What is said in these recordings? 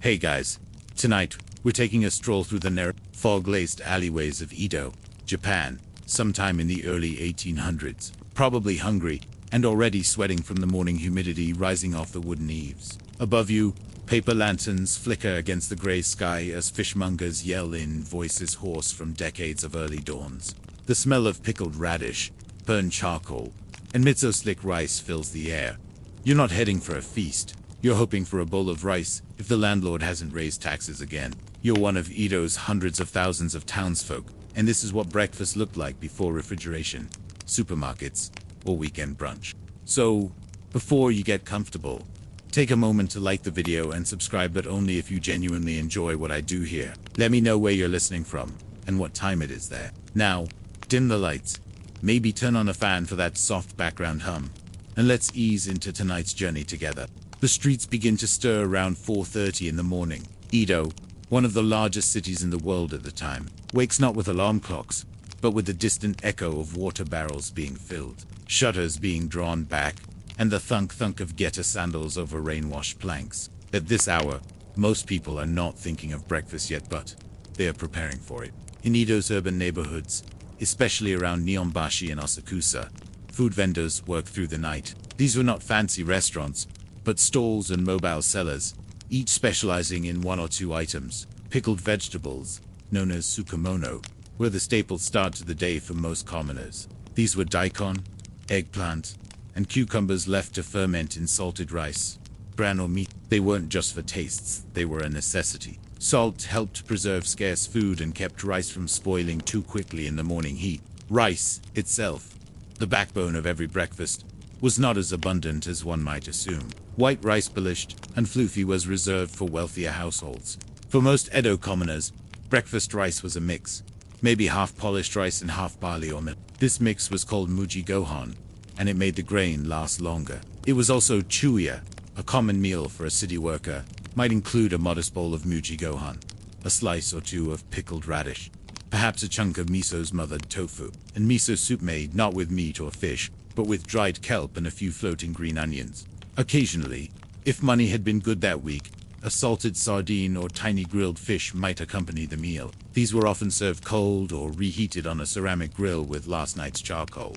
Hey guys, tonight we're taking a stroll through the fog-laced alleyways of Edo, Japan, sometime in the early 1800s. Probably hungry and already sweating from the morning humidity rising off the wooden eaves. Above you, paper lanterns flicker against the gray sky as fishmongers yell in voices hoarse from decades of early dawns. The smell of pickled radish, burned charcoal, and miso-slick rice fills the air. You're not heading for a feast. You're hoping for a bowl of rice if the landlord hasn't raised taxes again. You're one of Edo's hundreds of thousands of townsfolk, and this is what breakfast looked like before refrigeration, supermarkets, or weekend brunch. So, before you get comfortable, take a moment to like the video and subscribe, but only if you genuinely enjoy what I do here. Let me know where you're listening from and what time it is there. Now, dim the lights, maybe turn on a fan for that soft background hum, and let's ease into tonight's journey together. The streets begin to stir around 4:30 in the morning. Edo, one of the largest cities in the world at the time, wakes not with alarm clocks, but with the distant echo of water barrels being filled, shutters being drawn back, and the thunk-thunk of getter sandals over rain-washed planks. At this hour, most people are not thinking of breakfast yet, but they are preparing for it. In Edo's urban neighborhoods, especially around Nihonbashi and Asakusa, food vendors work through the night. These were not fancy restaurants, but stalls and mobile sellers, each specializing in one or two items. Pickled vegetables, known as tsukemono, were the staple start to the day for most commoners. These were daikon, eggplant, and cucumbers left to ferment in salted rice, bran or meat. They weren't just for tastes, they were a necessity. Salt helped preserve scarce food and kept rice from spoiling too quickly in the morning heat. Rice itself, the backbone of every breakfast, was not as abundant as one might assume. White rice, polished and fluffy, was reserved for wealthier households. For most Edo commoners, breakfast rice was a mix, maybe half polished rice and half barley or milk. This mix was called muji gohan, and it made the grain last longer. It was also chewier. A common meal for a city worker might include a modest bowl of muji gohan, a slice or two of pickled radish, perhaps a chunk of miso's mothered tofu, and miso soup made not with meat or fish, but with dried kelp and a few floating green onions. Occasionally, if money had been good that week, a salted sardine or tiny grilled fish might accompany the meal. These were often served cold or reheated on a ceramic grill with last night's charcoal.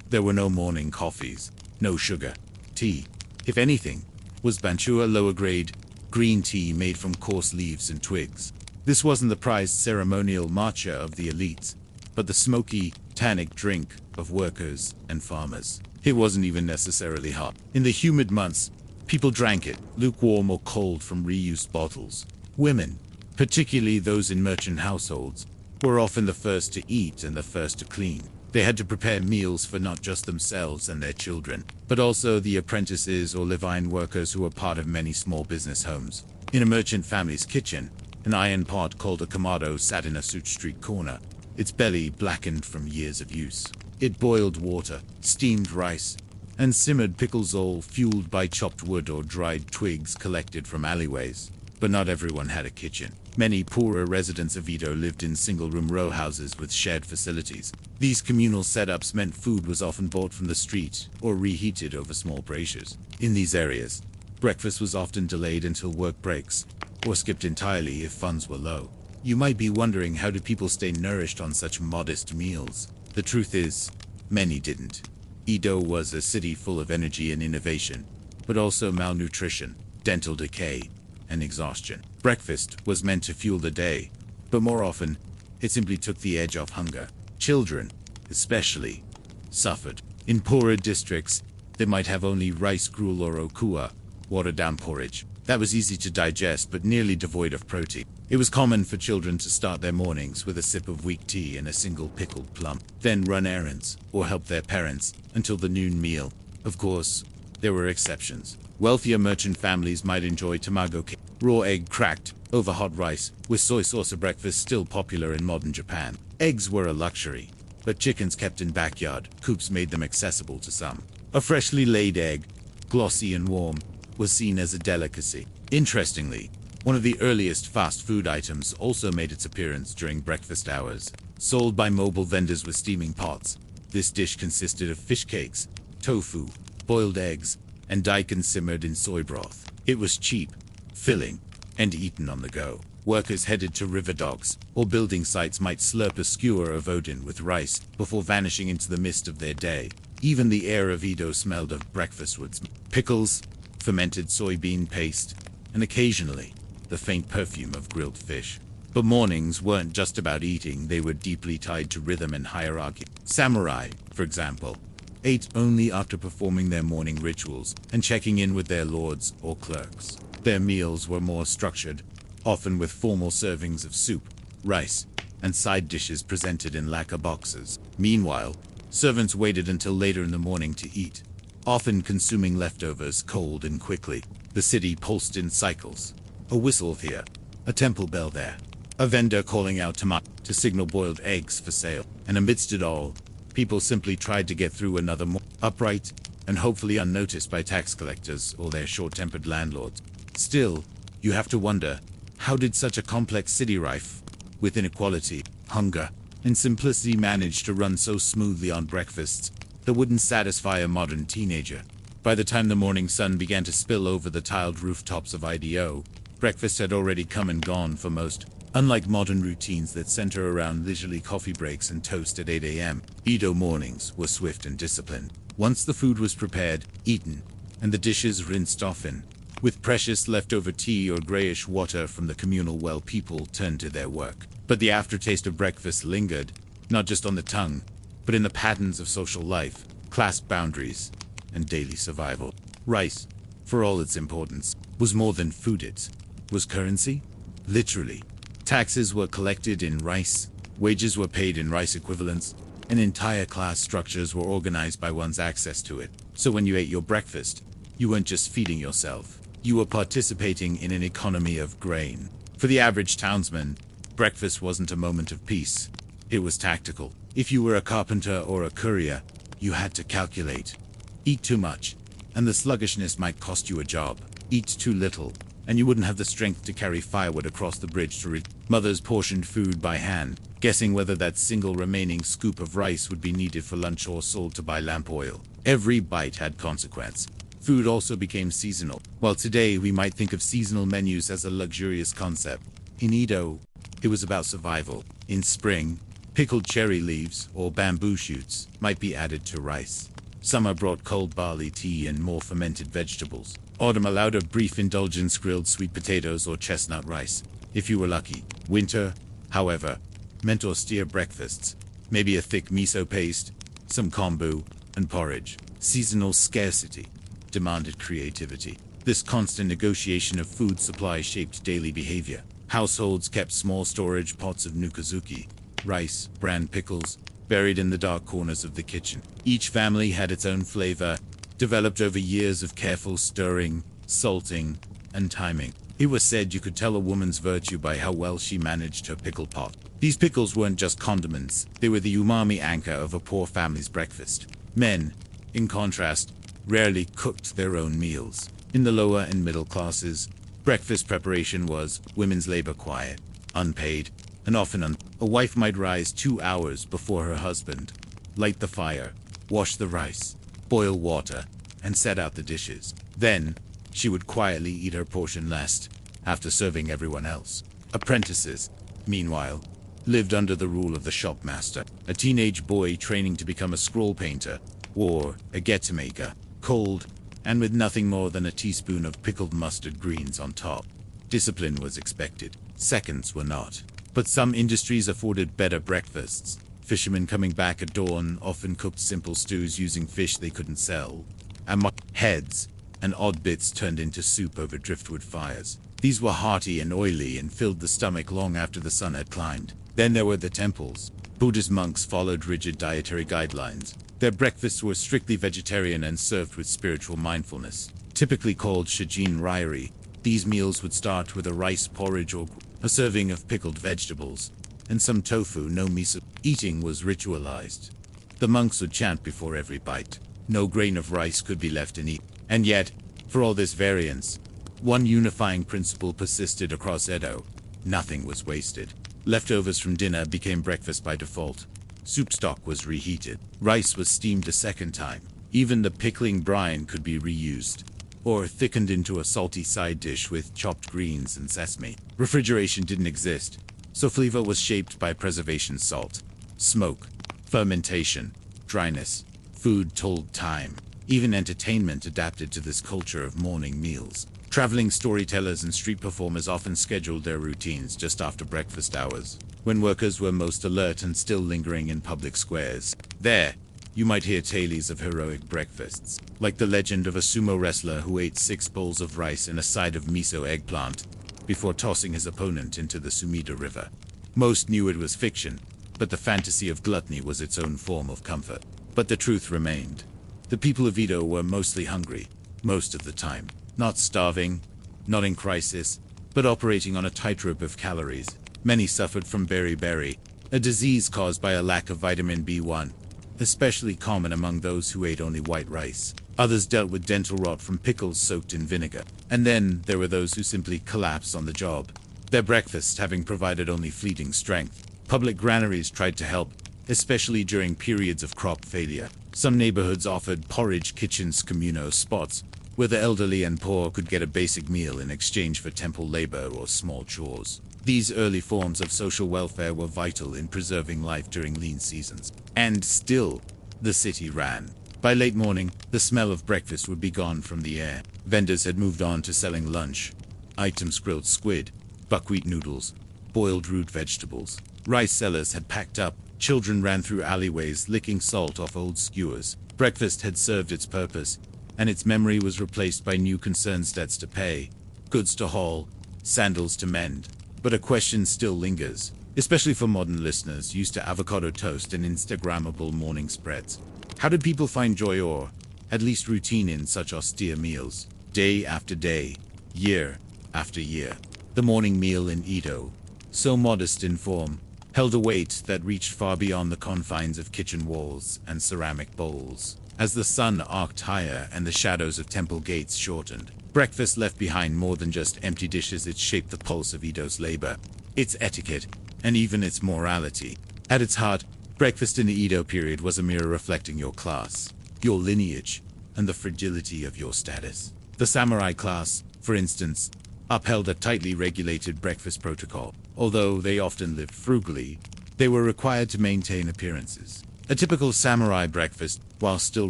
There were no morning coffees, no sugar. Tea, if anything, was banchua, lower grade, green tea made from coarse leaves and twigs. This wasn't the prized ceremonial matcha of the elites, but the smoky, tannic drink of workers and farmers. It wasn't even necessarily hot. In the humid months, people drank it, lukewarm or cold from reused bottles. Women, particularly those in merchant households, were often the first to eat and the first to clean. They had to prepare meals for not just themselves and their children, but also the apprentices or Levine workers who were part of many small business homes. In a merchant family's kitchen, an iron pot called a kamado sat in a street corner, its belly blackened from years of use. It boiled water, steamed rice, and simmered pickles, all fueled by chopped wood or dried twigs collected from alleyways. But not everyone had a kitchen. Many poorer residents of Edo lived in single-room row houses with shared facilities. These communal setups meant food was often bought from the street or reheated over small braziers. In these areas, breakfast was often delayed until work breaks, or skipped entirely if funds were low. You might be wondering, how do people stay nourished on such modest meals? The truth is, many didn't. Edo was a city full of energy and innovation, but also malnutrition, dental decay, and exhaustion. Breakfast was meant to fuel the day, but more often, it simply took the edge off hunger. Children, especially, suffered. In poorer districts, they might have only rice gruel or okua, watered-down porridge. That was easy to digest, but nearly devoid of protein. It was common for children to start their mornings with a sip of weak tea and a single pickled plum, then run errands or help their parents until the noon meal. Of course, there were exceptions. Wealthier merchant families might enjoy tamago cake, raw egg cracked over hot rice, with soy sauce. A breakfast still popular in modern Japan. Eggs were a luxury, but chickens kept in backyard coops made them accessible to some. A freshly laid egg, glossy and warm, was seen as a delicacy. Interestingly, one of the earliest fast food items also made its appearance during breakfast hours, sold by mobile vendors with steaming pots. This dish consisted of fish cakes, tofu, boiled eggs, and daikon simmered in soy broth. It was cheap, filling, and eaten on the go. Workers headed to river docks or building sites might slurp a skewer of oden with rice before vanishing into the mist of their day. Even the air of Edo smelled of breakfast woods, pickles, fermented soybean paste, and occasionally the faint perfume of grilled fish. But mornings weren't just about eating, they were deeply tied to rhythm and hierarchy. Samurai, for example, ate only after performing their morning rituals and checking in with their lords or clerks. Their meals were more structured, often with formal servings of soup, rice, and side dishes presented in lacquer boxes. Meanwhile, servants waited until later in the morning to eat, often consuming leftovers cold and quickly. The city pulsed in cycles. A whistle here, a temple bell there, a vendor calling out to signal boiled eggs for sale. And amidst it all, people simply tried to get through another morning, upright and hopefully unnoticed by tax collectors or their short-tempered landlords. Still, you have to wonder, how did such a complex city rife with inequality, hunger, and simplicity manage to run so smoothly on breakfasts that wouldn't satisfy a modern teenager? By the time the morning sun began to spill over the tiled rooftops of Ido, breakfast had already come and gone for most. Unlike modern routines that center around leisurely coffee breaks and toast at 8 a.m., Edo mornings were swift and disciplined. Once the food was prepared, eaten, and the dishes rinsed often, with precious leftover tea or grayish water from the communal well, people turned to their work. But the aftertaste of breakfast lingered, not just on the tongue, but in the patterns of social life, class boundaries, and daily survival. Rice, for all its importance, was more than food, it was currency. Literally. Taxes were collected in rice, wages were paid in rice equivalents, and entire class structures were organized by one's access to it. So when you ate your breakfast, you weren't just feeding yourself, you were participating in an economy of grain. For the average townsman, breakfast wasn't a moment of peace, it was tactical. If you were a carpenter or a courier, you had to calculate. Eat too much, and the sluggishness might cost you a job. Eat too little, and you wouldn't have the strength to carry firewood across the bridge to reach. Mothers portioned food by hand, guessing whether that single remaining scoop of rice would be needed for lunch or sold to buy lamp oil. Every bite had consequence. Food also became seasonal. While today we might think of seasonal menus as a luxurious concept, in Edo, it was about survival. In spring, pickled cherry leaves or bamboo shoots might be added to rice. Summer brought cold barley tea and more fermented vegetables. Autumn allowed a brief indulgence, grilled sweet potatoes or chestnut rice, if you were lucky. Winter, however, meant austere breakfasts, maybe a thick miso paste, some kombu, and porridge. Seasonal scarcity demanded creativity. This constant negotiation of food supply shaped daily behavior. Households kept small storage pots of nukazuki, rice, bran pickles, buried in the dark corners of the kitchen. Each family had its own flavor, developed over years of careful stirring, salting, and timing. It was said you could tell a woman's virtue by how well she managed her pickle pot. These pickles weren't just condiments, they were the umami anchor of a poor family's breakfast. Men, in contrast, rarely cooked their own meals. In the lower and middle classes, breakfast preparation was women's labor, quiet, unpaid, and often a wife might rise 2 hours before her husband, light the fire, wash the rice, boil water, and set out the dishes. Then, she would quietly eat her portion last, after serving everyone else. Apprentices, meanwhile, lived under the rule of the shopmaster. A teenage boy training to become a scroll painter, or a getamaker, cold, and with nothing more than a teaspoon of pickled mustard greens on top. Discipline was expected. Seconds were not. But some industries afforded better breakfasts. Fishermen coming back at dawn often cooked simple stews using fish they couldn't sell, and heads and odd bits turned into soup over driftwood fires. These were hearty and oily and filled the stomach long after the sun had climbed. Then there were the temples. Buddhist monks followed rigid dietary guidelines. Their breakfasts were strictly vegetarian and served with spiritual mindfulness. Typically called shijin ryuri, these meals would start with a rice porridge or a serving of pickled vegetables, and some tofu, no miso. Eating was ritualized. The monks would chant before every bite. No grain of rice could be left in eat. And yet, for all this variance, one unifying principle persisted across Edo. Nothing was wasted. Leftovers from dinner became breakfast by default. Soup stock was reheated. Rice was steamed a second time. Even the pickling brine could be reused. or thickened into a salty side dish with chopped greens and sesame. Refrigeration didn't exist, so flavor was shaped by preservation: salt, smoke, fermentation, dryness. Food told time. Even entertainment adapted to this culture of morning meals. Traveling storytellers and street performers often scheduled their routines just after breakfast hours, when workers were most alert and still lingering in public squares. There, you might hear tales of heroic breakfasts, like the legend of a sumo wrestler who ate 6 bowls of rice and a side of miso eggplant before tossing his opponent into the Sumida River. Most knew it was fiction, but the fantasy of gluttony was its own form of comfort. But the truth remained. The people of Edo were mostly hungry, most of the time. Not starving, not in crisis, but operating on a tightrope of calories. Many suffered from beriberi, a disease caused by a lack of vitamin B1, especially common among those who ate only white rice. Others dealt with dental rot from pickles soaked in vinegar. And then there were those who simply collapsed on the job, their breakfast having provided only fleeting strength. Public granaries tried to help, especially during periods of crop failure. Some neighborhoods offered porridge kitchens, communal spots, where the elderly and poor could get a basic meal in exchange for temple labor or small chores. These early forms of social welfare were vital in preserving life during lean seasons. And still, the city ran. By late morning, the smell of breakfast would be gone from the air. Vendors had moved on to selling lunch items: grilled squid, buckwheat noodles, boiled root vegetables. Rice sellers had packed up. Children ran through alleyways, licking salt off old skewers. Breakfast had served its purpose, and its memory was replaced by new concerns: debts to pay, goods to haul, sandals to mend. But a question still lingers, especially for modern listeners used to avocado toast and Instagrammable morning spreads. How did people find joy, or at least routine, in such austere meals? Day after day, year after year. The morning meal in Edo, so modest in form, held a weight that reached far beyond the confines of kitchen walls and ceramic bowls. As the sun arced higher and the shadows of temple gates shortened, breakfast left behind more than just empty dishes. It shaped the pulse of Edo's labor, its etiquette, and even its morality. At its heart, breakfast in the Edo period was a mirror reflecting your class, your lineage, and the fragility of your status. The samurai class, for instance, upheld a tightly regulated breakfast protocol. Although they often lived frugally, they were required to maintain appearances. A typical samurai breakfast, while still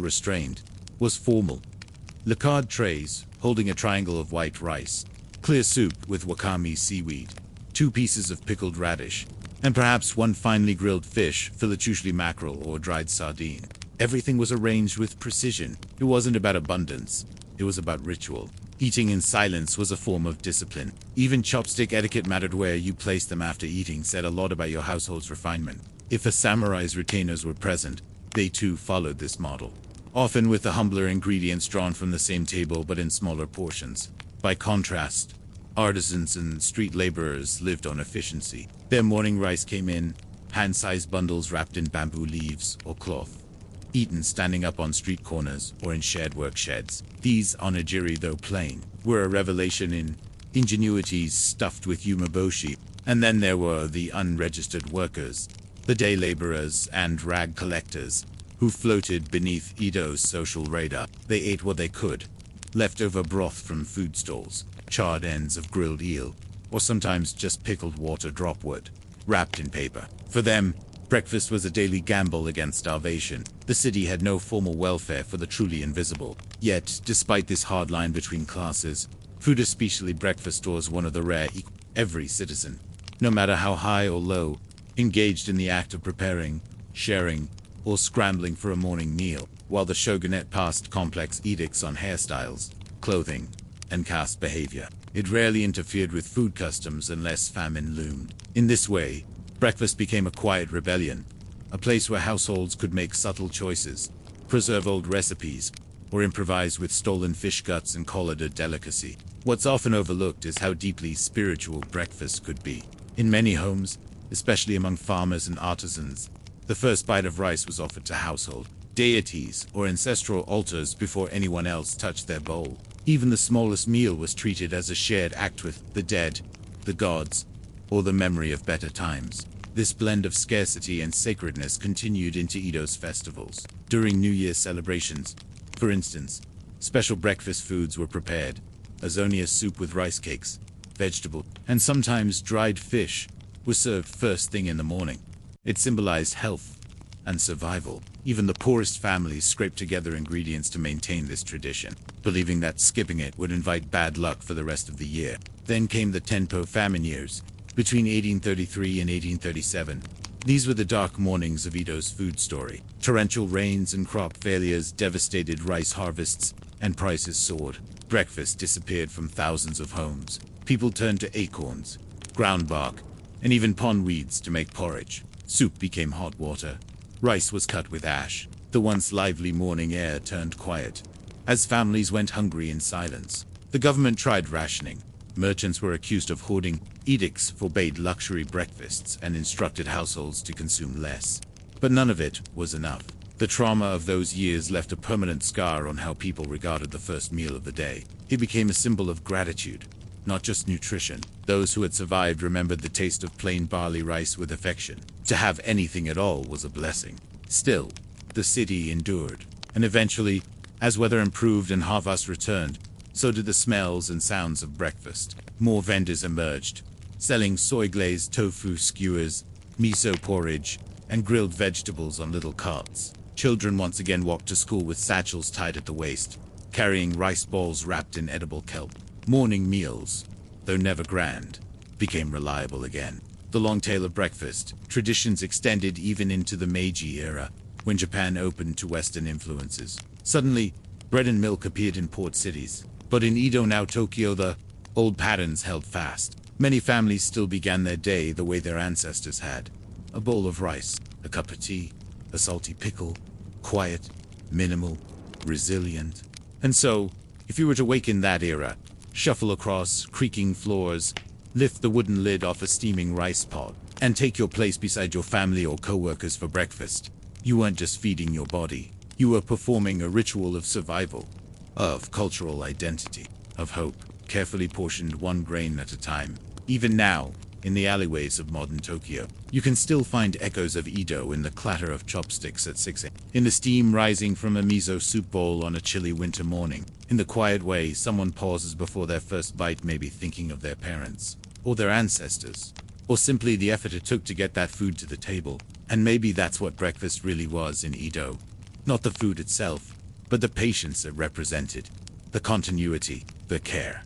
restrained, was formal. Lacquered trays, holding a triangle of white rice, clear soup with wakame seaweed, 2 pieces of pickled radish, and perhaps 1 finely grilled fish, fillet, usually mackerel or dried sardine. Everything was arranged with precision. It wasn't about abundance, it was about ritual. Eating in silence was a form of discipline. Even chopstick etiquette mattered. Where you placed them after eating said a lot about your household's refinement. If a samurai's retainers were present, they too followed this model, often with the humbler ingredients drawn from the same table but in smaller portions. By contrast, artisans and street laborers lived on efficiency. Their morning rice came in hand-sized bundles wrapped in bamboo leaves or cloth, eaten standing up on street corners or in shared work sheds. These onigiri, though plain, were a revelation in ingenuities stuffed with umeboshi. And then there were the unregistered workers, the day laborers and rag collectors, who floated beneath Edo's social radar. They ate what they could: leftover broth from food stalls, charred ends of grilled eel, or sometimes just pickled water dropwood, wrapped in paper. For them, breakfast was a daily gamble against starvation. The city had no formal welfare for the truly invisible. Yet, despite this hard line between classes, food, especially breakfast stores, one of the rare every citizen, no matter how high or low, engaged in the act of preparing, sharing, or scrambling for a morning meal. While the shogunate passed complex edicts on hairstyles, clothing, and caste behavior, it rarely interfered with food customs unless famine loomed. In this way, breakfast became a quiet rebellion, a place where households could make subtle choices, preserve old recipes, or improvise with stolen fish guts and call it a delicacy. What's often overlooked is how deeply spiritual breakfast could be. In many homes, especially among farmers and artisans, the first bite of rice was offered to household deities or ancestral altars before anyone else touched their bowl. Even the smallest meal was treated as a shared act with the dead, the gods, or the memory of better times. This blend of scarcity and sacredness continued into Edo's festivals. During New Year's celebrations, for instance, Special breakfast foods were prepared, azonia soup with rice cakes, vegetable, and sometimes dried fish was served first thing in the morning. It symbolized health and survival. Even the poorest families scraped together ingredients to maintain this tradition, believing that skipping it would invite bad luck for the rest of the year. Then came the Tenpo famine years, between 1833 and 1837. These were the dark mornings of Edo's food story. Torrential rains and crop failures devastated rice harvests, and prices soared. Breakfast disappeared from thousands of homes. People turned to acorns, ground bark, and even pond weeds to make porridge. Soup became hot water. Rice was cut with ash. The once lively morning air turned quiet, as families went hungry in silence. The government tried rationing. Merchants were accused of hoarding. Edicts forbade luxury breakfasts and instructed households to consume less. But none of it was enough. The trauma of those years left a permanent scar on how people regarded the first meal of the day. It became a symbol of gratitude, not just nutrition. Those who had survived remembered the taste of plain barley rice with affection. To have anything at all was a blessing. Still, the city endured, and eventually, as weather improved and harvest returned, so did the smells and sounds of breakfast. More vendors emerged, selling soy-glazed tofu skewers, miso porridge, and grilled vegetables on little carts. Children once again walked to school with satchels tied at the waist, carrying rice balls wrapped in edible kelp. Morning meals, though never grand, became reliable again. The long tail of breakfast traditions extended even into the Meiji era, when Japan opened to Western influences. Suddenly, bread and milk appeared in port cities. But in Edo, now Tokyo, the old patterns held fast. Many families still began their day the way their ancestors had. A bowl of rice, a cup of tea, a salty pickle, quiet, minimal, resilient. And so, if you were to wake in that era, shuffle across creaking floors, lift the wooden lid off a steaming rice pot, and take your place beside your family or co-workers for breakfast, you weren't just feeding your body. You were performing a ritual of survival, of cultural identity, of hope, carefully portioned one grain at a time. Even now, in the alleyways of modern Tokyo, you can still find echoes of Edo in the clatter of chopsticks at 6 a.m., in the steam rising from a miso soup bowl on a chilly winter morning, in the quiet way someone pauses before their first bite, maybe thinking of their parents, or their ancestors, or simply the effort it took to get that food to the table. And maybe that's what breakfast really was in Edo. Not the food itself, but the patience it represented, the continuity, the care.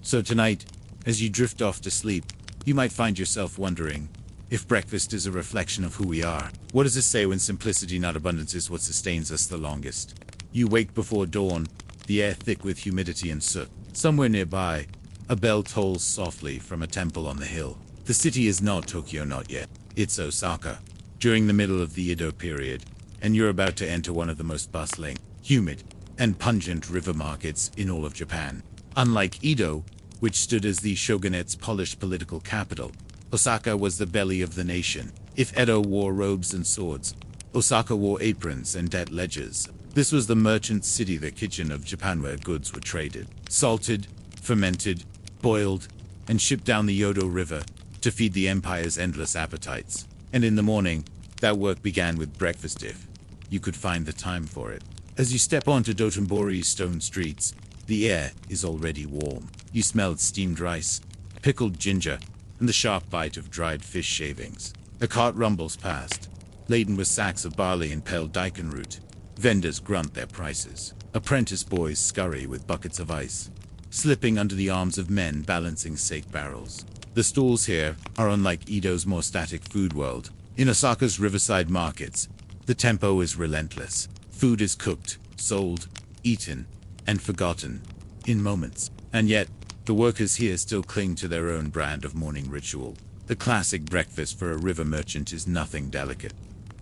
So tonight, as you drift off to sleep, you might find yourself wondering if breakfast is a reflection of who we are. What does it say when simplicity, not abundance, is what sustains us the longest? You wake before dawn, the air thick with humidity and soot. Somewhere nearby, a bell tolls softly from a temple on the hill. The city is not Tokyo, not yet. It's Osaka, during the middle of the Edo period, and you're about to enter one of the most bustling, humid, and pungent river markets in all of Japan. Unlike Edo, which stood as the shogunate's polished political capital, Osaka was the belly of the nation. If Edo wore robes and swords, Osaka wore aprons and debt ledgers. This was the merchant city, the kitchen of Japan, where goods were traded, salted, fermented, boiled, and shipped down the Yodo River to feed the empire's endless appetites. And in the morning, that work began with breakfast if you could find the time for it. As you step onto Dotonbori's stone streets, the air is already warm. You smelled steamed rice, pickled ginger, and the sharp bite of dried fish shavings. A cart rumbles past, laden with sacks of barley and pale daikon root. Vendors grunt their prices. Apprentice boys scurry with buckets of ice, slipping under the arms of men balancing sake barrels. The stalls here are unlike Edo's more static food world. In Osaka's riverside markets, the tempo is relentless. Food is cooked, sold, eaten, and forgotten in moments. And yet, the workers here still cling to their own brand of morning ritual. The classic breakfast for a river merchant is nothing delicate.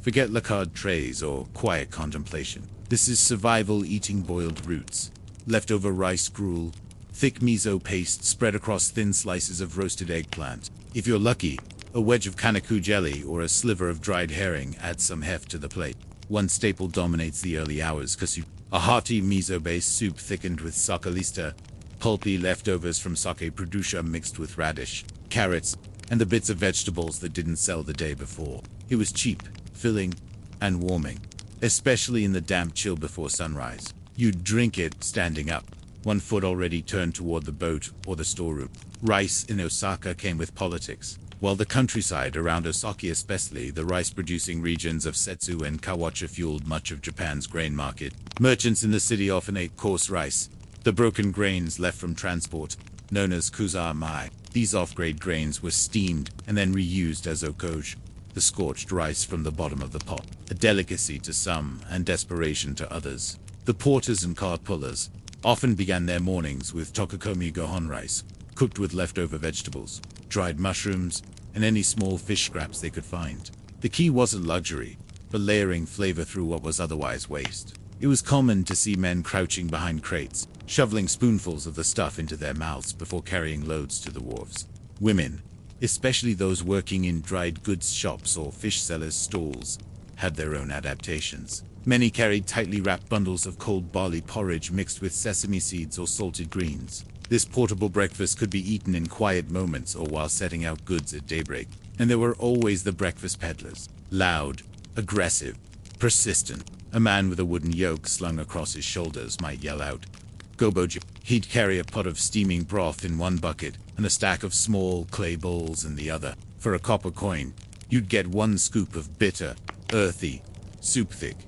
Forget lacquered trays or quiet contemplation. This is survival, eating boiled roots, leftover rice gruel, thick miso paste spread across thin slices of roasted eggplant. If you're lucky, a wedge of kanaku jelly or a sliver of dried herring adds some heft to the plate. One staple dominates the early hours: kasu, a hearty miso-based soup thickened with sakalista, pulpy leftovers from sake producia mixed with radish, carrots, and the bits of vegetables that didn't sell the day before. It was cheap, filling, and warming, especially in the damp chill before sunrise. You'd drink it standing up, one foot already turned toward the boat or the storeroom. Rice in Osaka came with politics. While the countryside around Osaka, especially the rice-producing regions of Setsu and Kawacha, fueled much of Japan's grain market, merchants in the city often ate coarse rice, the broken grains left from transport, known as kuzamai. These off-grade grains were steamed and then reused as okoge, the scorched rice from the bottom of the pot, a delicacy to some and desperation to others. The porters and cart pullers often began their mornings with tokukomi gohan rice, cooked with leftover vegetables, dried mushrooms, and any small fish scraps they could find. The key wasn't luxury, but layering flavor through what was otherwise waste. It was common to see men crouching behind crates, shoveling spoonfuls of the stuff into their mouths before carrying loads to the wharves. Women, especially those working in dried goods shops or fish sellers' stalls, had their own adaptations. Many carried tightly wrapped bundles of cold barley porridge mixed with sesame seeds or salted greens. This portable breakfast could be eaten in quiet moments or while setting out goods at daybreak. And there were always the breakfast peddlers. Loud, aggressive, persistent. A man with a wooden yoke slung across his shoulders might yell out, "Goboji." He'd carry a pot of steaming broth in one bucket and a stack of small clay bowls in the other. For a copper coin, you'd get one scoop of bitter, earthy, soup thick,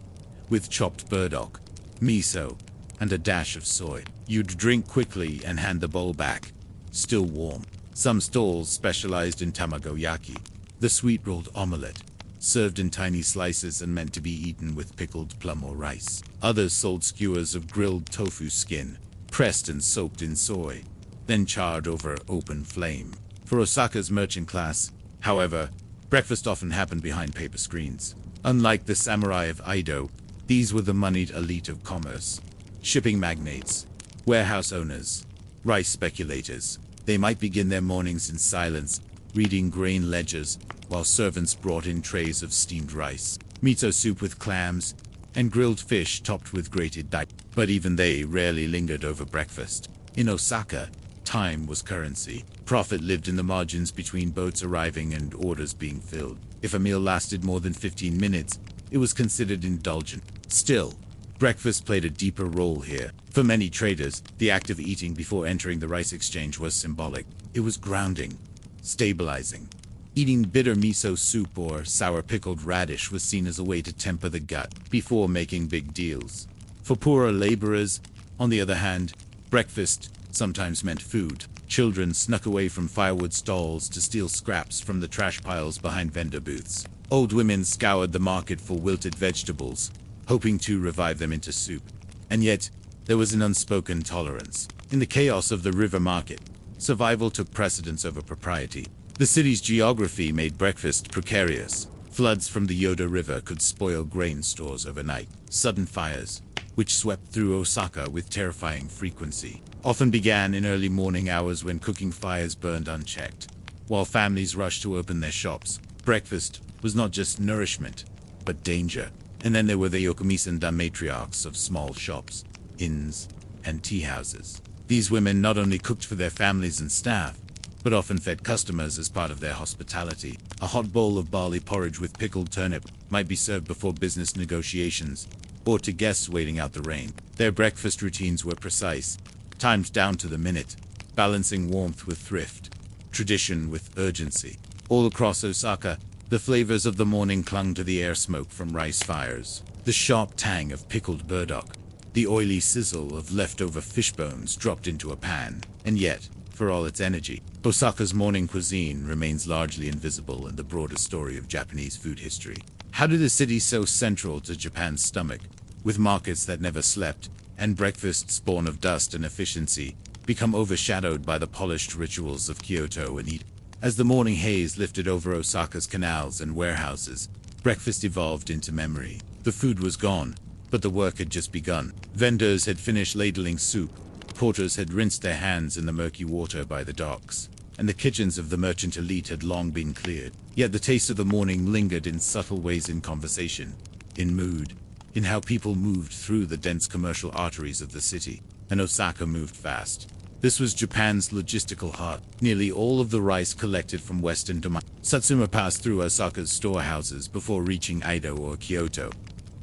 with chopped burdock, miso, and a dash of soy. You'd drink quickly and hand the bowl back, still warm. Some stalls specialized in tamagoyaki, the sweet-rolled omelette, served in tiny slices and meant to be eaten with pickled plum or rice. Others sold skewers of grilled tofu skin, pressed and soaked in soy, then charred over open flame. For Osaka's merchant class, however, breakfast often happened behind paper screens. Unlike the samurai of Edo, these were the moneyed elite of commerce. Shipping magnates, warehouse owners, rice speculators. They might begin their mornings in silence, reading grain ledgers, while servants brought in trays of steamed rice, miso soup with clams, and grilled fish topped with grated dashi. But even they rarely lingered over breakfast. In Osaka, time was currency. Profit lived in the margins between boats arriving and orders being filled. If a meal lasted more than 15 minutes, it was considered indulgent. Still, breakfast played a deeper role here. For many traders, the act of eating before entering the rice exchange was symbolic. It was grounding, stabilizing. Eating bitter miso soup or sour pickled radish was seen as a way to temper the gut before making big deals. For poorer laborers, on the other hand, breakfast sometimes meant food. Children snuck away from firewood stalls to steal scraps from the trash piles behind vendor booths. Old women scoured the market for wilted vegetables, hoping to revive them into soup. And yet, there was an unspoken tolerance. In the chaos of the river market, survival took precedence over propriety. The city's geography made breakfast precarious. Floods from the Yoda River could spoil grain stores overnight. Sudden fires, which swept through Osaka with terrifying frequency, often began in early morning hours when cooking fires burned unchecked. While families rushed to open their shops, breakfast was not just nourishment, but danger. And then there were the yokomisanda matriarchs of small shops, inns, and tea houses. These women not only cooked for their families and staff, but often fed customers as part of their hospitality. A hot bowl of barley porridge with pickled turnip might be served before business negotiations, or to guests waiting out the rain. Their breakfast routines were precise, timed down to the minute, balancing warmth with thrift, tradition with urgency. All across Osaka, the flavors of the morning clung to the air smoke from rice fires. The sharp tang of pickled burdock, the oily sizzle of leftover fish bones dropped into a pan. And yet, for all its energy, Osaka's morning cuisine remains largely invisible in the broader story of Japanese food history. How did a city so central to Japan's stomach, with markets that never slept, and breakfasts born of dust and efficiency, become overshadowed by the polished rituals of Kyoto and Edo? As the morning haze lifted over Osaka's canals and warehouses, breakfast evolved into memory. The food was gone, but the work had just begun. Vendors had finished ladling soup, porters had rinsed their hands in the murky water by the docks, and the kitchens of the merchant elite had long been cleared. Yet the taste of the morning lingered in subtle ways, in conversation, in mood, in how people moved through the dense commercial arteries of the city. And Osaka moved fast. This was Japan's logistical heart. Nearly all of the rice collected from western Satsuma passed through Osaka's storehouses before reaching Edo or Kyoto.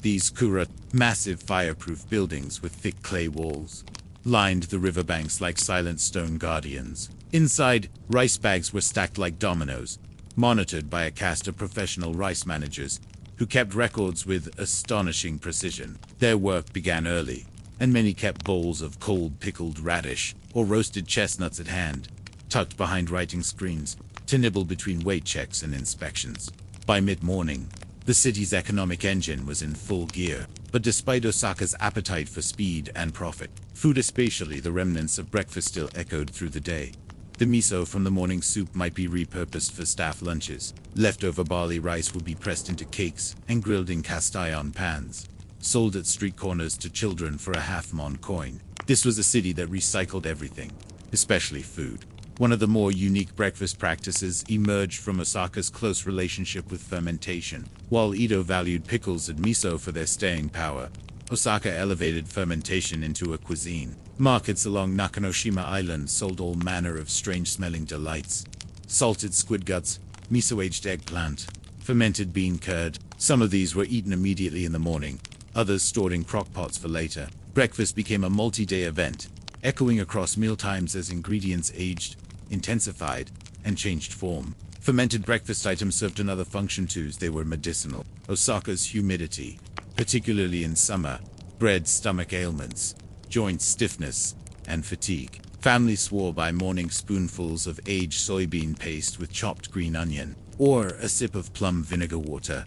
These kura, massive fireproof buildings with thick clay walls, lined the riverbanks like silent stone guardians. Inside, rice bags were stacked like dominoes, monitored by a cast of professional rice managers who kept records with astonishing precision. Their work began early, and many kept bowls of cold pickled radish or roasted chestnuts at hand, tucked behind writing screens, to nibble between weight checks and inspections. By mid-morning, the city's economic engine was in full gear. But despite Osaka's appetite for speed and profit, food, especially the remnants of breakfast, still echoed through the day. The miso from the morning soup might be repurposed for staff lunches. Leftover barley rice would be pressed into cakes and grilled in cast-iron pans, sold at street corners to children for a half-mon coin. This was a city that recycled everything, especially food. One of the more unique breakfast practices emerged from Osaka's close relationship with fermentation. While Edo valued pickles and miso for their staying power, Osaka elevated fermentation into a cuisine. Markets along Nakanoshima Island sold all manner of strange-smelling delights. Salted squid guts, miso-aged eggplant, fermented bean curd. Some of these were eaten immediately in the morning, others stored in crockpots for later. Breakfast became a multi-day event, echoing across mealtimes as ingredients aged, intensified, and changed form. Fermented breakfast items served another function too. They were medicinal. Osaka's humidity, particularly in summer, bred stomach ailments, joint stiffness, and fatigue. Families swore by morning spoonfuls of aged soybean paste with chopped green onion, or a sip of plum vinegar water.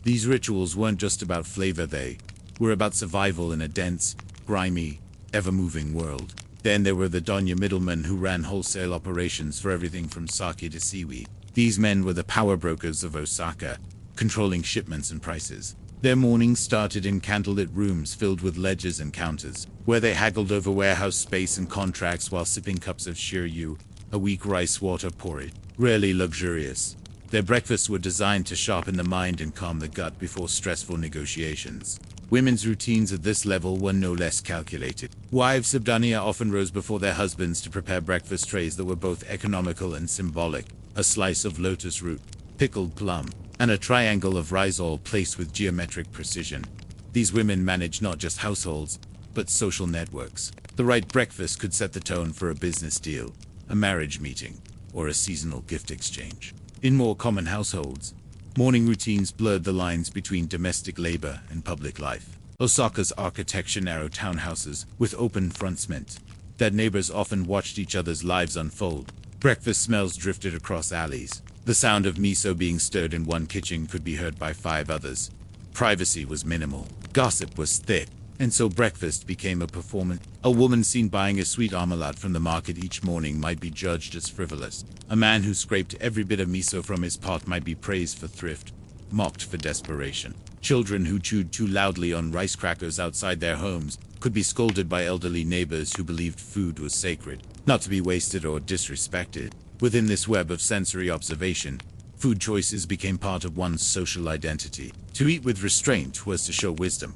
These rituals weren't just about flavor, they were about survival in a dense, grimy, ever-moving world. Then there were the donya middlemen who ran wholesale operations for everything from sake to seaweed. These men were the power brokers of Osaka, controlling shipments and prices. Their mornings started in candlelit rooms filled with ledgers and counters, where they haggled over warehouse space and contracts while sipping cups of shiryu, a weak rice water porridge. Rarely luxurious, their breakfasts were designed to sharpen the mind and calm the gut before stressful negotiations. Women's routines at this level were no less calculated. Wives of Dania often rose before their husbands to prepare breakfast trays that were both economical and symbolic. A slice of lotus root, pickled plum, and a triangle of rice all placed with geometric precision. These women managed not just households, but social networks. The right breakfast could set the tone for a business deal, a marriage meeting, or a seasonal gift exchange. In more common households, morning routines blurred the lines between domestic labor and public life. Osaka's architecture, narrow townhouses with open fronts, meant that neighbors often watched each other's lives unfold. Breakfast smells drifted across alleys. The sound of miso being stirred in one kitchen could be heard by 5 others. Privacy was minimal. Gossip was thick, and so breakfast became a performance. A woman seen buying a sweet omelette from the market each morning might be judged as frivolous. A man who scraped every bit of miso from his pot might be praised for thrift, mocked for desperation. Children who chewed too loudly on rice crackers outside their homes could be scolded by elderly neighbors who believed food was sacred, not to be wasted or disrespected. Within this web of sensory observation, food choices became part of one's social identity. To eat with restraint was to show wisdom.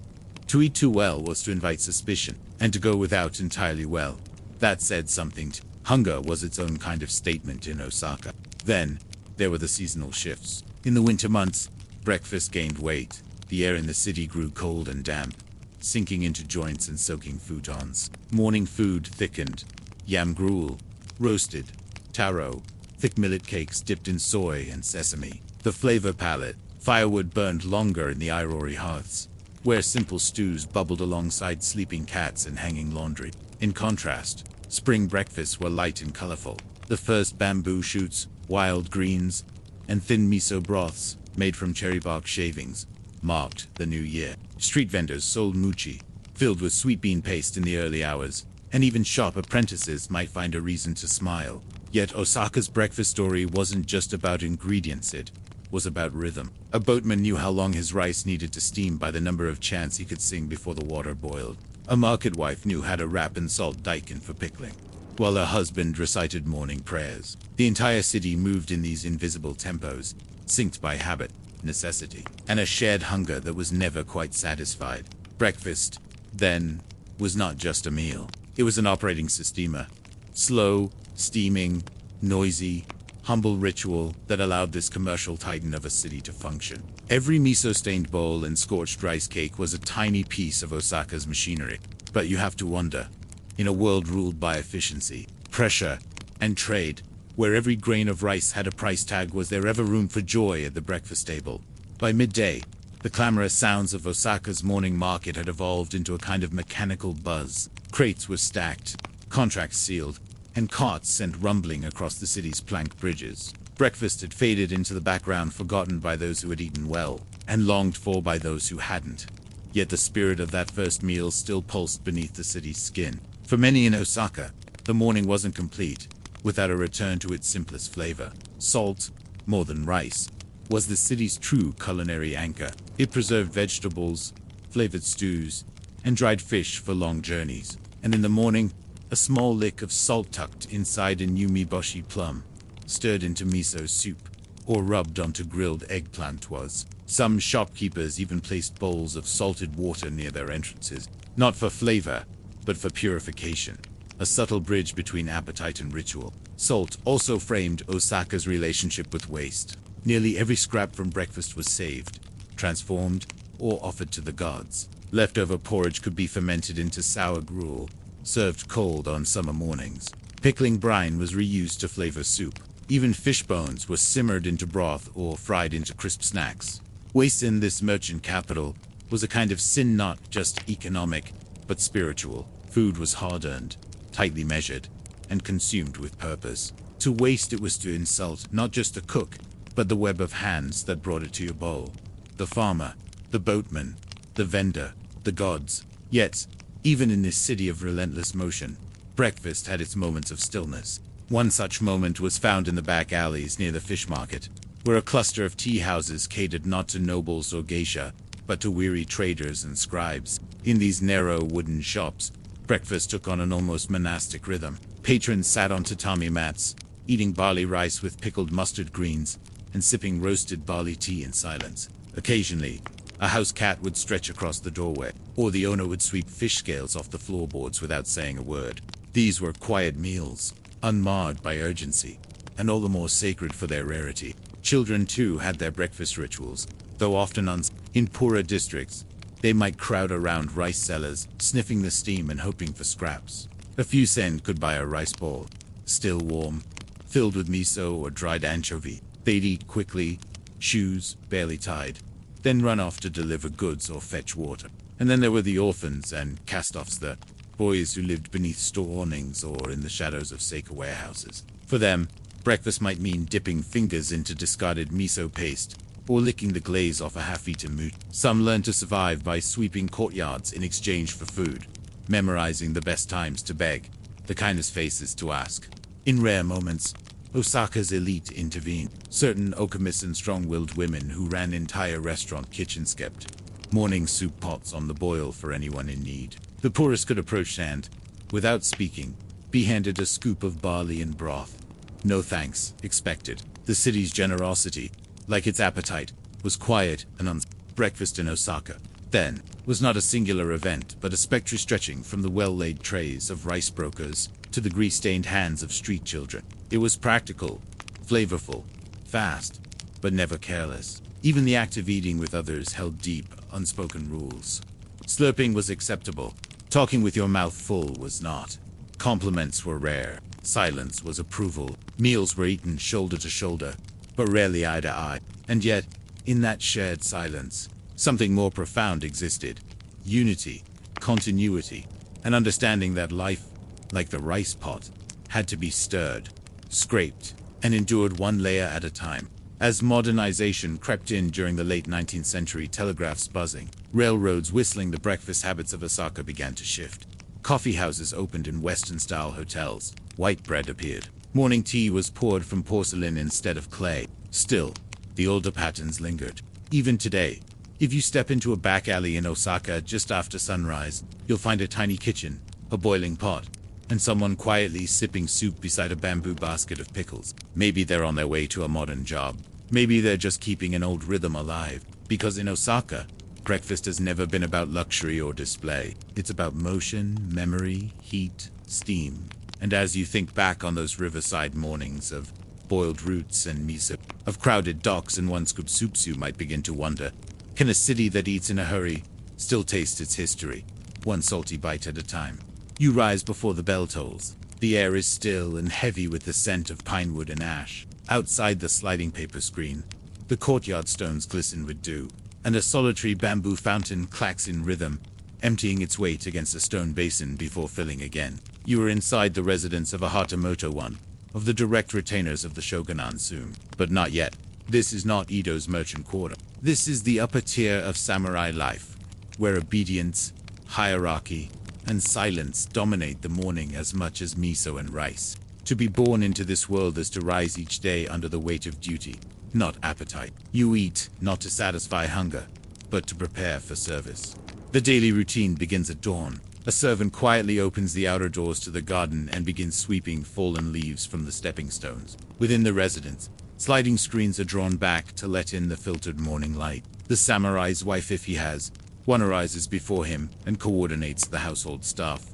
To eat too well was to invite suspicion, and to go without entirely well, that said something. Hunger was its own kind of statement in Osaka. Then, there were the seasonal shifts. In the winter months, breakfast gained weight. The air in the city grew cold and damp, sinking into joints and soaking futons. Morning food thickened. Yam gruel, roasted, taro, thick millet cakes dipped in soy and sesame. The flavor palette. Firewood burned longer in the irori hearths, where simple stews bubbled alongside sleeping cats and hanging laundry. In contrast, spring breakfasts were light and colorful. The first bamboo shoots, wild greens, and thin miso broths, made from cherry bark shavings, marked the new year. Street vendors sold mochi, filled with sweet bean paste in the early hours, and even shop apprentices might find a reason to smile. Yet Osaka's breakfast story wasn't just about ingredients, it was about rhythm. A boatman knew how long his rice needed to steam by the number of chants he could sing before the water boiled. A market wife knew how to wrap and salt daikon for pickling, while her husband recited morning prayers. The entire city moved in these invisible tempos, synced by habit, necessity, and a shared hunger that was never quite satisfied. Breakfast, then, was not just a meal. It was an operating systema. Slow, steaming, noisy, humble ritual that allowed this commercial titan of a city to function. Every miso-stained bowl and scorched rice cake was a tiny piece of Osaka's machinery. But you have to wonder, in a world ruled by efficiency, pressure, and trade, where every grain of rice had a price tag, was there ever room for joy at the breakfast table? By midday, the clamorous sounds of Osaka's morning market had evolved into a kind of mechanical buzz. Crates were stacked, contracts sealed, and carts sent rumbling across the city's plank bridges. Breakfast had faded into the background, forgotten by those who had eaten well, and longed for by those who hadn't. Yet the spirit of that first meal still pulsed beneath the city's skin. For many in Osaka, the morning wasn't complete without a return to its simplest flavor. Salt, more than rice, was the city's true culinary anchor. It preserved vegetables, flavored stews, and dried fish for long journeys. And in the morning, a small lick of salt tucked inside a new miboshi plum, stirred into miso soup, or rubbed onto grilled eggplant was. Some shopkeepers even placed bowls of salted water near their entrances, not for flavor, but for purification. A subtle bridge between appetite and ritual. Salt also framed Osaka's relationship with waste. Nearly every scrap from breakfast was saved, transformed, or offered to the gods. Leftover porridge could be fermented into sour gruel, served cold on summer mornings. Pickling brine was reused to flavor soup. Even fish bones were simmered into broth or fried into crisp snacks. Waste in this merchant capital was a kind of sin, not just economic, but spiritual. Food was hard-earned, tightly measured, and consumed with purpose. To waste it was to insult not just the cook, but the web of hands that brought it to your bowl. The farmer, the boatman, the vendor, the gods. Yet, even in this city of relentless motion, breakfast had its moments of stillness. One such moment was found in the back alleys near the fish market, where a cluster of tea houses catered not to nobles or geisha, but to weary traders and scribes. In these narrow wooden shops, breakfast took on an almost monastic rhythm. Patrons sat on tatami mats, eating barley rice with pickled mustard greens, and sipping roasted barley tea in silence. Occasionally, a house cat would stretch across the doorway, or the owner would sweep fish scales off the floorboards without saying a word. These were quiet meals, unmarred by urgency, and all the more sacred for their rarity. Children, too, had their breakfast rituals, though often in poorer districts. They might crowd around rice cellars, sniffing the steam and hoping for scraps. A few sen could buy a rice ball, still warm, filled with miso or dried anchovy. They'd eat quickly, shoes barely tied, then run off to deliver goods or fetch water. And then there were the orphans and cast-offs, the boys who lived beneath store awnings or in the shadows of Seika warehouses. For them, breakfast might mean dipping fingers into discarded miso paste, or licking the glaze off a half-eaten mochi. Some learned to survive by sweeping courtyards in exchange for food, memorizing the best times to beg, the kindest faces to ask. In rare moments, Osaka's elite intervened. Certain okamists and strong-willed women who ran entire restaurant kitchens kept morning soup pots on the boil for anyone in need. The poorest could approach and, without speaking, be handed a scoop of barley and broth. No thanks expected. The city's generosity, like its appetite, was quiet and breakfast in Osaka, then, was not a singular event, but a spectre stretching from the well-laid trays of rice brokers to the grease-stained hands of street children. It was practical, flavorful, fast, but never careless. Even the act of eating with others held deep, unspoken rules. Slurping was acceptable. Talking with your mouth full was not. Compliments were rare. Silence was approval. Meals were eaten shoulder to shoulder, but rarely eye to eye. And yet, in that shared silence, something more profound existed. Unity, continuity, an understanding that life, like the rice pot, had to be stirred, scraped, and endured one layer at a time. As modernization crept in during the late 19th century, telegraphs buzzing, railroads whistling, the breakfast habits of Osaka began to shift. Coffee houses opened in Western-style hotels. White bread appeared. Morning tea was poured from porcelain instead of clay. Still, the older patterns lingered. Even today, if you step into a back alley in Osaka just after sunrise, you'll find a tiny kitchen, a boiling pot, and someone quietly sipping soup beside a bamboo basket of pickles. Maybe they're on their way to a modern job. Maybe they're just keeping an old rhythm alive. Because in Osaka, breakfast has never been about luxury or display. It's about motion, memory, heat, steam. And as you think back on those riverside mornings of boiled roots and miso. Of crowded docks and one scoop soups, you might begin to wonder, can a city that eats in a hurry still taste its history, one salty bite at a time? You rise before the bell tolls. The air is still and heavy with the scent of pine wood and ash. Outside the sliding paper screen, the courtyard stones glisten with dew, and a solitary bamboo fountain clacks in rhythm, emptying its weight against a stone basin before filling again. You are inside the residence of a Hatamoto, one of the direct retainers of the shogunate soon. But not yet. This is not Edo's merchant quarter. This is the upper tier of samurai life, where obedience, hierarchy, and silence dominate the morning as much as miso and rice. To be born into this world is to rise each day under the weight of duty, not appetite. You eat not to satisfy hunger, but to prepare for service. The daily routine begins at dawn. A servant quietly opens the outer doors to the garden and begins sweeping fallen leaves from the stepping stones. Within the residence, sliding screens are drawn back to let in the filtered morning light. The samurai's wife, if he has one, arises before him and coordinates the household staff.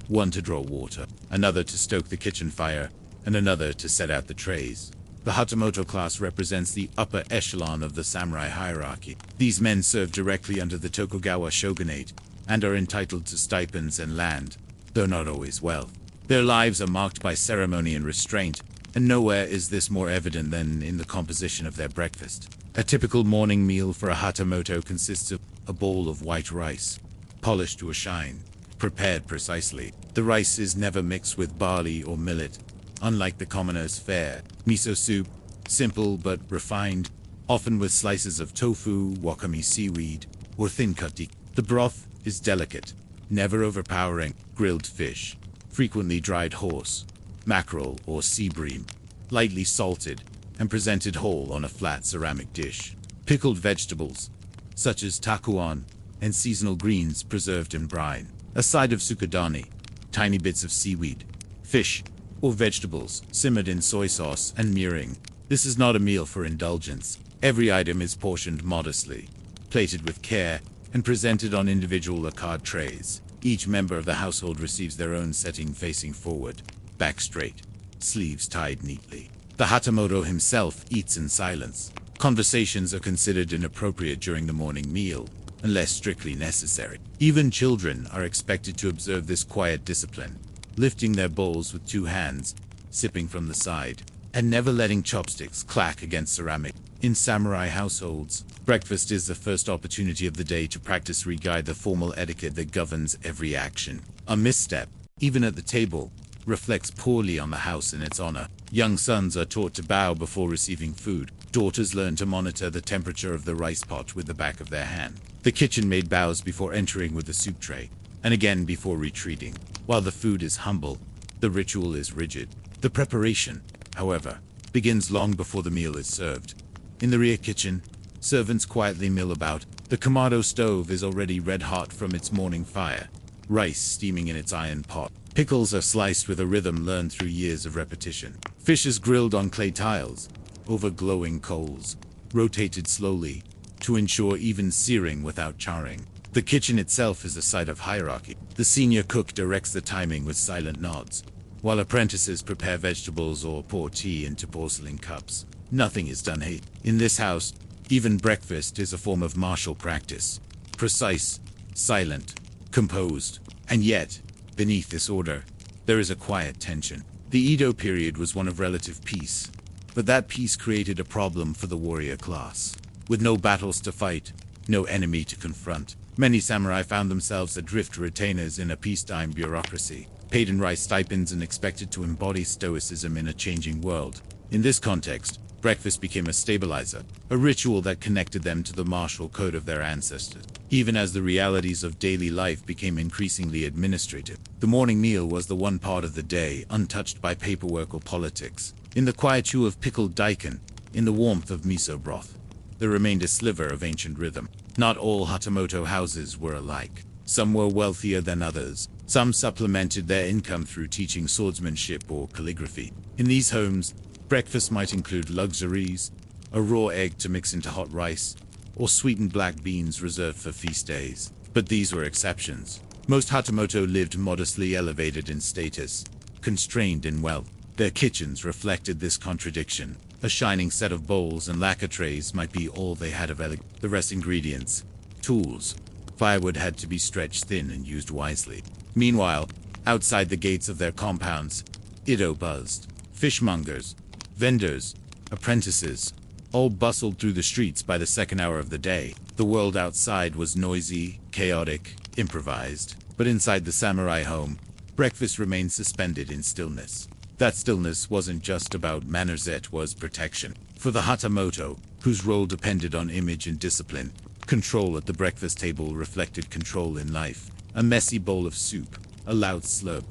One to draw water, another to stoke the kitchen fire, and another to set out the trays. The Hatamoto class represents the upper echelon of the samurai hierarchy. These men serve directly under the Tokugawa shogunate and are entitled to stipends and land, though not always wealth. Their lives are marked by ceremony and restraint, and nowhere is this more evident than in the composition of their breakfast. A typical morning meal for a Hatamoto consists of a bowl of white rice, polished to a shine, prepared precisely. The rice is never mixed with barley or millet, unlike the commoner's fare. Miso soup, simple but refined, often with slices of tofu, wakame seaweed, or thin kati. The broth is delicate, never overpowering. Grilled fish, frequently dried horse, mackerel, or sea bream, lightly salted and presented whole on a flat ceramic dish. Pickled vegetables, such as takuan, and seasonal greens preserved in brine. A side of sukadani, tiny bits of seaweed, fish, or vegetables simmered in soy sauce and mirin. This is not a meal for indulgence. Every item is portioned modestly, plated with care, and presented on individual lacquered trays. Each member of the household receives their own setting facing forward, back straight, sleeves tied neatly. The Hatamoto himself eats in silence. Conversations are considered inappropriate during the morning meal, unless strictly necessary. Even children are expected to observe this quiet discipline, lifting their bowls with two hands, sipping from the side, and never letting chopsticks clack against ceramic. In samurai households, breakfast is the first opportunity of the day to practice re-guide the formal etiquette that governs every action. A misstep, even at the table, reflects poorly on the house and its honor. Young sons are taught to bow before receiving food. Daughters learn to monitor the temperature of the rice pot with the back of their hand. The kitchen maid bows before entering with the soup tray, and again before retreating. While the food is humble, the ritual is rigid. The preparation, however, begins long before the meal is served. In the rear kitchen, servants quietly mill about. The Kamado stove is already red-hot from its morning fire, rice steaming in its iron pot. Pickles are sliced with a rhythm learned through years of repetition. Fish is grilled on clay tiles, over glowing coals, rotated slowly, to ensure even searing without charring. The kitchen itself is a site of hierarchy. The senior cook directs the timing with silent nods, while apprentices prepare vegetables or pour tea into porcelain cups. Nothing is done hastily. In this house, even breakfast is a form of martial practice. Precise, silent, composed, and yet, beneath this order, there is a quiet tension. The Edo period was one of relative peace, but that peace created a problem for the warrior class. With no battles to fight, no enemy to confront, many samurai found themselves adrift retainers in a peacetime bureaucracy, paid in rice stipends and expected to embody stoicism in a changing world. In this context, breakfast became a stabilizer, a ritual that connected them to the martial code of their ancestors. Even as the realities of daily life became increasingly administrative, the morning meal was the one part of the day untouched by paperwork or politics. In the quietude of pickled daikon, in the warmth of miso broth, there remained a sliver of ancient rhythm. Not all Hatamoto houses were alike. Some were wealthier than others. Some supplemented their income through teaching swordsmanship or calligraphy. In these homes, breakfast might include luxuries, a raw egg to mix into hot rice, or sweetened black beans reserved for feast days. But these were exceptions. Most Hatamoto lived modestly elevated in status, constrained in wealth. Their kitchens reflected this contradiction. A shining set of bowls and lacquer trays might be all they had of the rest ingredients, tools, firewood had to be stretched thin and used wisely. Meanwhile, outside the gates of their compounds, Edo buzzed. Fishmongers, vendors, apprentices, all bustled through the streets by the second hour of the day. The world outside was noisy, chaotic, improvised. But inside the samurai home, breakfast remained suspended in stillness. That stillness wasn't just about manners, it was protection. For the Hatamoto, whose role depended on image and discipline, control at the breakfast table reflected control in life. A messy bowl of soup, a loud slurp,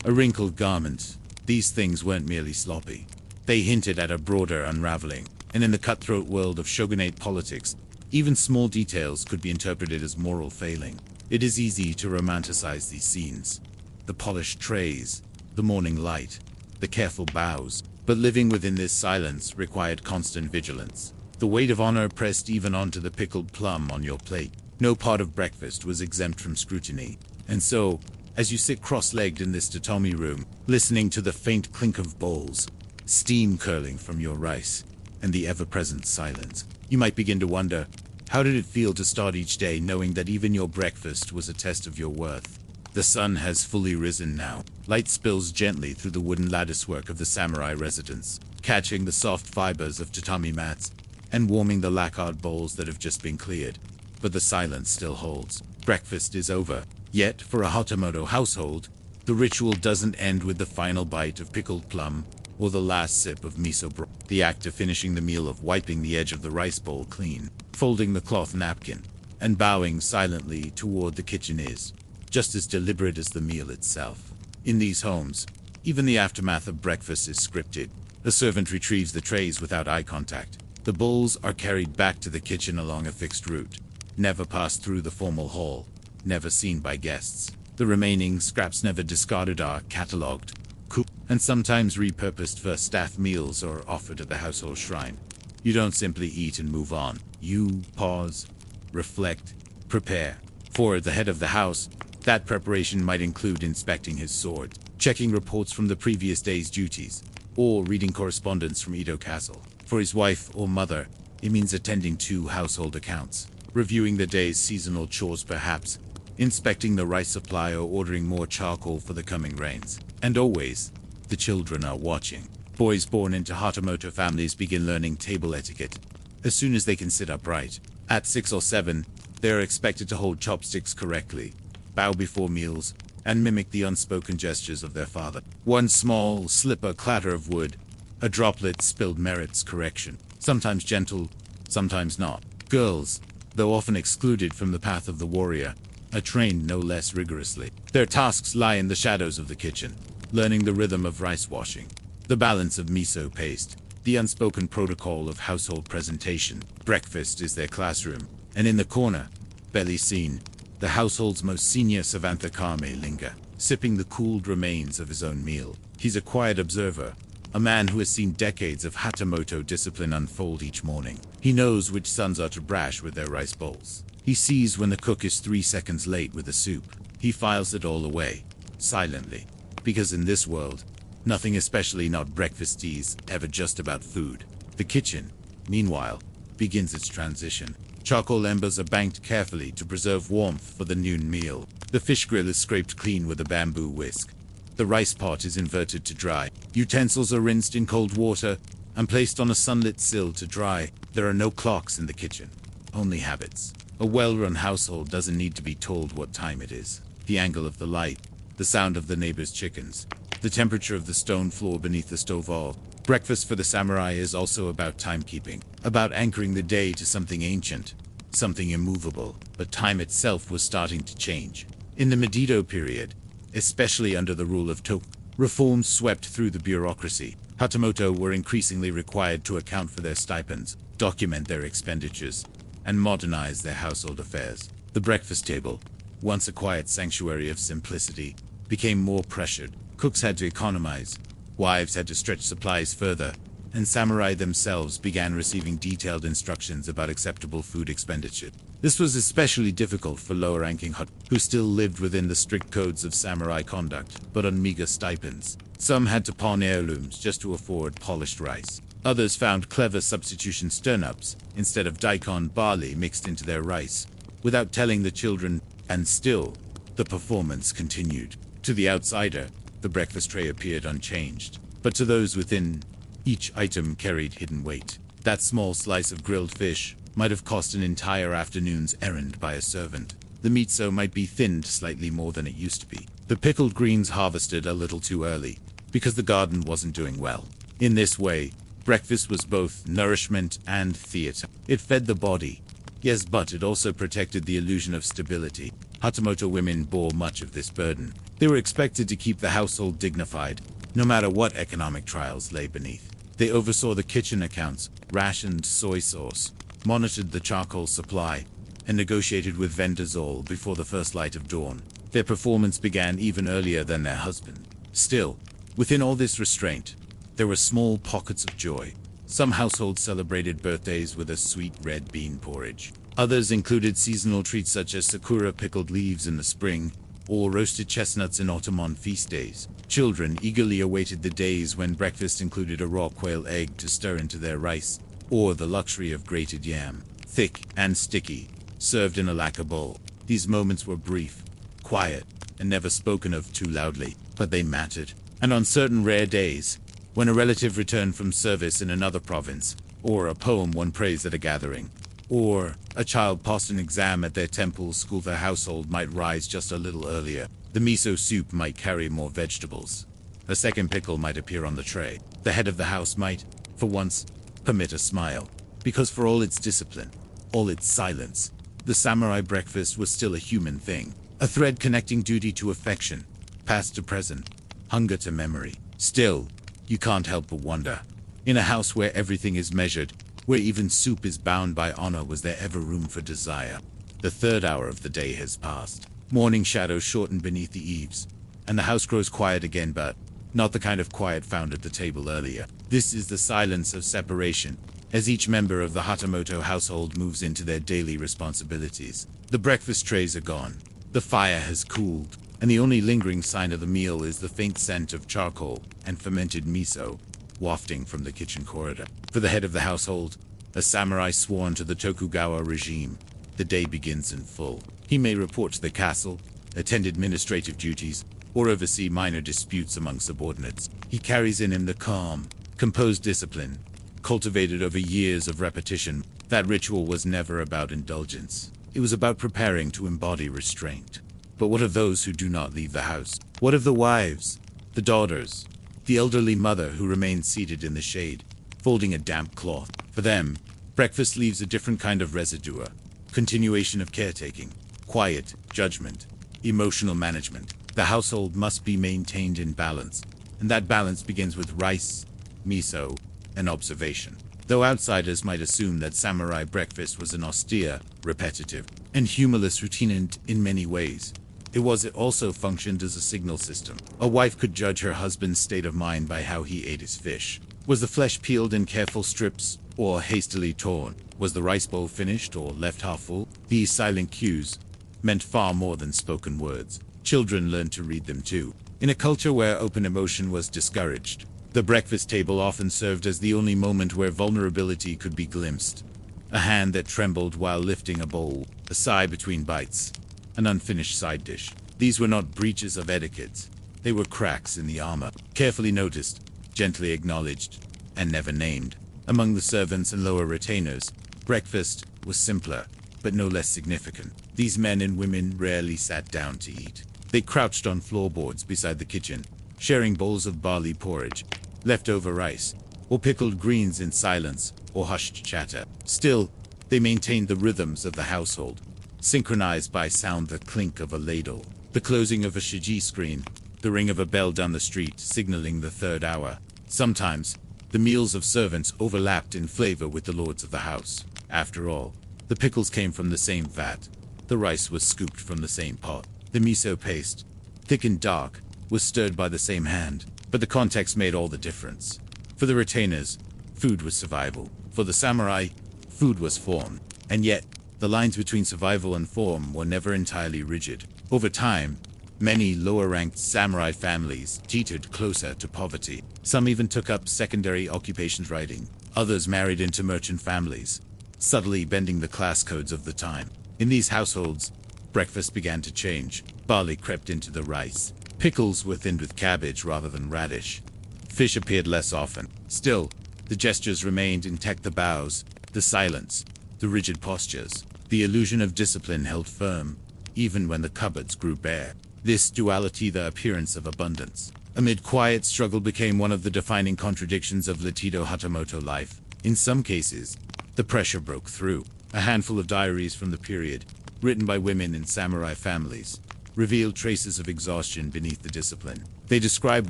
a wrinkled garment. These things weren't merely sloppy. They hinted at a broader unraveling. And in the cutthroat world of shogunate politics, even small details could be interpreted as moral failing. It is easy to romanticize these scenes. The polished trays, the morning light, the careful bows. But living within this silence required constant vigilance. The weight of honor pressed even onto the pickled plum on your plate. No part of breakfast was exempt from scrutiny. And so, as you sit cross-legged in this tatami room, listening to the faint clink of bowls, steam curling from your rice, and the ever-present silence, you might begin to wonder, how did it feel to start each day knowing that even your breakfast was a test of your worth? The sun has fully risen now. Light spills gently through the wooden latticework of the samurai residence, catching the soft fibers of tatami mats and warming the lacquered bowls that have just been cleared. But the silence still holds. Breakfast is over. Yet, for a Hatamoto household, the ritual doesn't end with the final bite of pickled plum or the last sip of miso broth. The act of finishing the meal, of wiping the edge of the rice bowl clean, folding the cloth napkin, and bowing silently toward the kitchen is just as deliberate as the meal itself. In these homes, even the aftermath of breakfast is scripted. A servant retrieves the trays without eye contact. The bowls are carried back to the kitchen along a fixed route, never passed through the formal hall, never seen by guests. The remaining scraps, never discarded, are catalogued, cooked, and sometimes repurposed for staff meals or offered at the household shrine. You don't simply eat and move on. You pause, reflect, prepare. For the head of the house, that preparation might include inspecting his sword, checking reports from the previous day's duties, or reading correspondence from Edo Castle. For his wife or mother, it means attending to household accounts, reviewing the day's seasonal chores perhaps, inspecting the rice supply or ordering more charcoal for the coming rains. And always, the children are watching. Boys born into Hatamoto families begin learning table etiquette as soon as they can sit upright. At 6 or 7, they are expected to hold chopsticks correctly, bow before meals, and mimic the unspoken gestures of their father. One small slip, a clatter of wood, a droplet spilled merits correction. Sometimes gentle, sometimes not. Girls, though often excluded from the path of the warrior, are trained no less rigorously. Their tasks lie in the shadows of the kitchen, learning the rhythm of rice washing, the balance of miso paste, the unspoken protocol of household presentation. Breakfast is their classroom, and in the corner, barely seen, the household's most senior Savantha Kame linger, sipping the cooled remains of his own meal. He's a quiet observer, a man who has seen decades of Hatamoto discipline unfold each morning. He knows which sons are to brash with their rice bowls. He sees when the cook is 3 seconds late with the soup. He files it all away, silently, because in this world, nothing, especially not breakfast, is ever just about food. The kitchen, meanwhile, begins its transition. Charcoal embers are banked carefully to preserve warmth for the noon meal. The fish grill is scraped clean with a bamboo whisk. The rice pot is inverted to dry. Utensils are rinsed in cold water and placed on a sunlit sill to dry. There are no clocks in the kitchen, only habits. A well-run household doesn't need to be told what time it is. The angle of the light, the sound of the neighbor's chickens, the temperature of the stone floor beneath the stove. All. Breakfast for the samurai is also about timekeeping, about anchoring the day to something ancient, something immovable. But time itself was starting to change. In the Medo period, especially under the rule of Tofu, reforms swept through the bureaucracy. Hatamoto were increasingly required to account for their stipends, document their expenditures, and modernize their household affairs. The breakfast table, once a quiet sanctuary of simplicity, became more pressured. Cooks had to economize, wives had to stretch supplies further, and samurai themselves began receiving detailed instructions about acceptable food expenditure. This was especially difficult for lower-ranking hut who still lived within the strict codes of samurai conduct, but on meager stipends. Some had to pawn heirlooms just to afford polished rice. Others found clever substitution turnips instead of daikon barley mixed into their rice, without telling the children, and still, the performance continued. To the outsider, the breakfast tray appeared unchanged, but to those within, each item carried hidden weight. That small slice of grilled fish might have cost an entire afternoon's errand by a servant. The miso might be thinned slightly more than it used to be. The pickled greens harvested a little too early, because the garden wasn't doing well. In this way, breakfast was both nourishment and theater. It fed the body, yes, but it also protected the illusion of stability. Hatamoto women bore much of this burden. They were expected to keep the household dignified, no matter what economic trials lay beneath. They oversaw the kitchen accounts, rationed soy sauce, monitored the charcoal supply, and negotiated with vendors all before the first light of dawn. Their performance began even earlier than their husband. Still, within all this restraint, there were small pockets of joy. Some households celebrated birthdays with a sweet red bean porridge. Others included seasonal treats such as sakura pickled leaves in the spring, or roasted chestnuts in autumn on feast days. Children eagerly awaited the days when breakfast included a raw quail egg to stir into their rice, or the luxury of grated yam, thick and sticky, served in a lacquer bowl. These moments were brief, quiet, and never spoken of too loudly, but they mattered. And on certain rare days, when a relative returned from service in another province, or a poem one praised at a gathering, or a child passed an exam at their temple school, the household might rise just a little earlier. The miso soup might carry more vegetables. A second pickle might appear on the tray. The head of the house might, for once, permit a smile, because for all its discipline, all its silence, the samurai breakfast was still a human thing, a thread connecting duty to affection, past to present, hunger to memory. Still, you can't help but wonder, in a house where everything is measured, where even soup is bound by honor, was there ever room for desire? The third hour of the day has passed. Morning shadows shorten beneath the eaves, and the house grows quiet again, but not the kind of quiet found at the table earlier. This is the silence of separation, as each member of the Hatamoto household moves into their daily responsibilities. The breakfast trays are gone, the fire has cooled, and the only lingering sign of the meal is the faint scent of charcoal and fermented miso wafting from the kitchen corridor. For the head of the household, a samurai sworn to the Tokugawa regime, the day begins in full. He may report to the castle, attend administrative duties, or oversee minor disputes among subordinates. He carries in him the calm, composed discipline, cultivated over years of repetition. That ritual was never about indulgence. It was about preparing to embody restraint. But what of those who do not leave the house? What of the wives, the daughters, the elderly mother who remains seated in the shade, folding a damp cloth? For them, breakfast leaves a different kind of residue, a continuation of caretaking, quiet, judgment, emotional management. The household must be maintained in balance, and that balance begins with rice, miso, and observation. Though outsiders might assume that samurai breakfast was an austere, repetitive, and humorless routine, and in many ways, it also functioned as a signal system. A wife could judge her husband's state of mind by how he ate his fish. Was the flesh peeled in careful strips, or hastily torn? Was the rice bowl finished, or left half full? These silent cues meant far more than spoken words. Children learned to read them too. In a culture where open emotion was discouraged, the breakfast table often served as the only moment where vulnerability could be glimpsed. A hand that trembled while lifting a bowl, a sigh between bites, an unfinished side dish. These were not breaches of etiquette. They were cracks in the armor, carefully noticed, gently acknowledged, and never named. Among the servants and lower retainers, breakfast was simpler, but no less significant. These men and women rarely sat down to eat. They crouched on floorboards beside the kitchen, sharing bowls of barley porridge, leftover rice, or pickled greens in silence or hushed chatter. Still, they maintained the rhythms of the household, synchronized by sound: the clink of a ladle, the closing of a shiji screen, the ring of a bell down the street signaling the third hour. Sometimes, the meals of servants overlapped in flavor with the lords of the house. After all, the pickles came from the same vat, the rice was scooped from the same pot, the miso paste, thick and dark, was stirred by the same hand. But the context made all the difference. For the retainers, food was survival. For the samurai, food was form. And yet, the lines between survival and form were never entirely rigid. Over time, many lower-ranked samurai families teetered closer to poverty. Some even took up secondary occupations writing. Others married into merchant families, subtly bending the class codes of the time. In these households, breakfast began to change. Barley crept into the rice. Pickles were thinned with cabbage rather than radish. Fish appeared less often. Still, the gestures remained intact: the bows, the silence, the rigid postures. The illusion of discipline held firm, even when the cupboards grew bare. This duality, the appearance of abundance, amid quiet struggle, became one of the defining contradictions of Latido Hatamoto life. In some cases, the pressure broke through. A handful of diaries from the period, written by women in samurai families, revealed traces of exhaustion beneath the discipline. They describe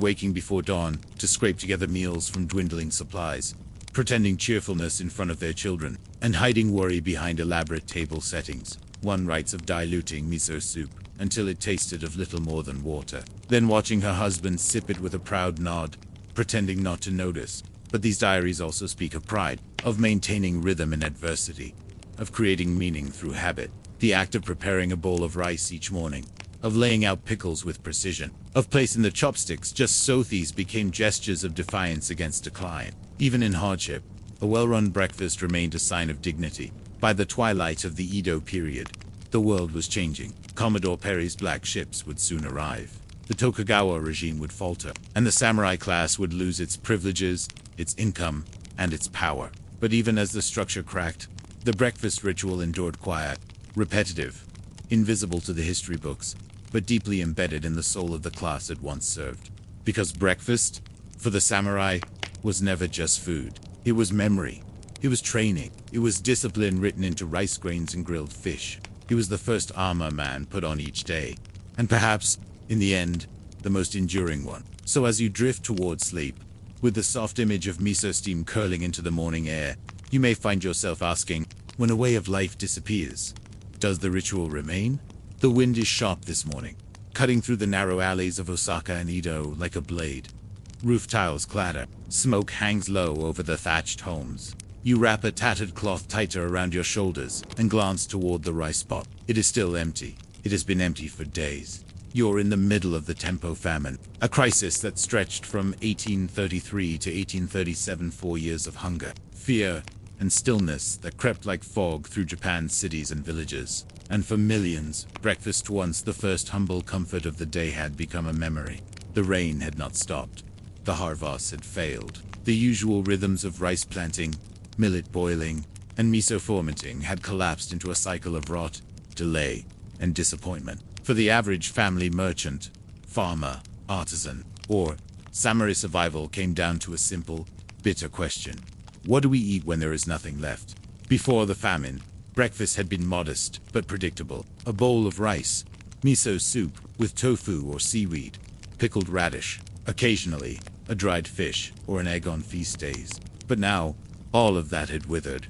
waking before dawn to scrape together meals from dwindling supplies, pretending cheerfulness in front of their children, and hiding worry behind elaborate table settings. One writes of diluting miso soup until it tasted of little more than water, then watching her husband sip it with a proud nod, pretending not to notice. But these diaries also speak of pride, of maintaining rhythm in adversity, of creating meaning through habit. The act of preparing a bowl of rice each morning, of laying out pickles with precision, of placing the chopsticks just so. These became gestures of defiance against decline. Even in hardship, a well-run breakfast remained a sign of dignity. By the twilight of the Edo period, the world was changing. Commodore Perry's black ships would soon arrive. The Tokugawa regime would falter, and the samurai class would lose its privileges, its income, and its power. But even as the structure cracked, the breakfast ritual endured, quiet, repetitive, invisible to the history books, but deeply embedded in the soul of the class it once served. Because breakfast, for the samurai, was never just food. It was memory. It was training. It was discipline written into rice grains and grilled fish. It was the first armor man put on each day, and perhaps, in the end, the most enduring one. So as you drift towards sleep, with the soft image of miso steam curling into the morning air, you may find yourself asking, when a way of life disappears, does the ritual remain? The wind is sharp this morning, cutting through the narrow alleys of Osaka and Edo like a blade. Roof tiles clatter. Smoke hangs low over the thatched homes. You wrap a tattered cloth tighter around your shoulders and glance toward the rice pot. It is still empty. It has been empty for days. You're in the middle of the Tempo famine, a crisis that stretched from 1833 to 1837, 4 years of hunger, fear, and stillness that crept like fog through Japan's cities and villages. And for millions, breakfast, once the first humble comfort of the day, had become a memory. The rain had not stopped. The harvest had failed. The usual rhythms of rice planting, millet boiling, and miso fermenting had collapsed into a cycle of rot, delay, and disappointment. For the average family merchant, farmer, artisan, or samurai, survival came down to a simple, bitter question. What do we eat when there is nothing left? Before the famine, breakfast had been modest but predictable. A bowl of rice, miso soup with tofu or seaweed, pickled radish, occasionally a dried fish or an egg on feast days. But now, all of that had withered.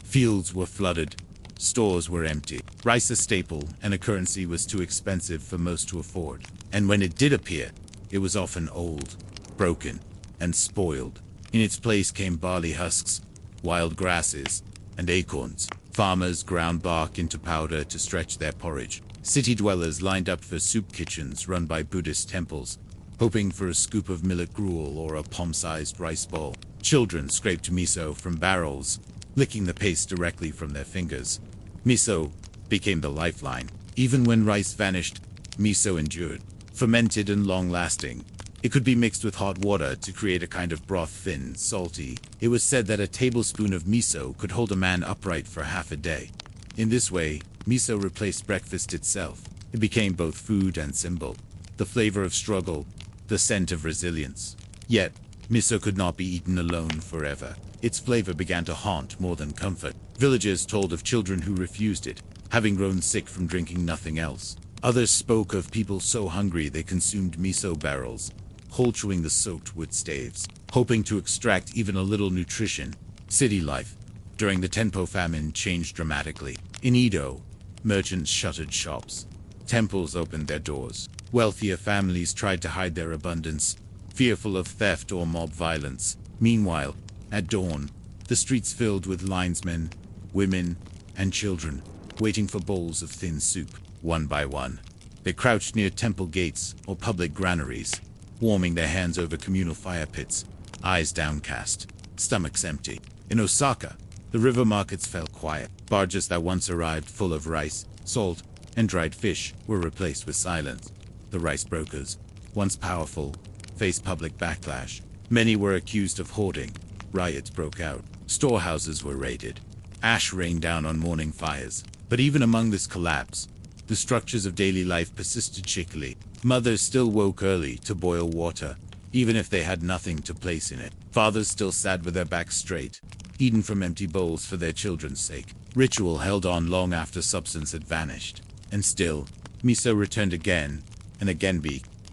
Fields were flooded. Stores were empty. Rice, a staple and a currency, was too expensive for most to afford. And when it did appear, it was often old, broken, and spoiled. In its place came barley husks, wild grasses, and acorns. Farmers ground bark into powder to stretch their porridge. City dwellers lined up for soup kitchens run by Buddhist temples, hoping for a scoop of millet gruel or a palm-sized rice ball. Children scraped miso from barrels, licking the paste directly from their fingers. Miso became the lifeline. Even when rice vanished, miso endured. Fermented and long-lasting, it could be mixed with hot water to create a kind of broth, thin, salty. It was said that a tablespoon of miso could hold a man upright for half a day. In this way, miso replaced breakfast itself. It became both food and symbol, the flavor of struggle, the scent of resilience. Yet, miso could not be eaten alone forever. Its flavor began to haunt more than comfort. Villagers told of children who refused it, having grown sick from drinking nothing else. Others spoke of people so hungry they consumed miso barrels, whole chewing the soaked wood staves, hoping to extract even a little nutrition. City life, during the Tenpo famine, changed dramatically. In Edo, merchants shuttered shops. Temples opened their doors. Wealthier families tried to hide their abundance, fearful of theft or mob violence. Meanwhile, At dawn, the streets filled with linesmen, women, and children, waiting for bowls of thin soup. One by one, they crouched near temple gates or public granaries, warming their hands over communal fire pits, eyes downcast, stomachs empty. In Osaka, the river markets fell quiet. Barges that once arrived full of rice, salt, and dried fish were replaced with silence. The rice brokers, once powerful, faced public backlash. Many were accused of hoarding. Riots broke out. Storehouses were raided. Ash rained down on morning fires. But even among this collapse, the structures of daily life persisted shakily. Mothers still woke early to boil water, even if they had nothing to place in it. Fathers still sat with their backs straight, eaten from empty bowls for their children's sake. Ritual held on long after substance had vanished. And still, miso returned again and again.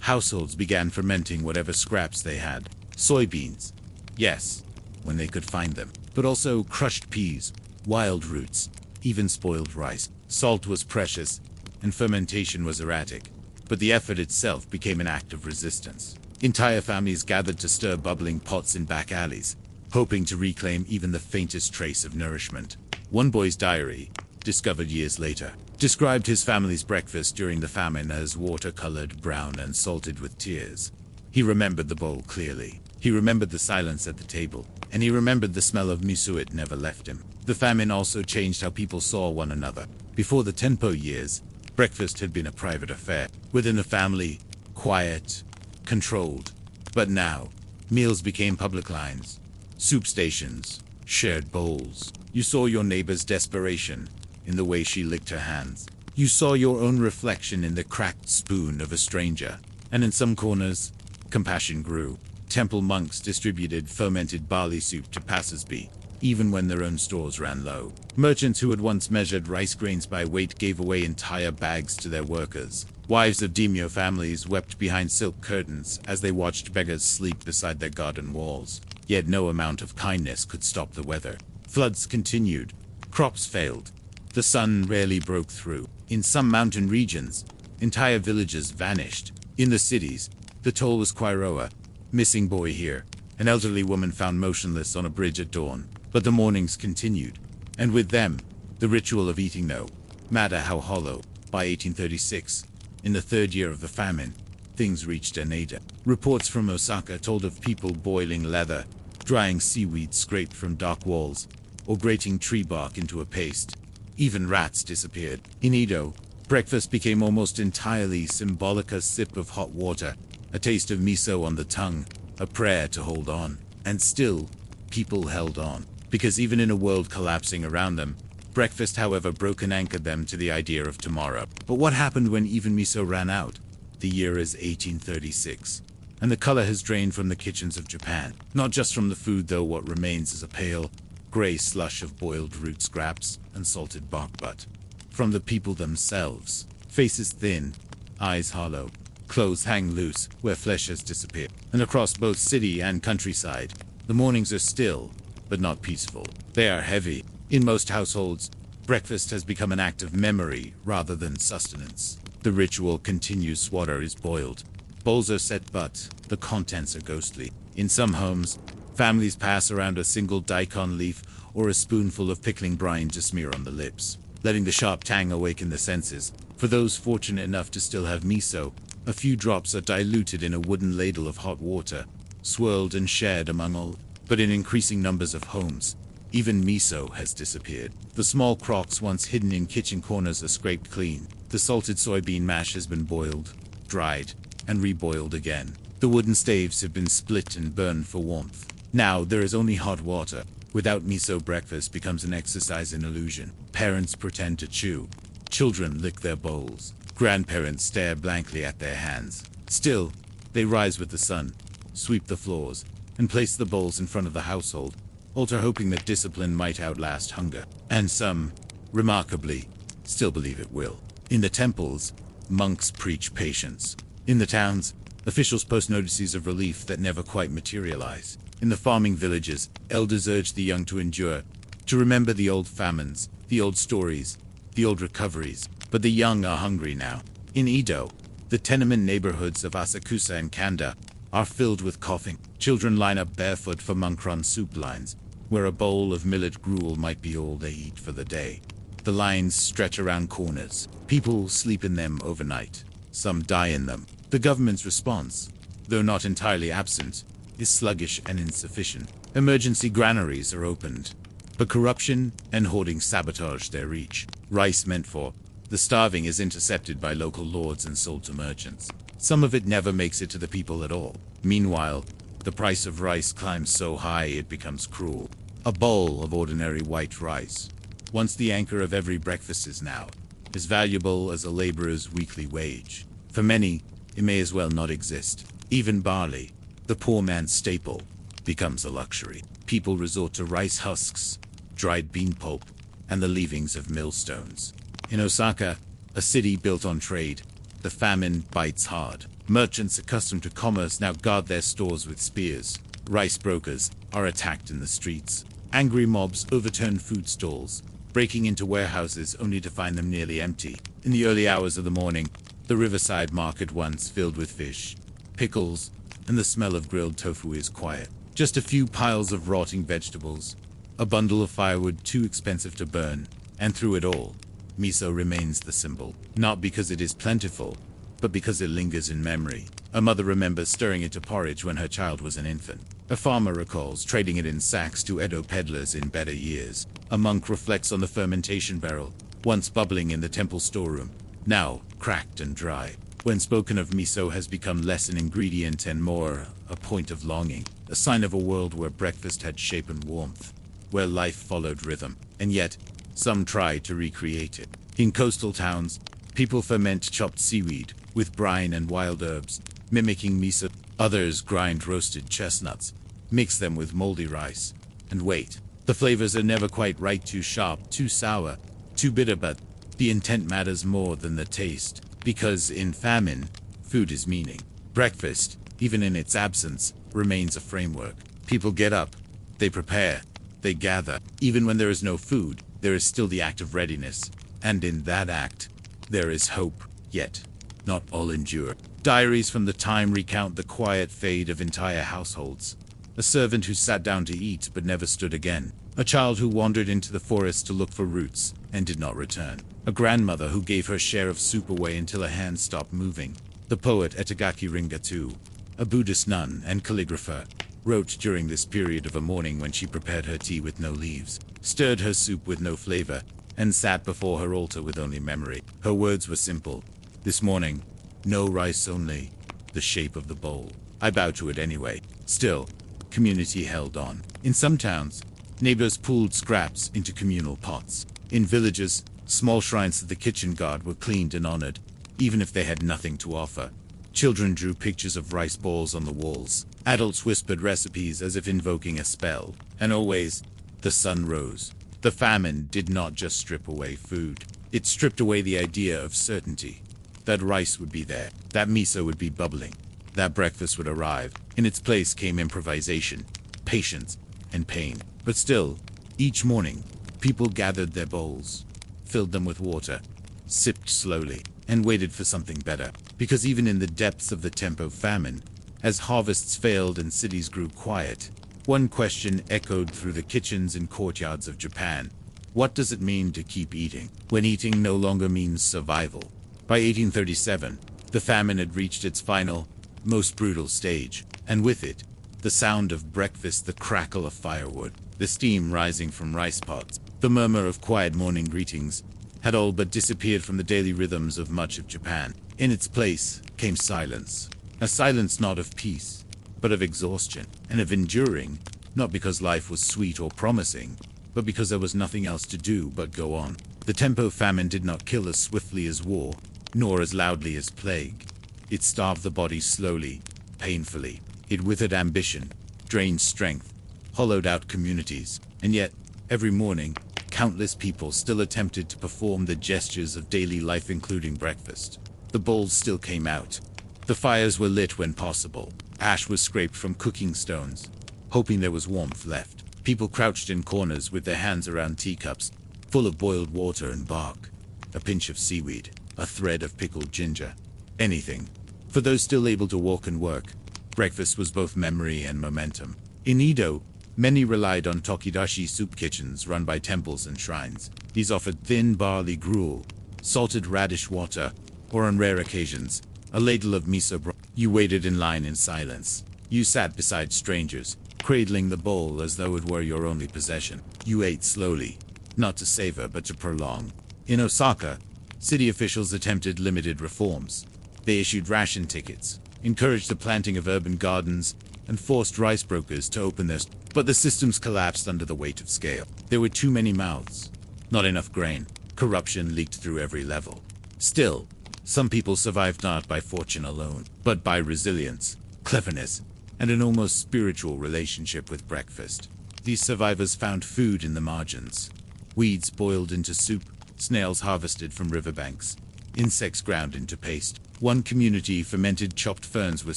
Households began fermenting whatever scraps they had. Soybeans, yes, when they could find them, but also crushed peas, wild roots, even spoiled rice. Salt was precious, and fermentation was erratic, but the effort itself became an act of resistance. Entire families gathered to stir bubbling pots in back alleys, hoping to reclaim even the faintest trace of nourishment. One boy's diary, discovered years later, described his family's breakfast during the famine as water-colored, brown, and salted with tears. He remembered the bowl clearly. He remembered the silence at the table, and he remembered the smell of miso. It never left him. The famine also changed how people saw one another. Before the Tenpo years, breakfast had been a private affair, within the family, quiet, controlled. But now, meals became public lines, soup stations, shared bowls. You saw your neighbor's desperation in the way she licked her hands. You saw your own reflection in the cracked spoon of a stranger. And in some corners, compassion grew. Temple monks distributed fermented barley soup to passers-by, even when their own stores ran low. Merchants who had once measured rice grains by weight gave away entire bags to their workers. Wives of daimyo families wept behind silk curtains as they watched beggars sleep beside their garden walls. Yet no amount of kindness could stop the weather. Floods continued. Crops failed. The sun rarely broke through. In some mountain regions, entire villages vanished. In the cities, the toll was Kwairoa. Missing boy here. An elderly woman found motionless on a bridge at dawn. But the mornings continued. And with them, the ritual of eating, no matter how hollow. By 1836, in the third year of the famine, things reached an end. Reports from Osaka told of people boiling leather, drying seaweed scraped from dark walls, or grating tree bark into a paste. Even rats disappeared. In Edo, breakfast became almost entirely symbolic, a sip of hot water, a taste of miso on the tongue, a prayer to hold on. And still, people held on. Because even in a world collapsing around them, breakfast, however, broke and anchored them to the idea of tomorrow. But what happened when even miso ran out? The year is 1836, and the color has drained from the kitchens of Japan. Not just from the food, though. What remains is a pale, gray slush of boiled root scraps and salted bark, but from the people themselves. Faces thin, eyes hollow, clothes hang loose where flesh has disappeared. And across both city and countryside, the mornings are still, but not peaceful. They are heavy. In most households, breakfast has become an act of memory rather than sustenance. The ritual continues. Water is boiled. Bowls are set, but the contents are ghostly. In some homes, families pass around a single daikon leaf or a spoonful of pickling brine to smear on the lips, letting the sharp tang awaken the senses. For those fortunate enough to still have miso, a few drops are diluted in a wooden ladle of hot water, swirled and shared among all. But in increasing numbers of homes, even miso has disappeared. The small crocks once hidden in kitchen corners are scraped clean. The salted soybean mash has been boiled, dried, and reboiled again. The wooden staves have been split and burned for warmth. Now there is only hot water. Without miso, breakfast becomes an exercise in illusion. Parents pretend to chew. Children lick their bowls. Grandparents stare blankly at their hands. Still, they rise with the sun, sweep the floors, and place the bowls in front of the household, altar hoping that discipline might outlast hunger. And some, remarkably, still believe it will. In the temples, monks preach patience. In the towns, officials post notices of relief that never quite materialize. In the farming villages, elders urge the young to endure, to remember the old famines, the old stories, the old recoveries. But the young are hungry now. In Edo, the tenement neighborhoods of Asakusa and Kanda, are filled with coughing. Children line up barefoot for monk-run soup lines, where a bowl of millet gruel might be all they eat for the day. The lines stretch around corners. People sleep in them overnight. Some die in them. The government's response, though not entirely absent, is sluggish and insufficient. Emergency granaries are opened, but corruption and hoarding sabotage their reach. Rice meant for the starving is intercepted by local lords and sold to merchants. Some of it never makes it to the people at all. Meanwhile, the price of rice climbs so high it becomes cruel. A bowl of ordinary white rice, once the anchor of every breakfast, is now as valuable as a laborer's weekly wage. For many, it may as well not exist. Even barley, the poor man's staple, becomes a luxury. People resort to rice husks, dried bean pulp, and the leavings of millstones. In Osaka, a city built on trade, the famine bites hard. Merchants accustomed to commerce now guard their stores with spears. Rice brokers are attacked in the streets. Angry mobs overturn food stalls, breaking into warehouses only to find them nearly empty. In the early hours of the morning, the riverside market, once filled with fish, pickles, and the smell of grilled tofu, is quiet. Just a few piles of rotting vegetables, a bundle of firewood too expensive to burn, and through it all, miso remains the symbol. Not because it is plentiful, but because it lingers in memory. A mother remembers stirring it to porridge when her child was an infant. A farmer recalls trading it in sacks to Edo peddlers in better years. A monk reflects on the fermentation barrel, once bubbling in the temple storeroom, now cracked and dry. When spoken of, miso has become less an ingredient and more a point of longing, a sign of a world where breakfast had shape and warmth, where life followed rhythm. And yet, some try to recreate it. In coastal towns, people ferment chopped seaweed with brine and wild herbs, mimicking miso. Others grind roasted chestnuts, mix them with moldy rice, and wait. The flavors are never quite right, too sharp, too sour, too bitter, but the intent matters more than the taste, because in famine, food is meaning. Breakfast, even in its absence, remains a framework. People get up, they prepare, they gather. Even when there is no food, there is still the act of readiness, and in that act, there is hope. Yet, not all endure. Diaries from the time recount the quiet fade of entire households. A servant who sat down to eat but never stood again. A child who wandered into the forest to look for roots and did not return. A grandmother who gave her share of soup away until her hands stopped moving. The poet Etagaki Ringatsu, a Buddhist nun and calligrapher, wrote during this period of a morning when she prepared her tea with no leaves, stirred her soup with no flavor, and sat before her altar with only memory. Her words were simple. This morning, no rice only, the shape of the bowl. I bow to it anyway. Still, community held on. In some towns, neighbors pooled scraps into communal pots. In villages, small shrines to the kitchen god were cleaned and honored, even if they had nothing to offer. Children drew pictures of rice balls on the walls. Adults whispered recipes as if invoking a spell. And always, the sun rose. The famine did not just strip away food. It stripped away the idea of certainty. That rice would be there. That miso would be bubbling. That breakfast would arrive. In its place came improvisation, patience, and pain. But still, each morning, people gathered their bowls, filled them with water, sipped slowly, and waited for something better. Because even in the depths of the tempo famine, as harvests failed and cities grew quiet, one question echoed through the kitchens and courtyards of Japan. What does it mean to keep eating, when eating no longer means survival? By 1837, the famine had reached its final, most brutal stage, and with it, the sound of breakfast, the crackle of firewood, the steam rising from rice pots, the murmur of quiet morning greetings, had all but disappeared from the daily rhythms of much of Japan. In its place came silence, a silence not of peace, but of exhaustion, and of enduring, not because life was sweet or promising, but because there was nothing else to do but go on. The tempo famine did not kill as swiftly as war, nor as loudly as plague. It starved the body slowly, painfully. It withered ambition, drained strength, hollowed out communities. And yet, every morning, countless people still attempted to perform the gestures of daily life, including breakfast. The bowls still came out. The fires were lit when possible. Ash was scraped from cooking stones, hoping there was warmth left. People crouched in corners with their hands around teacups, full of boiled water and bark, a pinch of seaweed, a thread of pickled ginger. Anything. For those still able to walk and work, Breakfast was both memory and momentum. In Edo, many relied on tokidashi soup kitchens run by temples and shrines. These offered thin barley gruel, salted radish water, or on rare occasions, a ladle of miso broth. You waited in line in silence. You sat beside strangers, cradling the bowl as though it were your only possession. You ate slowly, not to savor but to prolong. In Osaka, city officials attempted limited reforms. They issued ration tickets, encouraged the planting of urban gardens, and forced rice brokers to open their stores. But the systems collapsed under the weight of scale. There were too many mouths, not enough grain. Corruption leaked through every level. Still, some people survived not by fortune alone, but by resilience, cleverness, and an almost spiritual relationship with breakfast. These survivors found food in the margins. Weeds boiled into soup, snails harvested from riverbanks, insects ground into paste. One community fermented chopped ferns with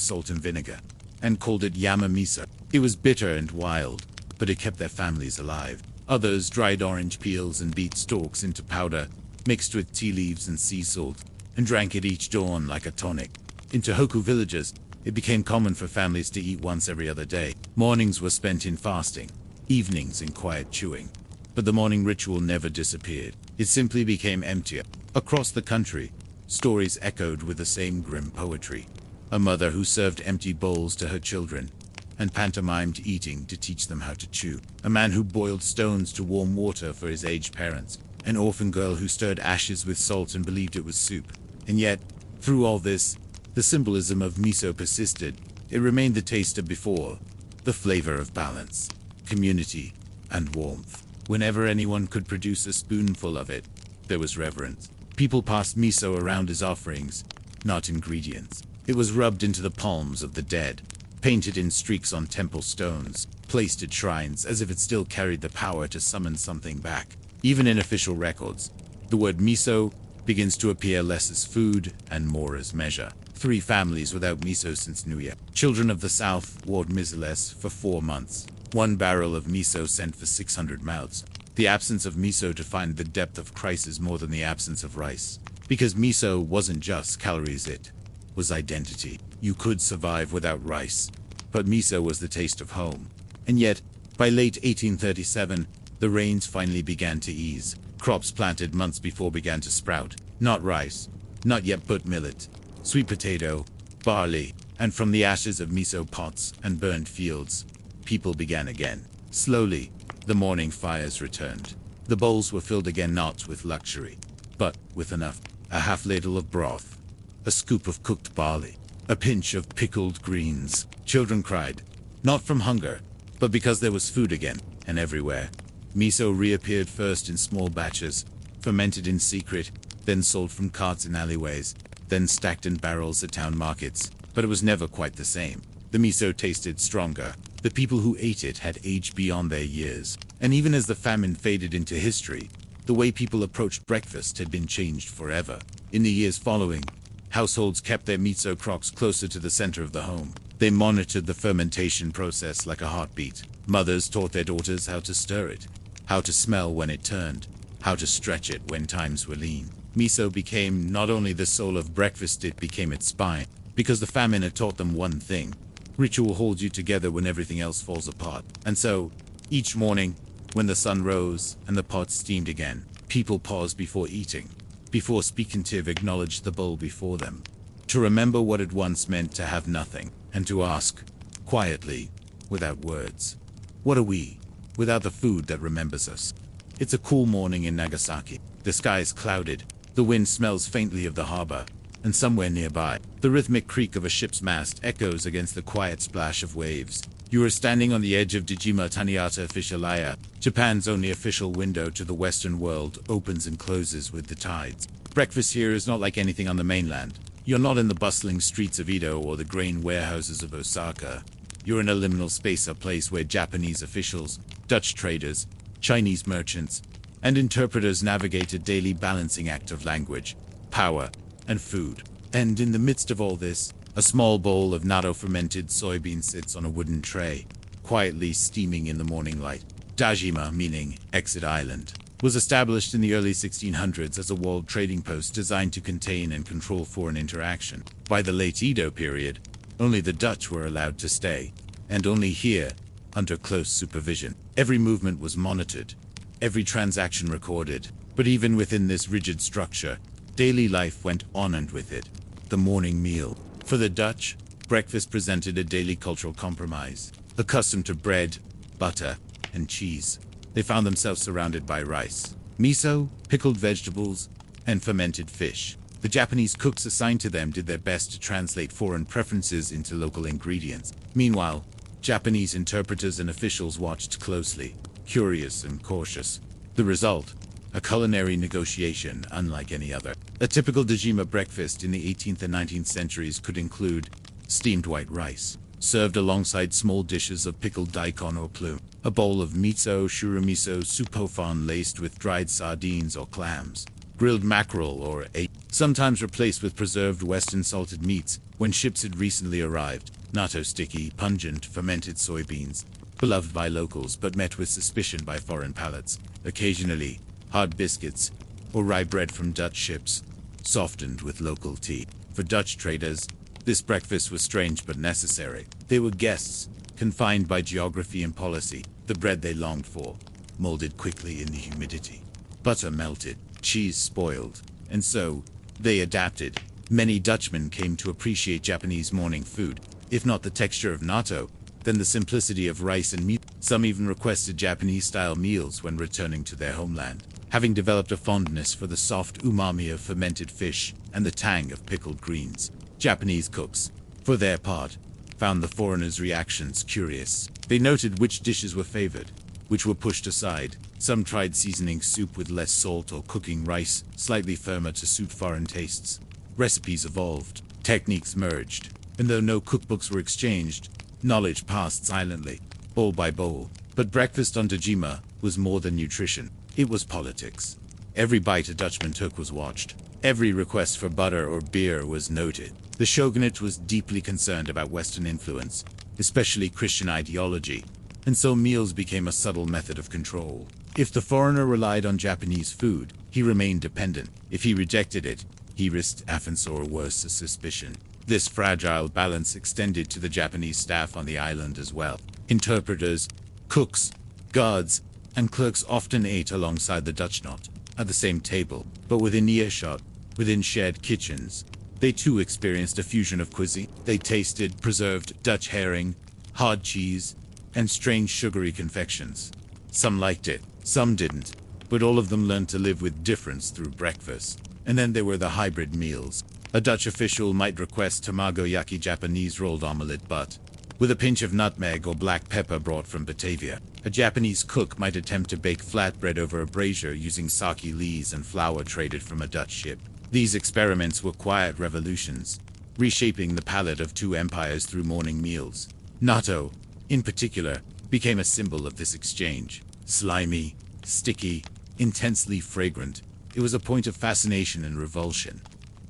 salt and vinegar, and called it yama miso. It was bitter and wild, but it kept their families alive. Others dried orange peels and beet stalks into powder, mixed with tea leaves and sea salt, and drank it each dawn like a tonic. In Tohoku villages, it became common for families to eat once every other day. Mornings were spent in fasting, evenings in quiet chewing. But the morning ritual never disappeared. It simply became emptier. Across the country, stories echoed with the same grim poetry. A mother who served empty bowls to her children, and pantomimed eating to teach them how to chew. A man who boiled stones to warm water for his aged parents. An orphan girl who stirred ashes with salt and believed it was soup. And yet, through all this, the symbolism of miso persisted. It remained the taste of before, the flavor of balance, community, and warmth. Whenever anyone could produce a spoonful of it, there was reverence. People passed miso around as offerings, not ingredients. It was rubbed into the palms of the dead, painted in streaks on temple stones, placed at shrines as if it still carried the power to summon something back. Even in official records, the word miso begins to appear less as food and more as measure. 3 families without miso since New Year. Children of the South ward misoless for 4 months. 1 barrel of miso sent for 600 mouths. The absence of miso defined the depth of crisis more than the absence of rice. Because miso wasn't just calories, it was identity. You could survive without rice, but miso was the taste of home. And yet, by late 1837, the rains finally began to ease. Crops planted months before began to sprout. Not rice, not yet but millet, sweet potato, barley, and from the ashes of miso pots and burned fields, people began again. Slowly, the morning fires returned. The bowls were filled again not with luxury, but with enough. A half ladle of broth, a scoop of cooked barley, a pinch of pickled greens. Children cried, not from hunger, but because there was food again, and everywhere. Miso reappeared first in small batches, fermented in secret, then sold from carts in alleyways, then stacked in barrels at town markets. But it was never quite the same. The miso tasted stronger. The people who ate it had aged beyond their years. And even as the famine faded into history, the way people approached breakfast had been changed forever. In the years following, households kept their miso crocks closer to the center of the home. They monitored the fermentation process like a heartbeat. Mothers taught their daughters how to stir it, how to smell when it turned, how to stretch it when times were lean. Miso became not only the soul of breakfast, it became its spine. Because the famine had taught them one thing: ritual holds you together when everything else falls apart. And so, each morning, when the sun rose and the pot steamed again, people paused before eating, before speaking to acknowledge the bowl before them, to remember what it once meant to have nothing, and to ask, quietly, without words, what are we, without the food that remembers us? It's a cool morning in Nagasaki. The sky is clouded, the wind smells faintly of the harbor, and somewhere nearby, the rhythmic creak of a ship's mast echoes against the quiet splash of waves. You are standing on the edge of Dejima Taniata Officialaya. Japan's only official window to the Western world opens and closes with the tides. Breakfast here is not like anything on the mainland. You're not in the bustling streets of Edo or the grain warehouses of Osaka. You're in a liminal space, a place where Japanese officials, Dutch traders, Chinese merchants, and interpreters navigate a daily balancing act of language, power, and food. And in the midst of all this, a small bowl of natto fermented soybean sits on a wooden tray, quietly steaming in the morning light. Dajima, meaning exit island, was established in the early 1600s as a walled trading post designed to contain and control foreign interaction. By the late Edo period, Only the Dutch were allowed to stay, and only here, under close supervision. Every movement was monitored, every transaction recorded. But even within this rigid structure, daily life went on, and with it, the morning meal. For the Dutch, breakfast presented a daily cultural compromise. Accustomed to bread, butter, and cheese, they found themselves surrounded by rice, miso, pickled vegetables, and fermented fish. The Japanese cooks assigned to them did their best to translate foreign preferences into local ingredients. Meanwhile, Japanese interpreters and officials watched closely, curious and cautious. The result? A culinary negotiation unlike any other. A typical Dejima breakfast in the 18th and 19th centuries could include steamed white rice, served alongside small dishes of pickled daikon or plume, a bowl of miso, shurumiso, supofan laced with dried sardines or clams, grilled mackerel or sometimes replaced with preserved western salted meats when ships had recently arrived, natto sticky, pungent, fermented soybeans, beloved by locals but met with suspicion by foreign palates, occasionally hard biscuits or rye bread from Dutch ships, softened with local tea. For Dutch traders, this breakfast was strange but necessary. They were guests, confined by geography and policy. The bread they longed for molded quickly in the humidity. Butter melted, cheese spoiled, and so they adapted. Many Dutchmen came to appreciate Japanese morning food, if not the texture of natto, then the simplicity of rice and meat. Some even requested Japanese-style meals when returning to their homeland, having developed a fondness for the soft umami of fermented fish and the tang of pickled greens. Japanese cooks, for their part, found the foreigners' reactions curious. They noted which dishes were favored, which were pushed aside. Some tried seasoning soup with less salt or cooking rice slightly firmer to suit foreign tastes. Recipes evolved, techniques merged, and though no cookbooks were exchanged, knowledge passed silently, bowl by bowl. But breakfast on Dejima was more than nutrition. It was politics. Every bite a Dutchman took was watched. Every request for butter or beer was noted. The shogunate was deeply concerned about Western influence, especially Christian ideology, and so meals became a subtle method of control. If the foreigner relied on Japanese food, he remained dependent. If he rejected it, he risked offense or worse, a suspicion. This fragile balance extended to the Japanese staff on the island as well. Interpreters, cooks, guards, and clerks often ate alongside the Dutch, not at the same table, but within earshot, within shared kitchens. They too experienced a fusion of cuisine. They tasted preserved Dutch herring, hard cheese, and strange sugary confections. Some liked it, some didn't, but all of them learned to live with difference through breakfast. And then there were the hybrid meals. A Dutch official might request tamago-yaki, Japanese rolled omelette, but with a pinch of nutmeg or black pepper brought from Batavia. A Japanese cook might attempt to bake flatbread over a brazier using sake lees and flour traded from a Dutch ship. These experiments were quiet revolutions, reshaping the palate of two empires through morning meals. Natto, in particular, became a symbol of this exchange. Slimy, sticky, intensely fragrant, it was a point of fascination and revulsion.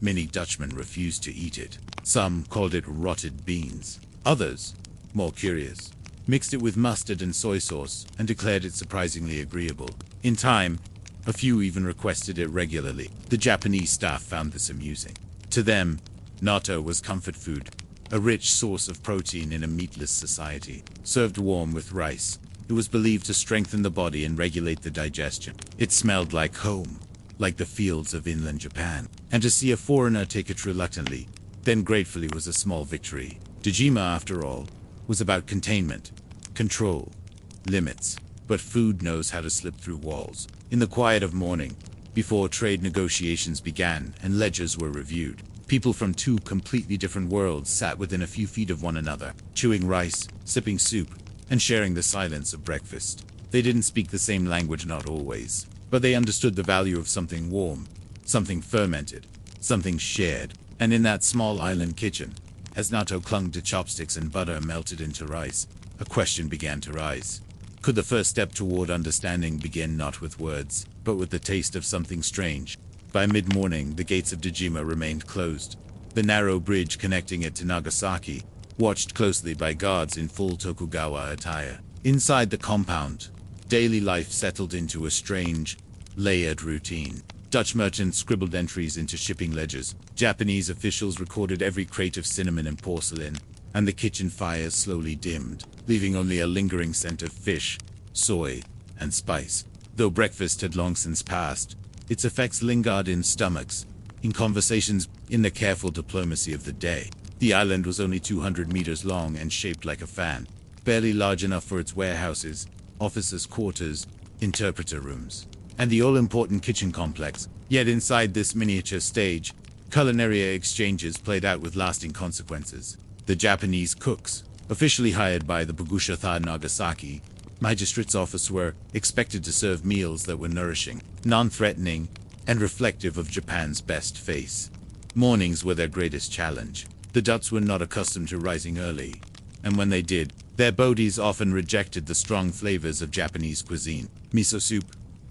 Many Dutchmen refused to eat it. Some called it rotted beans. Others, more curious, mixed it with mustard and soy sauce and declared it surprisingly agreeable. In time, a few even requested it regularly. The Japanese staff found this amusing. To them, natto was comfort food, a rich source of protein in a meatless society. Served warm with rice, it was believed to strengthen the body and regulate the digestion. It smelled like home, like the fields of inland Japan. And to see a foreigner take it reluctantly, then gratefully, was a small victory. Dejima, after all, was about containment, control, limits. But food knows how to slip through walls. In the quiet of morning, before trade negotiations began and ledgers were reviewed, people from two completely different worlds sat within a few feet of one another, chewing rice, sipping soup, and sharing the silence of breakfast. They didn't speak the same language, not always, but they understood the value of something warm, something fermented, something shared. And in that small island kitchen, as natto clung to chopsticks and butter melted into rice, a question began to rise. Could the first step toward understanding begin not with words, but with the taste of something strange? By mid-morning, the gates of Dejima remained closed. The narrow bridge connecting it to Nagasaki, watched closely by guards in full Tokugawa attire. Inside the compound, daily life settled into a strange, layered routine. Dutch merchants scribbled entries into shipping ledgers. Japanese officials recorded every crate of cinnamon and porcelain, and the kitchen fire slowly dimmed, leaving only a lingering scent of fish, soy, and spice. Though breakfast had long since passed, its effects lingered in stomachs, in conversations, in the careful diplomacy of the day. The island was only 200 meters long and shaped like a fan, barely large enough for its warehouses, officers' quarters, interpreter rooms, and the all-important kitchen complex. Yet inside this miniature stage, culinary exchanges played out with lasting consequences. The Japanese cooks, officially hired by the Bugushatha Nagasaki Magistrate's office, were expected to serve meals that were nourishing, non-threatening, and reflective of Japan's best face. Mornings were their greatest challenge. The Dutch were not accustomed to rising early, and when they did, their bodies often rejected the strong flavors of Japanese cuisine. Miso soup,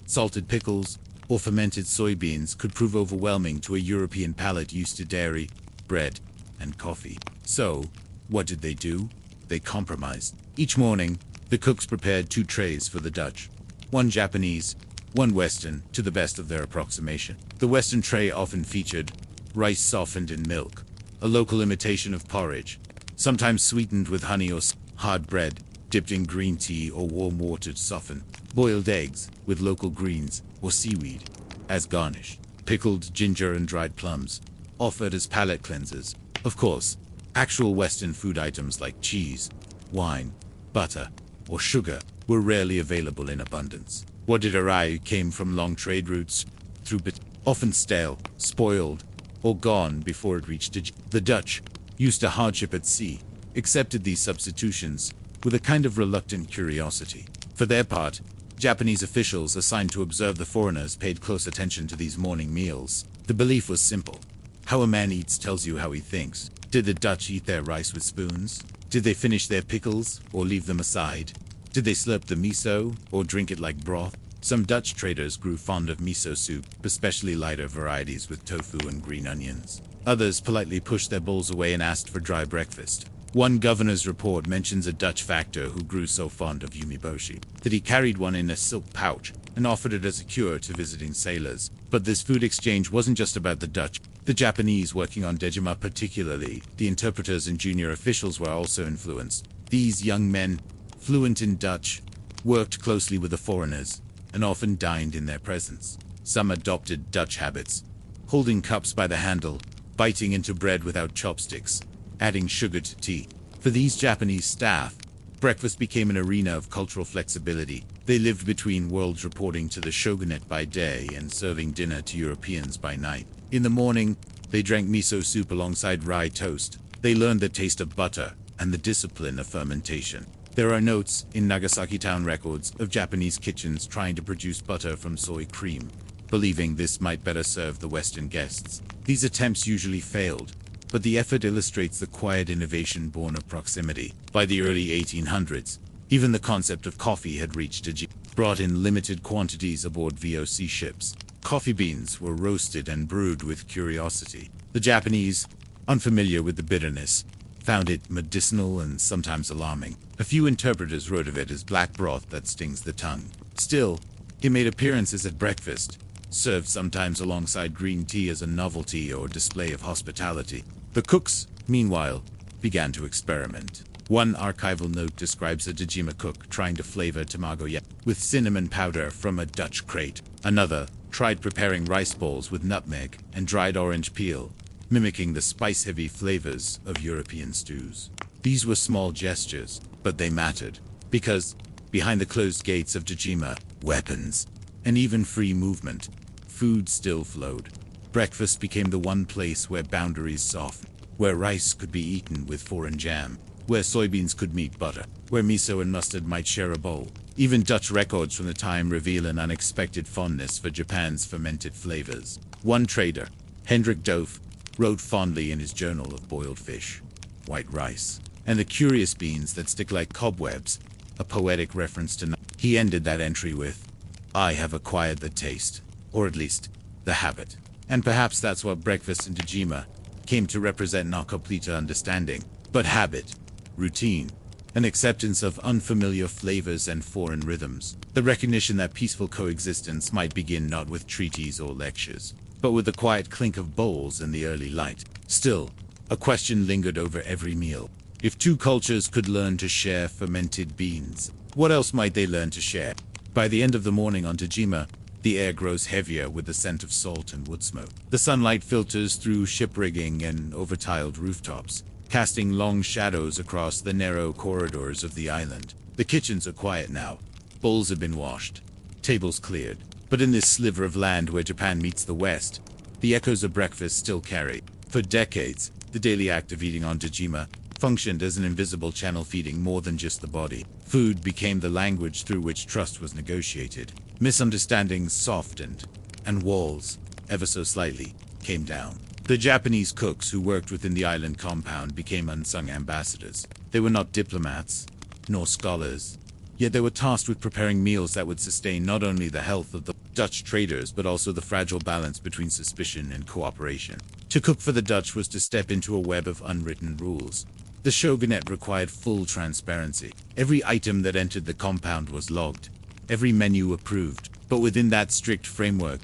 salted pickles, or fermented soybeans could prove overwhelming to a European palate used to dairy, bread, and coffee. So, what did they do? They compromised. Each morning, the cooks prepared 2 trays for the Dutch, one Japanese, one Western, to the best of their approximation. The Western tray often featured rice softened in milk, a local imitation of porridge, sometimes sweetened with honey, or hard bread, dipped in green tea or warm water to soften, boiled eggs with local greens or seaweed as garnish, pickled ginger and dried plums, offered as palate cleansers. Of course, actual Western food items like cheese, wine, butter, or sugar were rarely available in abundance. What did arrive came from long trade routes through often stale, spoiled, or gone before it reached the Dutch, used to hardship at sea, accepted these substitutions with a kind of reluctant curiosity. For their part, Japanese officials assigned to observe the foreigners paid close attention to these morning meals. The belief was simple. How a man eats tells you how he thinks. Did the Dutch eat their rice with spoons? Did they finish their pickles or leave them aside? Did they slurp the miso or drink it like broth? Some Dutch traders grew fond of miso soup, especially lighter varieties with tofu and green onions. Others politely pushed their bowls away and asked for dry breakfast. One governor's report mentions a Dutch factor who grew so fond of umeboshi that he carried one in a silk pouch and offered it as a cure to visiting sailors. But this food exchange wasn't just about the Dutch. The Japanese working on Dejima, particularly the interpreters and junior officials, were also influenced. These young men, fluent in Dutch, worked closely with the foreigners and often dined in their presence. Some adopted Dutch habits, holding cups by the handle, biting into bread without chopsticks, adding sugar to tea. For these Japanese staff, breakfast became an arena of cultural flexibility. They lived between worlds, reporting to the shogunate by day and serving dinner to Europeans by night. In the morning, they drank miso soup alongside rye toast. They learned the taste of butter and the discipline of fermentation. There are notes in Nagasaki town records of Japanese kitchens trying to produce butter from soy cream, believing this might better serve the Western guests. These attempts usually failed, but the effort illustrates the quiet innovation born of proximity. By the early 1800s, even the concept of coffee had reached a brought in limited quantities aboard VOC ships. Coffee beans were roasted and brewed with curiosity. The Japanese, unfamiliar with the bitterness, found it medicinal and sometimes alarming. A few interpreters wrote of it as black broth that stings the tongue. Still, it made appearances at breakfast, served sometimes alongside green tea as a novelty or display of hospitality. The cooks, meanwhile, began to experiment. One archival note describes a Dejima cook trying to flavor tamago with cinnamon powder from a Dutch crate. Another tried preparing rice balls with nutmeg and dried orange peel, mimicking the spice-heavy flavors of European stews. These were small gestures, but they mattered, because behind the closed gates of Dejima, weapons, and even free movement, food still flowed. Breakfast became the one place where boundaries softened, where rice could be eaten with foreign jam, where soybeans could meet butter, where miso and mustard might share a bowl. Even Dutch records from the time reveal an unexpected fondness for Japan's fermented flavors. One trader, Hendrik Doof, wrote fondly in his journal of boiled fish, white rice, and the curious beans that stick like cobwebs, a poetic reference to he ended that entry with, "I have acquired the taste, or at least, the habit." And perhaps that's what breakfast in Dejima came to represent, not complete understanding, but habit, routine, an acceptance of unfamiliar flavors and foreign rhythms, the recognition that peaceful coexistence might begin not with treaties or lectures, but with the quiet clink of bowls in the early light. Still, a question lingered over every meal. If two cultures could learn to share fermented beans, what else might they learn to share? By the end of the morning on Tajima, the air grows heavier with the scent of salt and wood smoke. The sunlight filters through ship rigging and over-tiled rooftops, casting long shadows across the narrow corridors of the island. The kitchens are quiet now. Bowls have been washed, tables cleared. But in this sliver of land where Japan meets the West, the echoes of breakfast still carry. For decades, the daily act of eating on Tajima functioned as an invisible channel feeding more than just the body. Food became the language through which trust was negotiated. Misunderstandings softened, and walls, ever so slightly, came down. The Japanese cooks who worked within the island compound became unsung ambassadors. They were not diplomats, nor scholars, yet they were tasked with preparing meals that would sustain not only the health of the Dutch traders, but also the fragile balance between suspicion and cooperation. To cook for the Dutch was to step into a web of unwritten rules. The shogunate required full transparency. Every item that entered the compound was logged, every menu approved. But within that strict framework,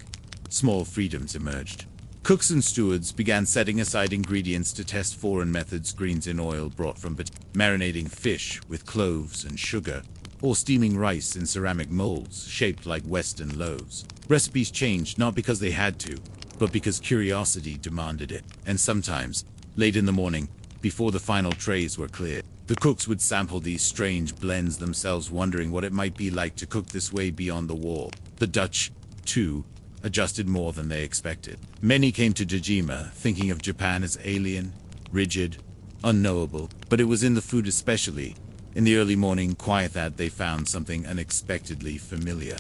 small freedoms emerged. Cooks and stewards began setting aside ingredients to test foreign methods: greens in oil brought from marinating fish with cloves and sugar, or steaming rice in ceramic molds shaped like Western loaves. Recipes changed not because they had to, but because curiosity demanded it. And sometimes, late in the morning, before the final trays were cleared, the cooks would sample these strange blends themselves, wondering what it might be like to cook this way beyond the wall. The Dutch, too, adjusted more than they expected. Many came to Tajima thinking of Japan as alien, rigid, unknowable, but it was in the food, especially in the early morning quiet, that they found something unexpectedly familiar: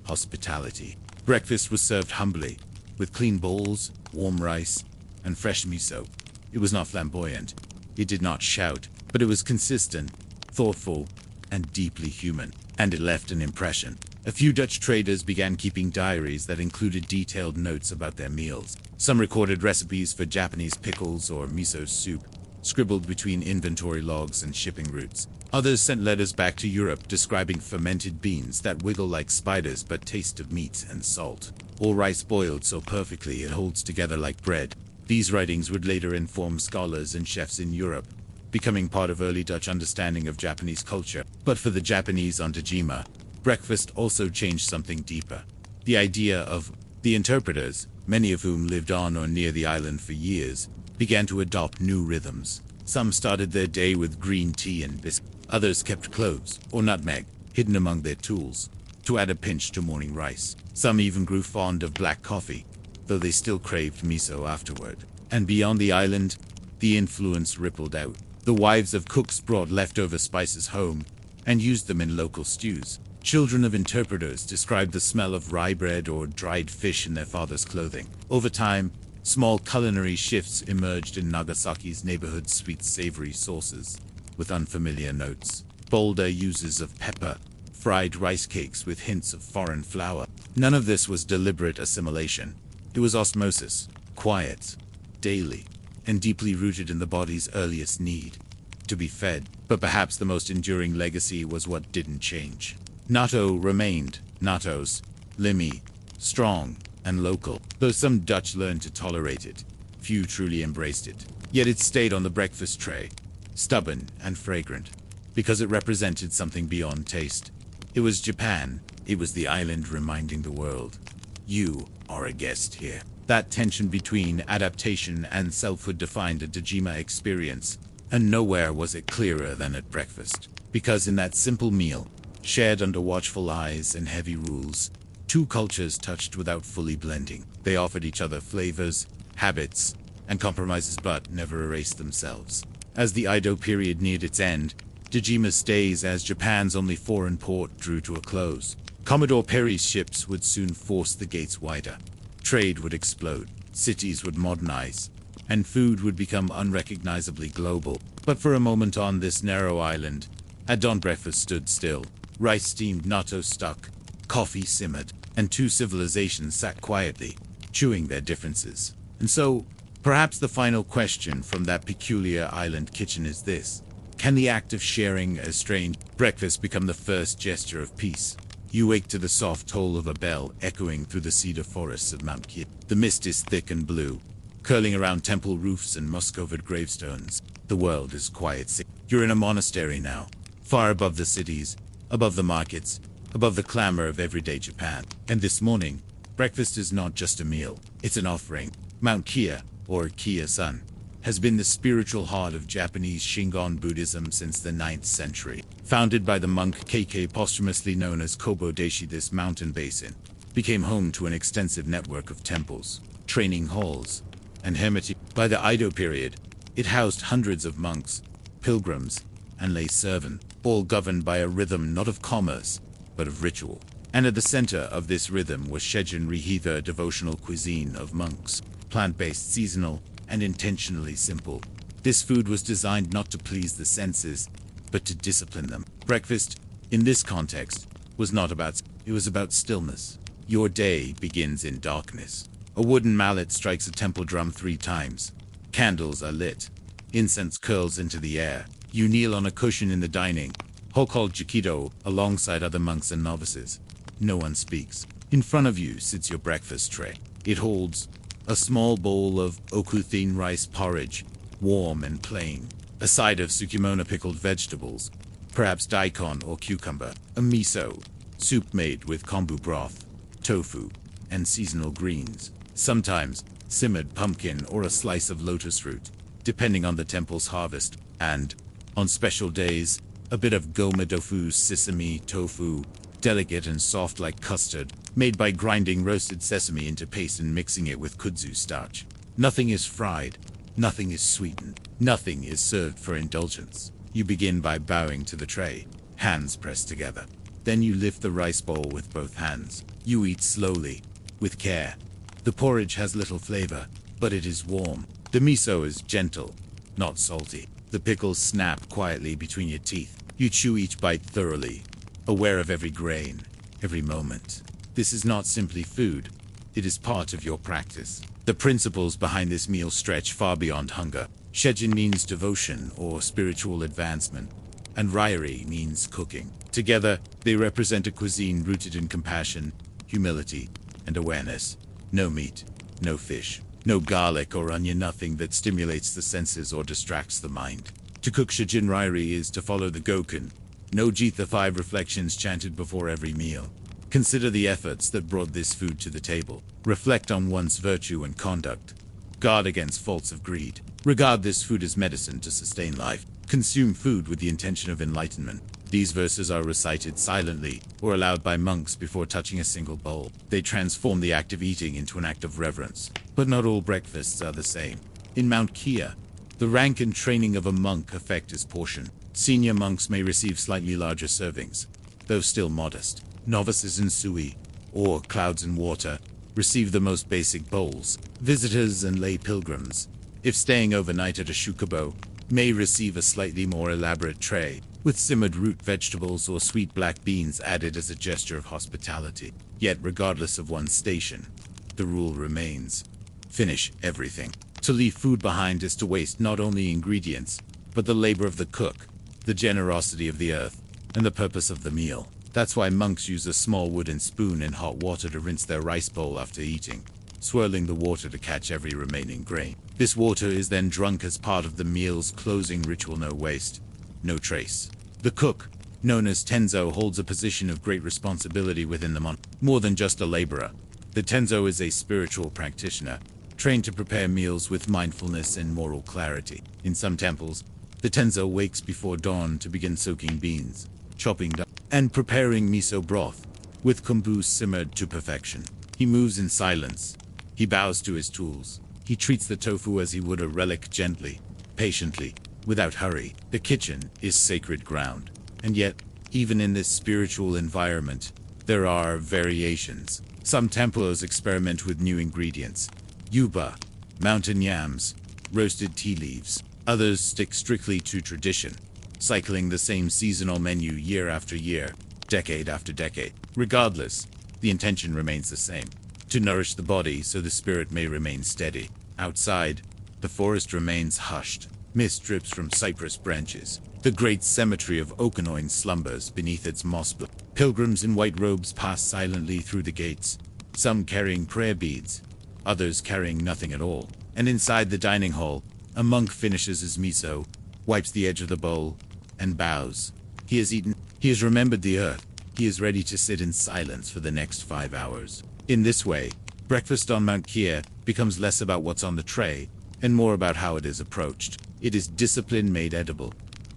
hospitality. Breakfast was served humbly, with clean bowls, warm rice, and fresh miso. It was not flamboyant. It did not shout, but it was consistent, thoughtful, and deeply human. And it left an impression. A few Dutch traders began keeping diaries that included detailed notes about their meals. Some recorded recipes for Japanese pickles or miso soup, scribbled between inventory logs and shipping routes. Others sent letters back to Europe describing fermented beans that wiggle like spiders but taste of meat and salt, or rice boiled so perfectly it holds together like bread. These writings would later inform scholars and chefs in Europe, becoming part of early Dutch understanding of Japanese culture. But for the Japanese on Tajima, breakfast also changed something deeper. The idea of the interpreters, many of whom lived on or near the island for years, began to adopt new rhythms. Some started their day with green tea and biscuits. Others kept cloves or nutmeg hidden among their tools to add a pinch to morning rice. Some even grew fond of black coffee, though they still craved miso afterward. And beyond the island, the influence rippled out. The wives of cooks brought leftover spices home and used them in local stews. Children of interpreters described the smell of rye bread or dried fish in their father's clothing. Over time, small culinary shifts emerged in Nagasaki's neighborhood: sweet, savory sauces with unfamiliar notes, bolder uses of pepper, fried rice cakes with hints of foreign flour. None of this was deliberate assimilation. It was osmosis, quiet, daily, and deeply rooted in the body's earliest need: to be fed. But perhaps the most enduring legacy was what didn't change. Natto remained, nattos, limi, strong and local. Though some Dutch learned to tolerate it, few truly embraced it. Yet it stayed on the breakfast tray, stubborn and fragrant, because it represented something beyond taste. It was Japan. It was the island reminding the world, you are a guest here. That tension between adaptation and selfhood defined a Tajima experience, and nowhere was it clearer than at breakfast. Because in that simple meal, shared under watchful eyes and heavy rules, two cultures touched without fully blending. They offered each other flavors, habits, and compromises, but never erased themselves. As the Edo period neared its end, Tajima's days as Japan's only foreign port drew to a close. Commodore Perry's ships would soon force the gates wider. Trade would explode, cities would modernize, and food would become unrecognizably global. But for a moment on this narrow island, at dawn breakfast stood still. Rice steamed, natto stuck, coffee simmered, and two civilizations sat quietly, chewing their differences. And so, perhaps the final question from that peculiar island kitchen is this: can the act of sharing a strange breakfast become the first gesture of peace? You wake to the soft toll of a bell echoing through the cedar forests of Mount Kid. The mist is thick and blue, curling around temple roofs and musk-covered gravestones. The world is quiet. You're in a monastery now, far above the cities, above the markets, above the clamor of everyday Japan. And this morning, breakfast is not just a meal, it's an offering. Mount Kia, or Kia-sun, has been the spiritual heart of Japanese Shingon Buddhism since the 9th century. Founded by the monk Keikei, posthumously known as Kobo-dashi, this mountain basin became home to an extensive network of temples, training halls, and hermitage. By the Edo period, it housed hundreds of monks, pilgrims, and lay servants, all governed by a rhythm not of commerce, but of ritual. And at the center of this rhythm was Shejin Rihitha, a devotional cuisine of monks, plant-based, seasonal, and intentionally simple. This food was designed not to please the senses, but to discipline them. Breakfast, in this context, was not about, it was about stillness. Your day begins in darkness. A wooden mallet strikes a temple drum 3 times. Candles are lit. Incense curls into the air. You kneel on a cushion in the dining hall called Jikido, alongside other monks and novices. No one speaks. In front of you sits your breakfast tray. It holds a small bowl of oku-thin rice porridge, warm and plain, a side of tsukimono pickled vegetables, perhaps daikon or cucumber, a miso, soup made with kombu broth, tofu, and seasonal greens, sometimes simmered pumpkin or a slice of lotus root, depending on the temple's harvest, and, on special days, a bit of goma tofu, sesame tofu, delicate and soft like custard, made by grinding roasted sesame into paste and mixing it with kudzu starch. Nothing is fried, nothing is sweetened, nothing is served for indulgence. You begin by bowing to the tray, hands pressed together. Then you lift the rice bowl with both hands. You eat slowly, with care. The porridge has little flavor, but it is warm. The miso is gentle, not salty. The pickles snap quietly between your teeth. You chew each bite thoroughly, aware of every grain, every moment. This is not simply food, it is part of your practice. The principles behind this meal stretch far beyond hunger. Shejin means devotion or spiritual advancement, and Ryori means cooking. Together, they represent a cuisine rooted in compassion, humility, and awareness. No meat, no fish, no garlic or onion, nothing that stimulates the senses or distracts the mind. To cook Shejin Ryori is to follow the Goken, no Jita, the 5 reflections chanted before every meal. Consider the efforts that brought this food to the table. Reflect on one's virtue and conduct. Guard against faults of greed. Regard this food as medicine to sustain life. Consume food with the intention of enlightenment. These verses are recited silently or aloud by monks before touching a single bowl. They transform the act of eating into an act of reverence. But not all breakfasts are the same. In Mount Kia, the rank and training of a monk affect his portion. Senior monks may receive slightly larger servings, though still modest. Novices in Sui, or clouds and water, receive the most basic bowls. Visitors and lay pilgrims, if staying overnight at a shukubo, may receive a slightly more elaborate tray, with simmered root vegetables or sweet black beans added as a gesture of hospitality. Yet regardless of one's station, the rule remains: finish everything. To leave food behind is to waste not only ingredients, but the labor of the cook, the generosity of the earth, and the purpose of the meal. That's why monks use a small wooden spoon in hot water to rinse their rice bowl after eating, swirling the water to catch every remaining grain. This water is then drunk as part of the meal's closing ritual. No waste, no trace. The cook, known as tenzo, holds a position of great responsibility within the mon. More than just a laborer, the tenzo is a spiritual practitioner, trained to prepare meals with mindfulness and moral clarity. In some temples, the tenzo wakes before dawn to begin soaking beans, chopping down, and preparing miso broth, with kombu simmered to perfection. He moves in silence. He bows to his tools. He treats the tofu as he would a relic, gently, patiently, without hurry. The kitchen is sacred ground. And yet, even in this spiritual environment, there are variations. Some templos experiment with new ingredients: yuba, mountain yams, roasted tea leaves. Others stick strictly to tradition, cycling the same seasonal menu year after year, decade after decade. Regardless, the intention remains the same: to nourish the body so the spirit may remain steady. Outside, the forest remains hushed. Mist drips from cypress branches. The great cemetery of Okanoin slumbers beneath its moss. Pilgrims in white robes pass silently through the gates, some carrying prayer beads, others carrying nothing at all. And inside the dining hall, a monk finishes his miso, wipes the edge of the bowl, and bows. He has eaten, he has remembered the earth, he is ready to sit in silence for the next 5 hours. In this way, breakfast on Mount Kia becomes less about what's on the tray, and more about how it is approached. It is discipline made edible,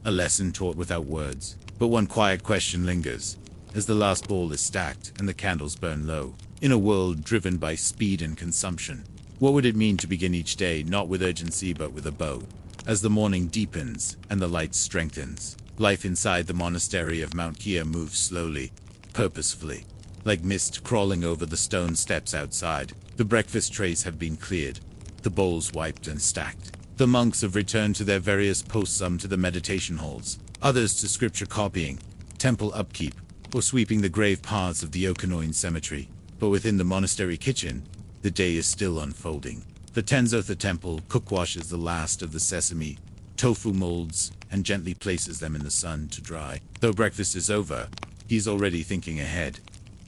a lesson taught without words. But one quiet question lingers, as the last bowl is stacked and the candles burn low. In a world driven by speed and consumption, what would it mean to begin each day not with urgency but with a bow? As the morning deepens and the light strengthens, life inside the monastery of Mount Kia moves slowly, purposefully, like mist crawling over the stone steps outside. The breakfast trays have been cleared, the bowls wiped and stacked. The monks have returned to their various posts, some to the meditation halls, others to scripture copying, temple upkeep, or sweeping the grave paths of the Okinoin cemetery. But within the monastery kitchen, the day is still unfolding. The Tenzotha temple cook washes the last of the sesame, tofu molds, and gently places them in the sun to dry. Though breakfast is over, he is already thinking ahead.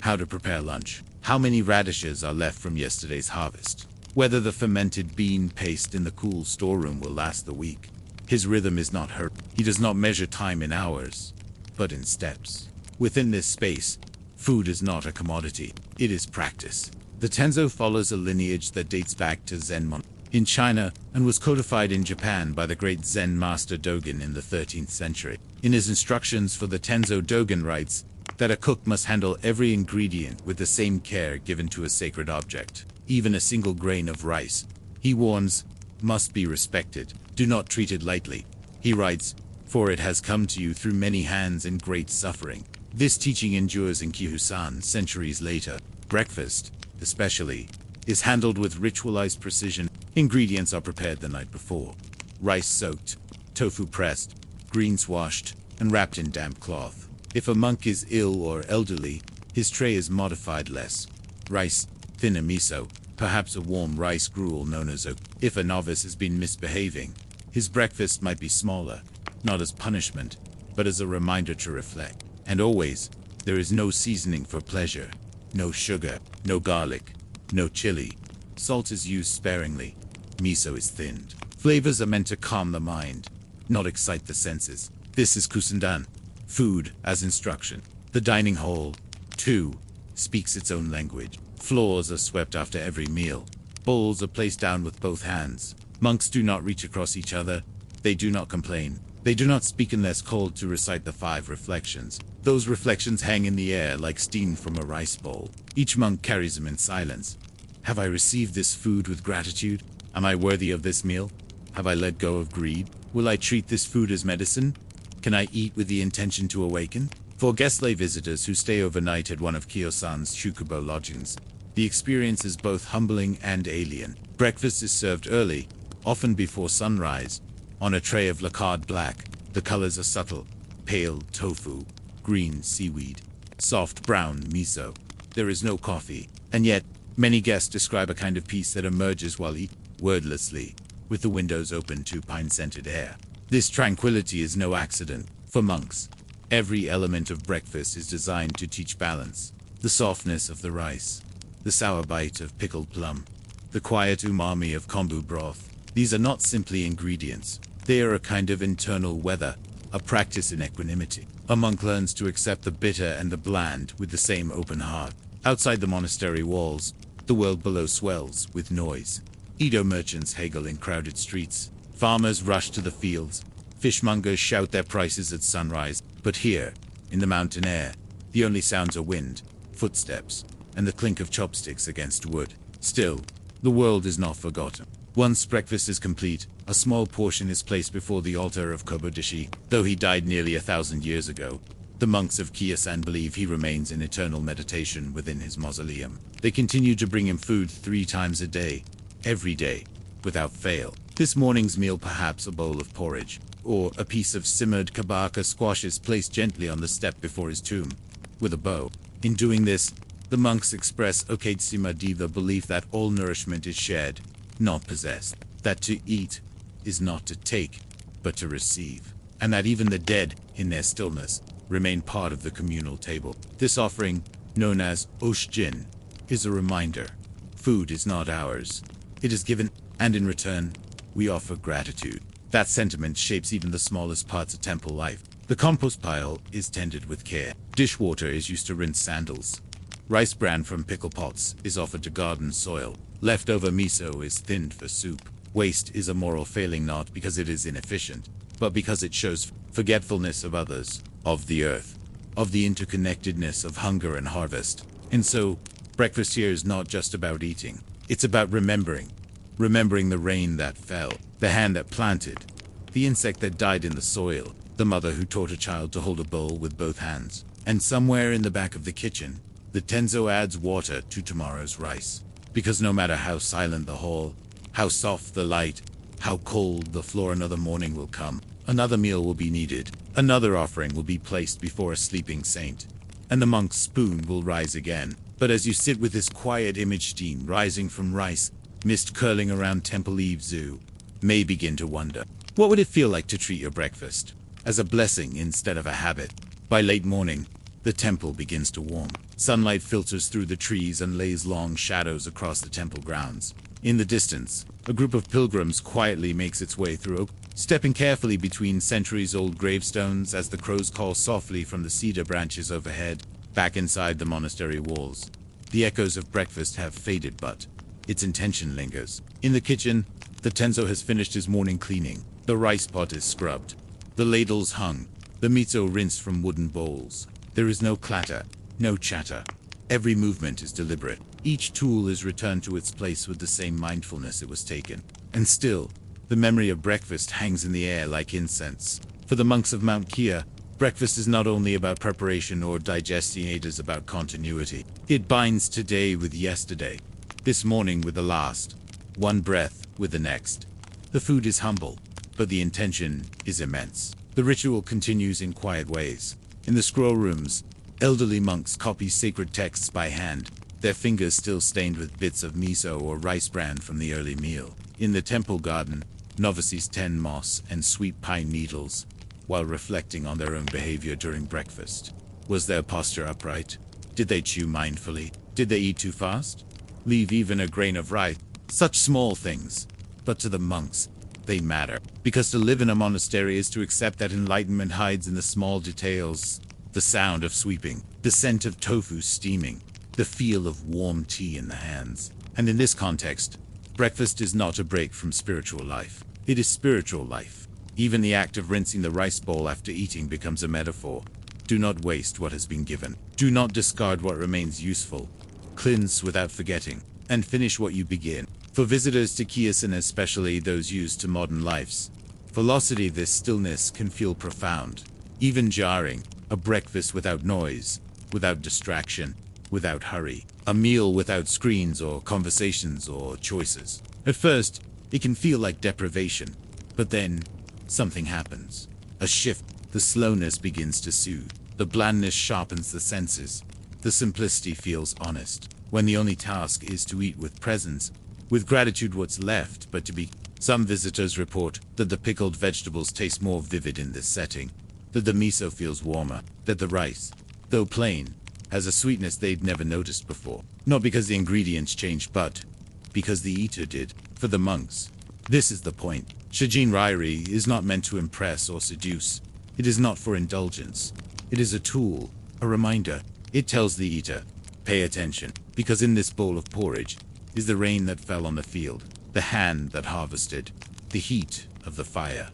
How to prepare lunch, how many radishes are left from yesterday's harvest, whether the fermented bean paste in the cool storeroom will last the week. His rhythm is not hurried. He does not measure time in hours, but in steps. Within this space, food is not a commodity, it is practice. The Tenzo follows a lineage that dates back to Zen in China and was codified in Japan by the great Zen master Dogen in the 13th century. In his instructions for the Tenzo, Dogen writes that a cook must handle every ingredient with the same care given to a sacred object. Even a single grain of rice, he warns, must be respected. Do not treat it lightly. He writes, for it has come to you through many hands in great suffering. This teaching endures in Kihusan centuries later. Breakfast, especially, is handled with ritualized precision. Ingredients are prepared the night before. Rice soaked, tofu pressed, greens washed, and wrapped in damp cloth. If a monk is ill or elderly, his tray is modified less. Rice, thinner miso, perhaps a warm rice gruel known as oat. If a novice has been misbehaving, his breakfast might be smaller, not as punishment, but as a reminder to reflect. And always, there is no seasoning for pleasure. No sugar, no garlic, no chili. Salt is used sparingly. Miso is thinned. Flavors are meant to calm the mind, not excite the senses. This is kusandan, food as instruction. The dining hall, too, speaks its own language. Floors are swept after every meal. Bowls are placed down with both hands. Monks do not reach across each other. They do not complain. They do not speak unless called to recite the 5 reflections. Those reflections hang in the air like steam from a rice bowl. Each monk carries them in silence. Have I received this food with gratitude? Am I worthy of this meal? Have I let go of greed? Will I treat this food as medicine? Can I eat with the intention to awaken? For guest-lay visitors who stay overnight at one of Kyosan's Shukubo lodgings, the experience is both humbling and alien. Breakfast is served early, often before sunrise, on a tray of lacquered black. The colors are subtle: pale tofu, green seaweed, soft brown miso. There is no coffee, and yet many guests describe a kind of peace that emerges while eating, wordlessly, with the windows open to pine-scented air. This tranquility is no accident. For monks, every element of breakfast is designed to teach balance. The softness of the rice, the sour bite of pickled plum, the quiet umami of kombu broth. These are not simply ingredients. They are a kind of internal weather, a practice in equanimity. A monk learns to accept the bitter and the bland with the same open heart. Outside the monastery walls, the world below swells with noise. Edo merchants haggle in crowded streets. Farmers rush to the fields. Fishmongers shout their prices at sunrise. But here, in the mountain air, the only sounds are wind, footsteps, and the clink of chopsticks against wood. Still, the world is not forgotten. Once breakfast is complete, a small portion is placed before the altar of Kobodishi. Though he died nearly 1,000 years ago, the monks of Kiyosan believe he remains in eternal meditation within his mausoleum. They continue to bring him food 3 times a day, every day, without fail. This morning's meal, perhaps a bowl of porridge, or a piece of simmered kabaka squash, is placed gently on the step before his tomb, with a bow. In doing this, the monks express Oketsima, the belief that all nourishment is shared, not possessed, that to eat is not to take, but to receive, and that even the dead, in their stillness, remain part of the communal table. This offering, known as Oshijin, is a reminder. Food is not ours. It is given, and in return, we offer gratitude. That sentiment shapes even the smallest parts of temple life. The compost pile is tended with care. Dishwater is used to rinse sandals. Rice bran from pickle pots is offered to garden soil. Leftover miso is thinned for soup. Waste is a moral failing not because it is inefficient, but because it shows forgetfulness of others, of the earth, of the interconnectedness of hunger and harvest. And so, breakfast here is not just about eating. It's about remembering. Remembering the rain that fell, the hand that planted, the insect that died in the soil, the mother who taught a child to hold a bowl with both hands. And somewhere in the back of the kitchen, the tenzo adds water to tomorrow's rice. Because no matter how silent the hall, how soft the light, how cold the floor, another morning will come. Another meal will be needed. Another offering will be placed before a sleeping saint. And the monk's spoon will rise again. But as you sit with this quiet image, steam rising from rice, mist curling around temple eaves, you may begin to wonder, what would it feel like to treat your breakfast as a blessing instead of a habit? By late morning, the temple begins to warm. Sunlight filters through the trees and lays long shadows across the temple grounds. In the distance, a group of pilgrims quietly makes its way through, stepping carefully between centuries-old gravestones as the crows call softly from the cedar branches overhead. Back inside the monastery walls, the echoes of breakfast have faded, but its intention lingers. In the kitchen, the tenzo has finished his morning cleaning. The rice pot is scrubbed, the ladles hung, the miso rinsed from wooden bowls. There is no clatter, no chatter. Every movement is deliberate. Each tool is returned to its place with the same mindfulness it was taken. And still, the memory of breakfast hangs in the air like incense. For the monks of Mount Kia, breakfast is not only about preparation or digesting, it is about continuity. It binds today with yesterday, this morning with the last, one breath with the next. The food is humble, but the intention is immense. The ritual continues in quiet ways. In the scroll rooms, elderly monks copy sacred texts by hand, their fingers still stained with bits of miso or rice bran from the early meal. In the temple garden, novices tend moss and sweet pine needles, while reflecting on their own behavior during breakfast. Was their posture upright? Did they chew mindfully? Did they eat too fast? Leave even a grain of rice? Such small things. But to the monks, they matter. Because to live in a monastery is to accept that enlightenment hides in the small details. The sound of sweeping, the scent of tofu steaming, the feel of warm tea in the hands. And in this context, breakfast is not a break from spiritual life. It is spiritual life. Even the act of rinsing the rice bowl after eating becomes a metaphor. Do not waste what has been given. Do not discard what remains useful. Cleanse without forgetting, and finish what you begin. For visitors to Kyosan, especially those used to modern lives, velocity, this stillness can feel profound, even jarring. A breakfast without noise, without distraction, without hurry. A meal without screens or conversations or choices. At first, it can feel like deprivation, but then something happens. A shift. The slowness begins to soothe. The blandness sharpens the senses. The simplicity feels honest. When the only task is to eat with presence, with gratitude what's left, but to be. Some visitors report that the pickled vegetables taste more vivid in this setting, that the miso feels warmer, that the rice, though plain, has a sweetness they'd never noticed before. Not because the ingredients changed, but because the eater did. For the monks, this is the point. Shijin Rairi is not meant to impress or seduce. It is not for indulgence. It is a tool, a reminder. It tells the eater, pay attention, because in this bowl of porridge is the rain that fell on the field, the hand that harvested, the heat of the fire,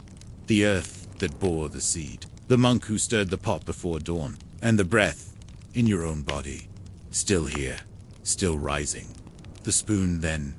the earth that bore the seed, the monk who stirred the pot before dawn, and the breath in your own body, still here, still rising. The spoon then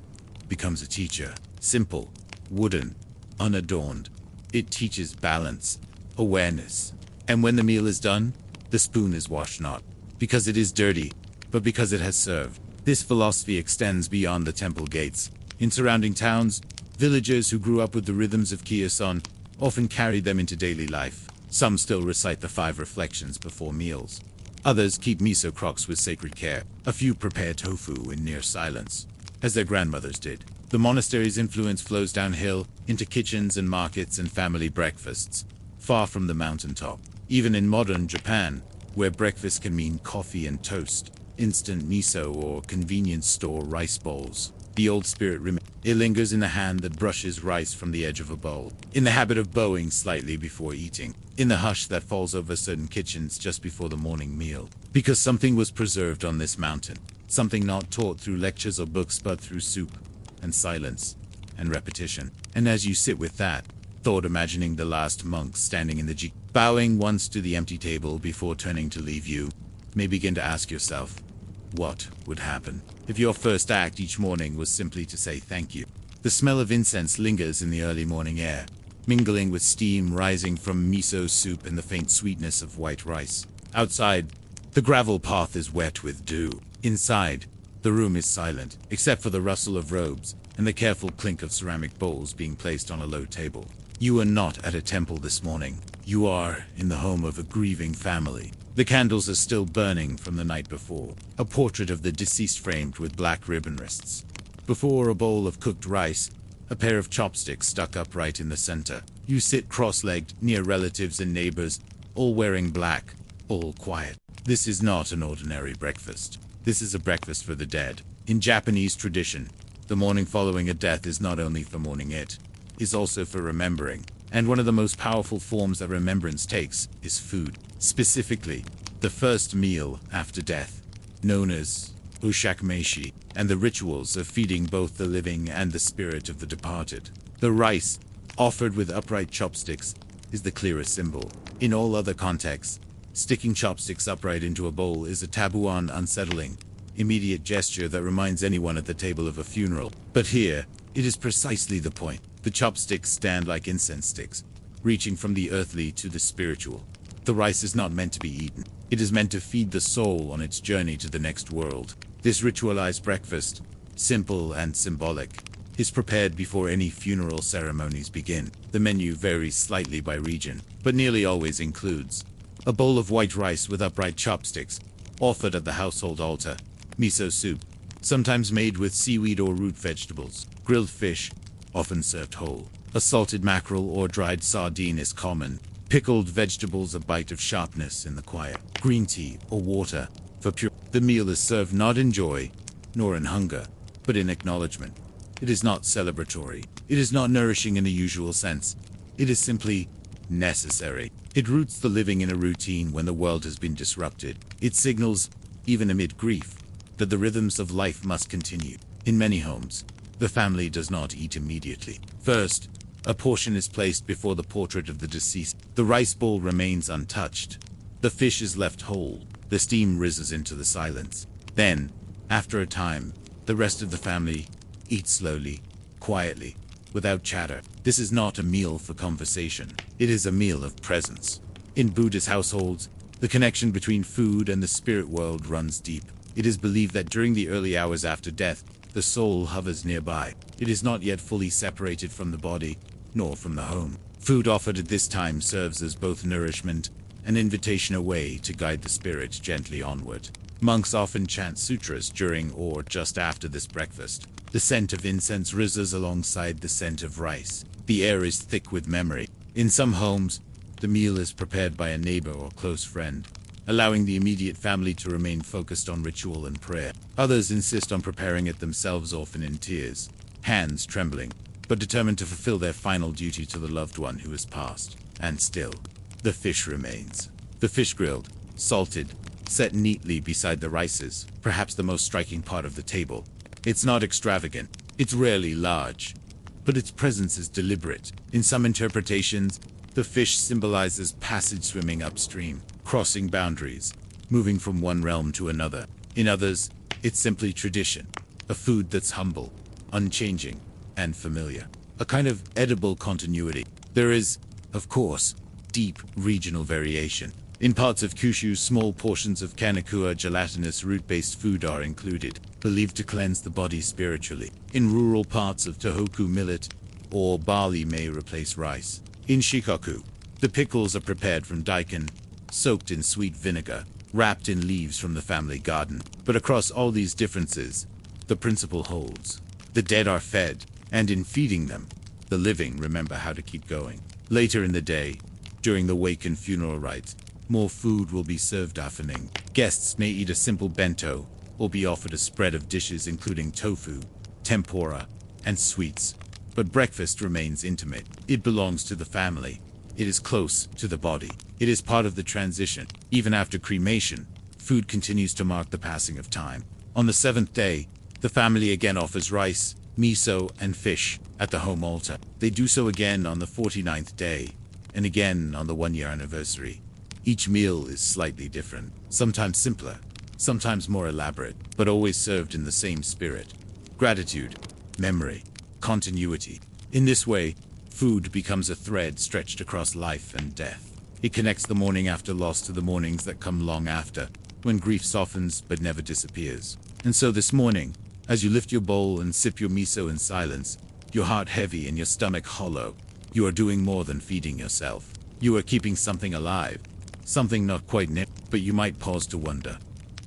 becomes a teacher, simple, wooden, unadorned. It teaches balance, awareness, and when the meal is done, the spoon is washed not because it is dirty, but because it has served. This philosophy extends beyond the temple gates. In surrounding towns, villagers who grew up with the rhythms of Kyosan often carried them into daily life. Some still recite the 5 reflections before meals. Others keep miso crocks with sacred care. A few prepare tofu in near silence, as their grandmothers did. The monastery's influence flows downhill into kitchens and markets and family breakfasts, far from the mountaintop. Even in modern Japan, where breakfast can mean coffee and toast, instant miso or convenience store rice bowls, The old spirit remains. It lingers in the hand that brushes rice from the edge of a bowl, in the habit of bowing slightly before eating, in the hush that falls over certain kitchens just before the morning meal. Because something was preserved on this mountain, something not taught through lectures or books but through soup and silence and repetition. And as you sit with that thought, imagining the last monk standing in the bowing once to the empty table before turning to leave, you may begin to ask yourself, what would happen if your first act each morning was simply to say thank you? The smell of incense lingers in the early morning air, mingling with steam rising from miso soup and the faint sweetness of white rice. Outside, the gravel path is wet with dew. Inside, the room is silent, except for the rustle of robes and the careful clink of ceramic bowls being placed on a low table. You are not at a temple this morning. You are in the home of a grieving family. The candles are still burning from the night before, a portrait of the deceased framed with black ribbon wrists. Before a bowl of cooked rice, a pair of chopsticks stuck upright in the center. You sit cross-legged near relatives and neighbors, all wearing black, all quiet. This is not an ordinary breakfast. This is a breakfast for the dead. In Japanese tradition, the morning following a death is not only for mourning, it is also for remembering. And one of the most powerful forms that remembrance takes is food. Specifically, the first meal after death, known as ushakumeshi, and the rituals of feeding both the living and the spirit of the departed. The rice, offered with upright chopsticks, is the clearest symbol. In all other contexts, sticking chopsticks upright into a bowl is a taboo and unsettling, immediate gesture that reminds anyone at the table of a funeral. But here, it is precisely the point. The chopsticks stand like incense sticks, reaching from the earthly to the spiritual. The rice is not meant to be eaten. It is meant to feed the soul on its journey to the next world. This ritualized breakfast, simple and symbolic, is prepared before any funeral ceremonies begin. The menu varies slightly by region, but nearly always includes a bowl of white rice with upright chopsticks, offered at the household altar, miso soup, sometimes made with seaweed or root vegetables, grilled fish, often served whole. A salted mackerel or dried sardine is common. Pickled vegetables, a bite of sharpness in the quiet. Green tea or water for pure. The meal is served not in joy, nor in hunger, but in acknowledgement. It is not celebratory. It is not nourishing in the usual sense. It is simply necessary. It roots the living in a routine when the world has been disrupted. It signals, even amid grief, that the rhythms of life must continue. In many homes, the family does not eat immediately. First, a portion is placed before the portrait of the deceased. The rice bowl remains untouched. The fish is left whole. The steam rises into the silence. Then, after a time, the rest of the family eats slowly, quietly, without chatter. This is not a meal for conversation. It is a meal of presence. In Buddhist households, the connection between food and the spirit world runs deep. It is believed that during the early hours after death, the soul hovers nearby. It is not yet fully separated from the body, nor from the home. Food offered at this time serves as both nourishment and invitation away to guide the spirit gently onward. Monks often chant sutras during or just after this breakfast. The scent of incense rises alongside the scent of rice. The air is thick with memory. In some homes, the meal is prepared by a neighbor or close friend, allowing the immediate family to remain focused on ritual and prayer. Others insist on preparing it themselves, often in tears, hands trembling, but determined to fulfill their final duty to the loved one who has passed. And still, the fish remains. The fish grilled, salted, set neatly beside the rices, perhaps the most striking part of the table. It's not extravagant, it's rarely large, but its presence is deliberate. In some interpretations, the fish symbolizes passage, swimming upstream, crossing boundaries, moving from one realm to another. In others, it's simply tradition, a food that's humble, unchanging, and familiar. A kind of edible continuity. There is, of course, deep regional variation. In parts of Kyushu, small portions of Kanekua gelatinous root-based food are included, believed to cleanse the body spiritually. In rural parts of Tohoku, millet or barley may replace rice. In Shikoku, the pickles are prepared from daikon, soaked in sweet vinegar, wrapped in leaves from the family garden. But across all these differences, the principle holds. The dead are fed, and in feeding them, the living remember how to keep going. Later in the day, during the wake and funeral rites, more food will be served afternoon. Guests may eat a simple bento, or be offered a spread of dishes including tofu, tempura, and sweets. But breakfast remains intimate. It belongs to the family. It is close to the body. It is part of the transition. Even after cremation, food continues to mark the passing of time. On the 7th day, the family again offers rice, miso, and fish at the home altar. They do so again on the 49th day, and again on the 1-year anniversary. Each meal is slightly different, sometimes simpler, sometimes more elaborate, but always served in the same spirit: gratitude, memory, continuity. In this way, food becomes a thread stretched across life and death. It connects the morning after loss to the mornings that come long after, when grief softens but never disappears. And so this morning, as you lift your bowl and sip your miso in silence, your heart heavy and your stomach hollow, you are doing more than feeding yourself. You are keeping something alive, something not quite new, but you might pause to wonder.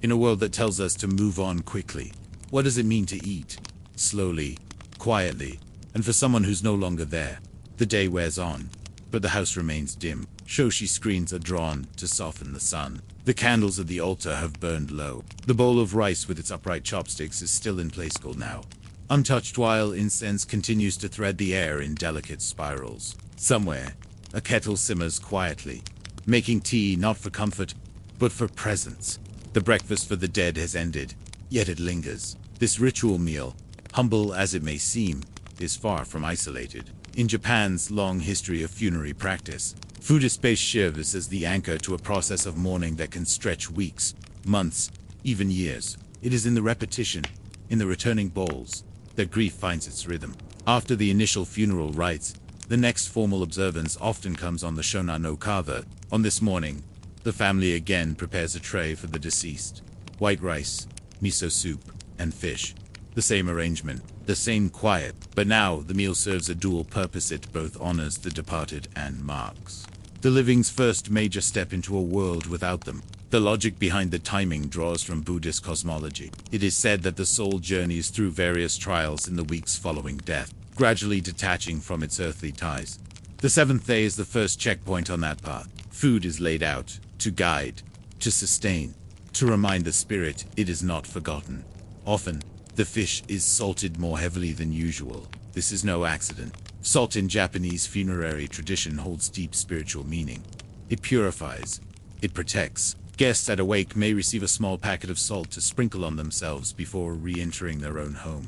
In a world that tells us to move on quickly, what does it mean to eat? Slowly, quietly, and for someone who's no longer there. The day wears on, but the house remains dim. Shoshi screens are drawn to soften the sun. The candles at the altar have burned low. The bowl of rice with its upright chopsticks is still in place now, untouched, while incense continues to thread the air in delicate spirals. Somewhere, a kettle simmers quietly, making tea not for comfort, but for presence. The breakfast for the dead has ended, yet it lingers. This ritual meal, humble as it may seem, is far from isolated. In Japan's long history of funerary practice, food is served as the anchor to a process of mourning that can stretch weeks, months, even years. It is in the repetition, in the returning bowls, that grief finds its rhythm. After the initial funeral rites, the next formal observance often comes on the Shona no Kava. On this morning, the family again prepares a tray for the deceased. White rice, miso soup, and fish. The same arrangement, the same quiet, but now the meal serves a dual purpose. It both honors the departed and marks the living's first major step into a world without them. The logic behind the timing draws from Buddhist cosmology. It is said that the soul journeys through various trials in the weeks following death, gradually detaching from its earthly ties. The 7th day is the first checkpoint on that path. Food is laid out, to guide, to sustain, to remind the spirit it is not forgotten. Often, the fish is salted more heavily than usual. This is no accident. Salt in Japanese funerary tradition holds deep spiritual meaning. It purifies. It protects. Guests at a wake may receive a small packet of salt to sprinkle on themselves before re-entering their own home,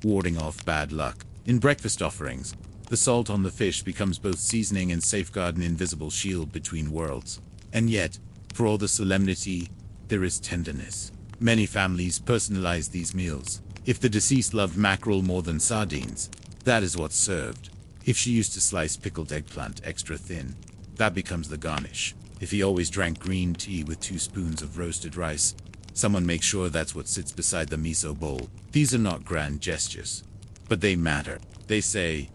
warding off bad luck. In breakfast offerings, the salt on the fish becomes both seasoning and safeguard, an invisible shield between worlds. And yet, for all the solemnity, there is tenderness. Many families personalize these meals. If the deceased loved mackerel more than sardines, that is what's served. If she used to slice pickled eggplant extra thin, that becomes the garnish. If he always drank green tea with 2 spoons of roasted rice, someone makes sure that's what sits beside the miso bowl. These are not grand gestures, but they matter. They say,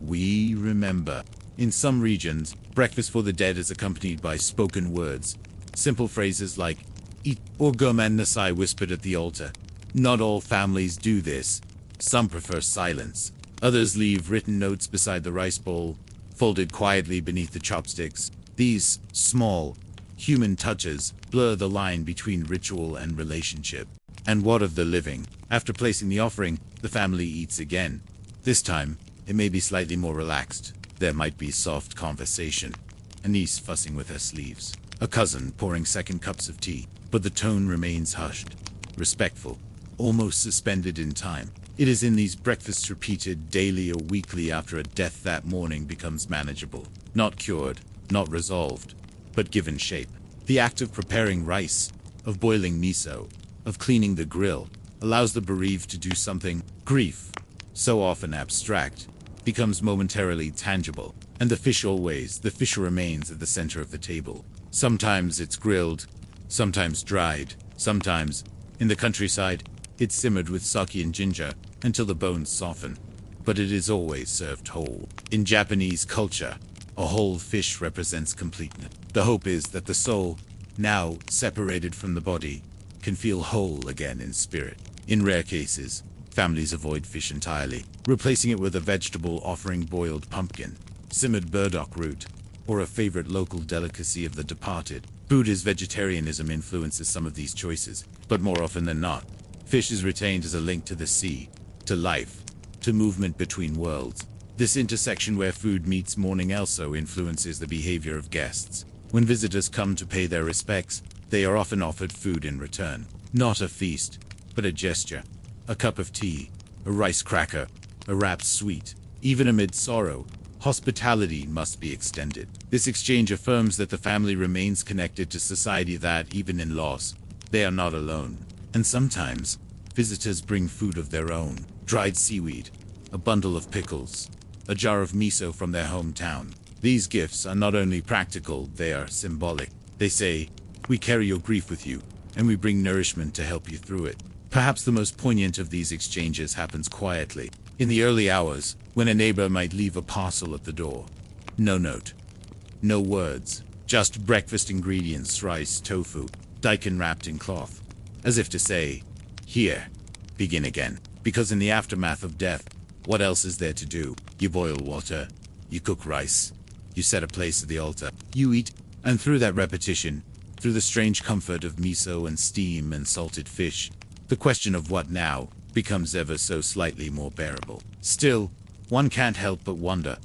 "We remember." In some regions, breakfast for the dead is accompanied by spoken words. Simple phrases like, "Eat," or "Gomen nasai," whispered at the altar. Not all families do this. Some prefer silence. Others leave written notes beside the rice bowl, folded quietly beneath the chopsticks. These small, human touches blur the line between ritual and relationship. And what of the living? After placing the offering, the family eats again. This time, it may be slightly more relaxed. There might be soft conversation, a niece fussing with her sleeves, a cousin pouring second cups of tea, but the tone remains hushed, respectful, almost suspended in time. It is in these breakfasts repeated daily or weekly after a death that mourning becomes manageable. Not cured, not resolved, but given shape. The act of preparing rice, of boiling miso, of cleaning the grill, allows the bereaved to do something. Grief, so often abstract, becomes momentarily tangible. And the fish remains at the center of the table. Sometimes it's grilled, sometimes dried, sometimes, in the countryside, it's simmered with sake and ginger until the bones soften, but it is always served whole. In Japanese culture, a whole fish represents completeness. The hope is that the soul, now separated from the body, can feel whole again in spirit. In rare cases, families avoid fish entirely, replacing it with a vegetable offering boiled pumpkin, simmered burdock root, or a favorite local delicacy of the departed. Buddhist vegetarianism influences some of these choices, but more often than not, fish is retained as a link to the sea, to life, to movement between worlds. This intersection where food meets mourning also influences the behavior of guests. When visitors come to pay their respects, they are often offered food in return. Not a feast, but a gesture. A cup of tea, a rice cracker, a wrapped sweet. Even amid sorrow, hospitality must be extended. This exchange affirms that the family remains connected to society, that even in loss, they are not alone. And sometimes, visitors bring food of their own. Dried seaweed, a bundle of pickles, a jar of miso from their hometown. These gifts are not only practical, they are symbolic. They say, "We carry your grief with you, and we bring nourishment to help you through it." Perhaps the most poignant of these exchanges happens quietly, in the early hours, when a neighbor might leave a parcel at the door. No note, no words, just breakfast ingredients: rice, tofu, daikon wrapped in cloth, as if to say, "Here, begin again." Because in the aftermath of death, what else is there to do? You boil water, you cook rice, you set a place at the altar, you eat, and through that repetition, through the strange comfort of miso and steam and salted fish, the question of what now becomes ever so slightly more bearable. Still, one can't help but wonder,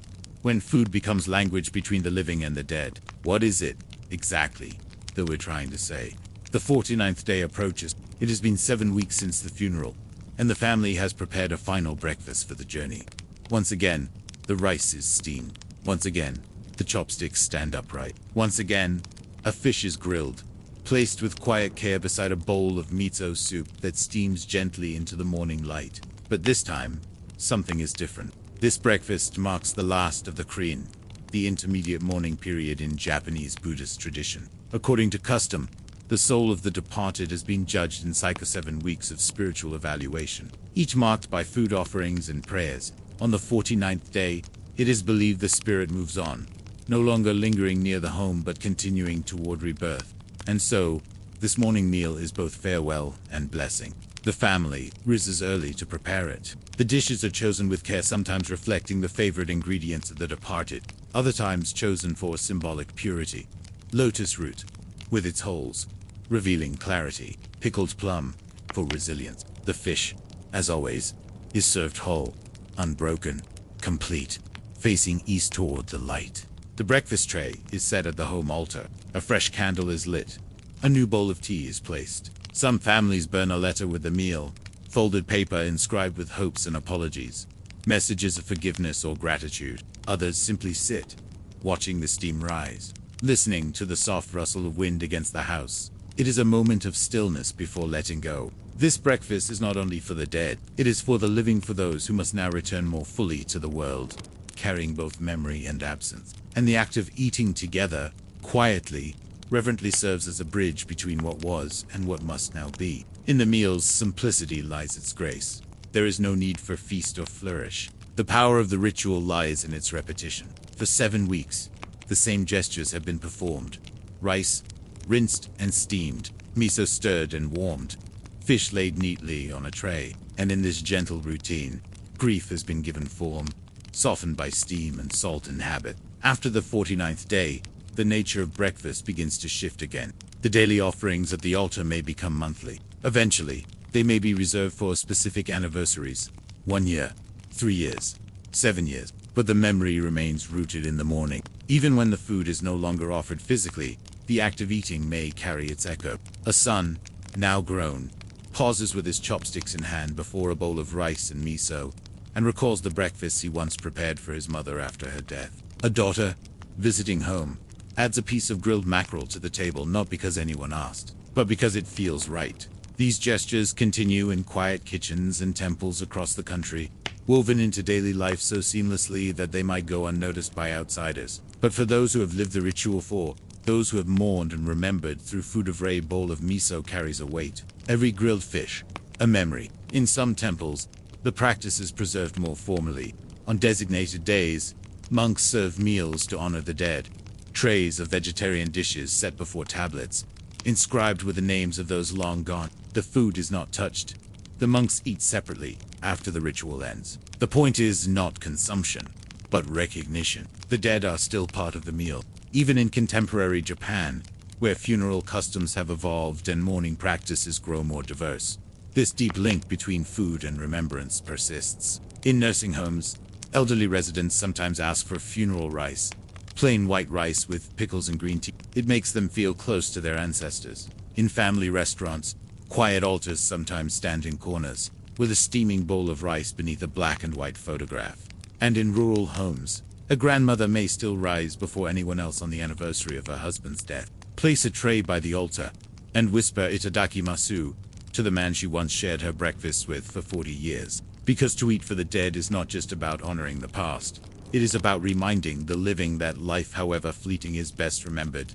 when food becomes language between the living and the dead, what is it, exactly, that we're trying to say? The 49th day approaches. It has been 7 weeks since the funeral, and the family has prepared a final breakfast for the journey. Once again, the rice is steamed. Once again, the chopsticks stand upright. Once again, a fish is grilled, placed with quiet care beside a bowl of miso soup that steams gently into the morning light. But this time, something is different. This breakfast marks the last of the Korean, the intermediate mourning period in Japanese Buddhist tradition. According to custom, the soul of the departed has been judged in 7 weeks of spiritual evaluation, each marked by food offerings and prayers. On the 49th day, it is believed the spirit moves on, no longer lingering near the home but continuing toward rebirth. And so, this morning meal is both farewell and blessing. The family rises early to prepare it. The dishes are chosen with care, sometimes reflecting the favorite ingredients of the departed, other times chosen for symbolic purity. Lotus root, with its holes, revealing clarity. Pickled plum, for resilience. The fish, as always, is served whole, unbroken, complete, facing east toward the light. The breakfast tray is set at the home altar. A fresh candle is lit. A new bowl of tea is placed. Some families burn a letter with the meal, folded paper inscribed with hopes and apologies, messages of forgiveness or gratitude. Others simply sit, watching the steam rise, listening to the soft rustle of wind against the house. It is a moment of stillness before letting go. This breakfast is not only for the dead, it is for the living, for those who must now return more fully to the world, carrying both memory and absence. And the act of eating together, quietly, reverently, serves as a bridge between what was and what must now be. In the meal's simplicity lies its grace. There is no need for feast or flourish. The power of the ritual lies in its repetition. For 7 weeks, the same gestures have been performed. Rice, rinsed and steamed, miso stirred and warmed, fish laid neatly on a tray, and in this gentle routine, grief has been given form, softened by steam and salt and habit. After the 49th day, the nature of breakfast begins to shift again. The daily offerings at the altar may become monthly. Eventually, they may be reserved for specific anniversaries. 1 year, 3 years, 7 years. But the memory remains rooted in the morning. Even when the food is no longer offered physically, the act of eating may carry its echo. A son, now grown, pauses with his chopsticks in hand before a bowl of rice and miso, and recalls the breakfast he once prepared for his mother after her death. A daughter, visiting home, adds a piece of grilled mackerel to the table, not because anyone asked, but because it feels right. These gestures continue in quiet kitchens and temples across the country, woven into daily life so seamlessly that they might go unnoticed by outsiders. But for those who have lived the ritual, for those who have mourned and remembered through food, of a bowl of miso carries a weight. Every grilled fish, a memory. In some temples, the practice is preserved more formally. On designated days, monks serve meals to honor the dead. Trays of vegetarian dishes set before tablets, inscribed with the names of those long gone. The food is not touched. The monks eat separately after the ritual ends. The point is not consumption, but recognition. The dead are still part of the meal. Even in contemporary Japan, where funeral customs have evolved and mourning practices grow more diverse, This deep link between food and remembrance persists. In nursing homes, elderly residents sometimes ask for funeral rice, plain white rice with pickles and green tea. It makes them feel close to their ancestors. In family restaurants, quiet altars sometimes stand in corners, with a steaming bowl of rice beneath a black and white photograph. And in rural homes, a grandmother may still rise before anyone else on the anniversary of her husband's death, place a tray by the altar, and whisper itadakimasu to the man she once shared her breakfast with for 40 years. Because to eat for the dead is not just about honoring the past. It is about reminding the living that life, however fleeting, is best remembered.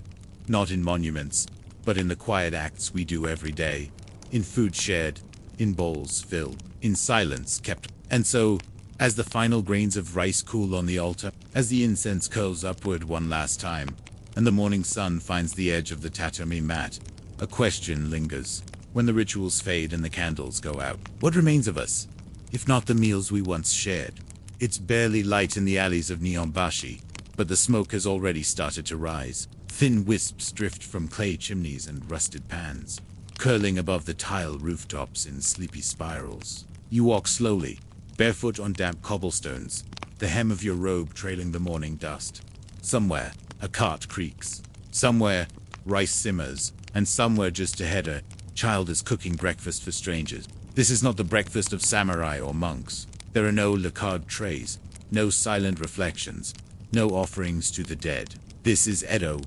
Not in monuments, but in the quiet acts we do every day. In food shared, in bowls filled, in silence kept. And so, as the final grains of rice cool on the altar, as the incense curls upward one last time, and the morning sun finds the edge of the tatami mat, a question lingers. When the rituals fade and the candles go out, what remains of us, if not the meals we once shared? It's barely light in the alleys of Nihonbashi, but the smoke has already started to rise. Thin wisps drift from clay chimneys and rusted pans, curling above the tile rooftops in sleepy spirals. You walk slowly, barefoot on damp cobblestones, the hem of your robe trailing the morning dust. Somewhere, a cart creaks. Somewhere, rice simmers, and somewhere just ahead, a child is cooking breakfast for strangers. This is not the breakfast of samurai or monks. There are no lacquered trays, no silent reflections, no offerings to the dead. This is Edo,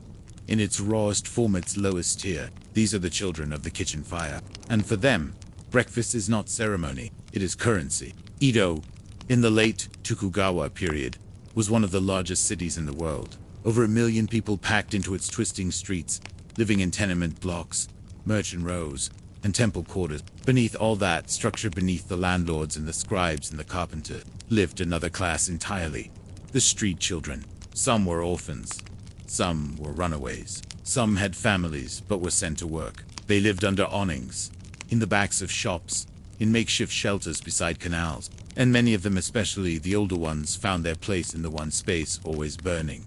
in its rawest form, its lowest tier. These are the children of the kitchen fire. And for them, breakfast is not ceremony, it is currency. Edo, in the late Tokugawa period, was one of the largest cities in the world. Over 1 million people packed into its twisting streets, living in tenement blocks, merchant rows, and temple quarters. Beneath all that structure, beneath the landlords and the scribes and the carpenter, lived another class entirely. The street children. Some were orphans. Some were runaways. Some had families but were sent to work. They lived under awnings, in the backs of shops, in makeshift shelters beside canals. And many of them, especially the older ones, found their place in the one space always burning.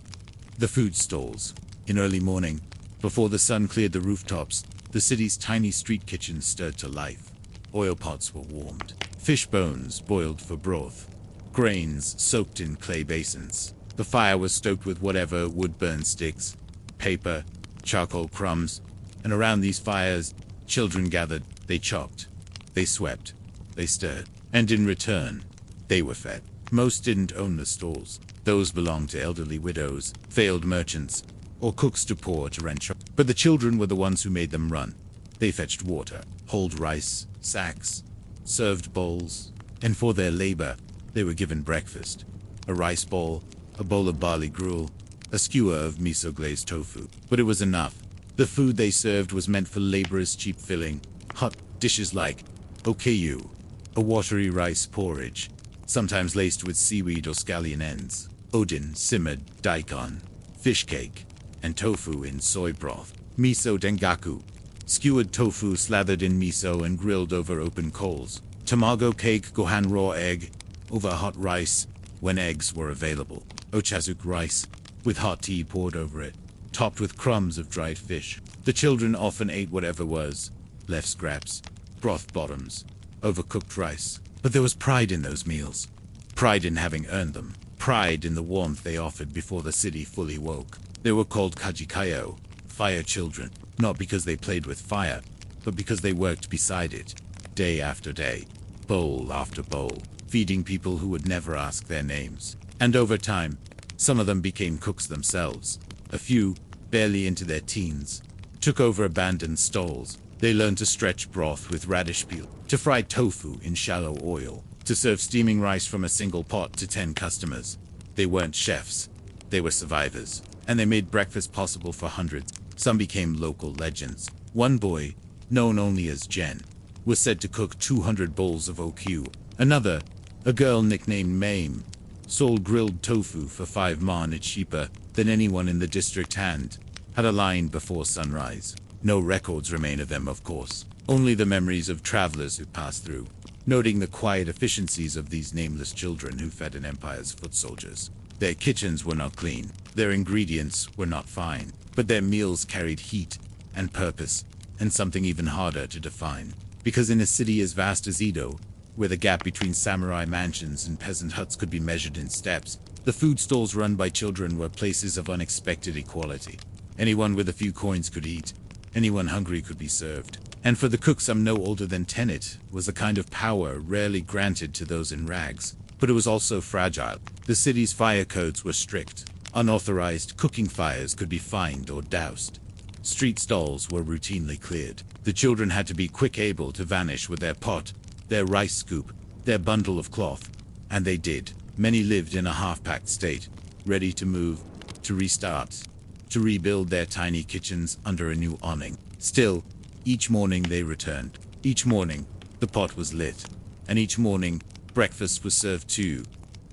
The food stalls. In early morning, before the sun cleared the rooftops, the city's tiny street kitchens stirred to life. Oil pots were warmed, fish bones boiled for broth, grains soaked in clay basins. The fire was stoked with whatever wood-burn sticks, paper, charcoal crumbs, and around these fires, children gathered. They chopped, they swept, they stirred, and in return, they were fed. Most didn't own the stalls. Those belonged to elderly widows, failed merchants, or cooks to pour to rent shop. But the children were the ones who made them run. They fetched water, hauled rice, sacks, served bowls, and for their labor, they were given breakfast. A rice ball, a bowl of barley gruel, a skewer of miso-glazed tofu. But it was enough. The food they served was meant for laborers' cheap filling. Hot dishes like okayu, a watery rice porridge, sometimes laced with seaweed or scallion ends, odin, simmered daikon, fish cake, and tofu in soy broth. Miso dengaku, skewered tofu slathered in miso and grilled over open coals. Tamago cake, gohan, raw egg, over hot rice when eggs were available. Ochazuke rice, with hot tea poured over it, topped with crumbs of dried fish. The children often ate whatever was left, scraps, broth bottoms, overcooked rice. But there was pride in those meals. Pride in having earned them. Pride in the warmth they offered before the city fully woke. They were called kajikayo, fire children, not because they played with fire, but because they worked beside it, day after day, bowl after bowl, feeding people who would never ask their names. And over time, some of them became cooks themselves. A few, barely into their teens, took over abandoned stalls. They learned to stretch broth with radish peel, to fry tofu in shallow oil, to serve steaming rice from a single pot to 10 customers. They weren't chefs, they were survivors, and they made breakfast possible for hundreds. Some became local legends. One boy, known only as Jen, was said to cook 200 bowls of okyu. Another, a girl nicknamed Mame, sold grilled tofu for 5 mon cheaper than anyone in the district and had a line before sunrise. No records remain of them, of course, only the memories of travelers who passed through, noting the quiet efficiencies of these nameless children who fed an empire's foot soldiers. Their kitchens were not clean, their ingredients were not fine, but their meals carried heat and purpose and something even harder to define: Because in a city as vast as Edo, where the gap between samurai mansions and peasant huts could be measured in steps, the food stalls run by children were places of unexpected equality. Anyone with a few coins could eat. Anyone hungry could be served. And for the cook, some no older than tenet, was a kind of power rarely granted to those in rags. But it was also fragile. The city's fire codes were strict. Unauthorized cooking fires could be fined or doused. Street stalls were routinely cleared. The children had to be quick able to vanish with their pot, their rice scoop, their bundle of cloth. And they did. Many lived in a half-packed state, ready to move, to restart, to rebuild their tiny kitchens under a new awning. Still, each morning they returned. Each morning, the pot was lit. And each morning, breakfast was served to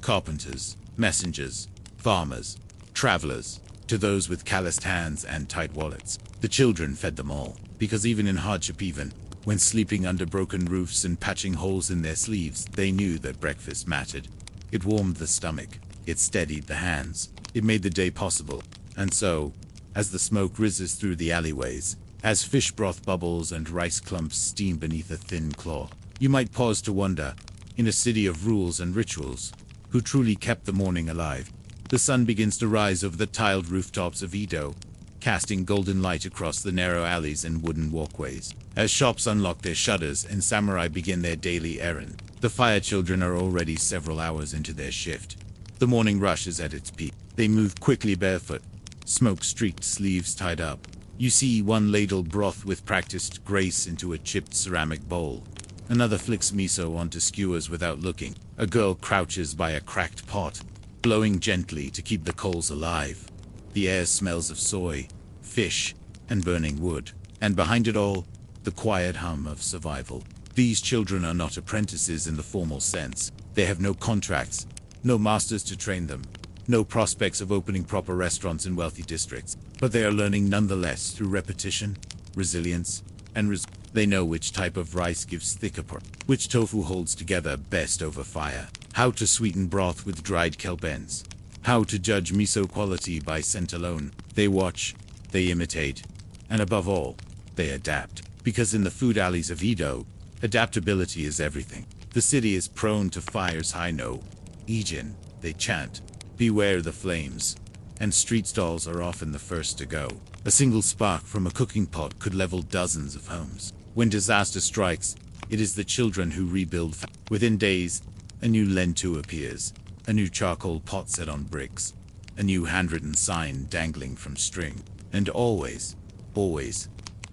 carpenters, messengers, farmers, travelers, to those with calloused hands and tight wallets. The children fed them all, because even in hardship, even when sleeping under broken roofs and patching holes in their sleeves, they knew that breakfast mattered. It warmed the stomach, it steadied the hands, it made the day possible. And so, as the smoke rises through the alleyways, as fish broth bubbles and rice clumps steam beneath a thin cloth, you might pause to wonder, in a city of rules and rituals, who truly kept the morning alive. The sun begins to rise over the tiled rooftops of Edo, casting golden light across the narrow alleys and wooden walkways. As shops unlock their shutters and samurai begin their daily errand, the fire children are already several hours into their shift. The morning rush is at its peak. They move quickly barefoot, smoke-streaked sleeves tied up. You see one ladle broth with practiced grace into a chipped ceramic bowl. Another flicks miso onto skewers without looking. A girl crouches by a cracked pot, blowing gently to keep the coals alive. The air smells of soy, fish, and burning wood. And behind it all, the quiet hum of survival. These children are not apprentices in the formal sense. They have no contracts, no masters to train them, no prospects of opening proper restaurants in wealthy districts. But they are learning nonetheless through repetition, resilience, and they know which type of rice gives thicker pork, which tofu holds together best over fire, how to sweeten broth with dried kelp ends, how to judge miso quality by scent alone. They watch, they imitate, and above all, they adapt. Because in the food alleys of Edo, adaptability is everything. The city is prone to fires. Hino, Ijin, they chant, beware the flames, and street stalls are often the first to go. A single spark from a cooking pot could level dozens of homes. When disaster strikes, it is the children who rebuild. Within days, a new lean-to appears, a new charcoal pot set on bricks, a new handwritten sign dangling from string, and always,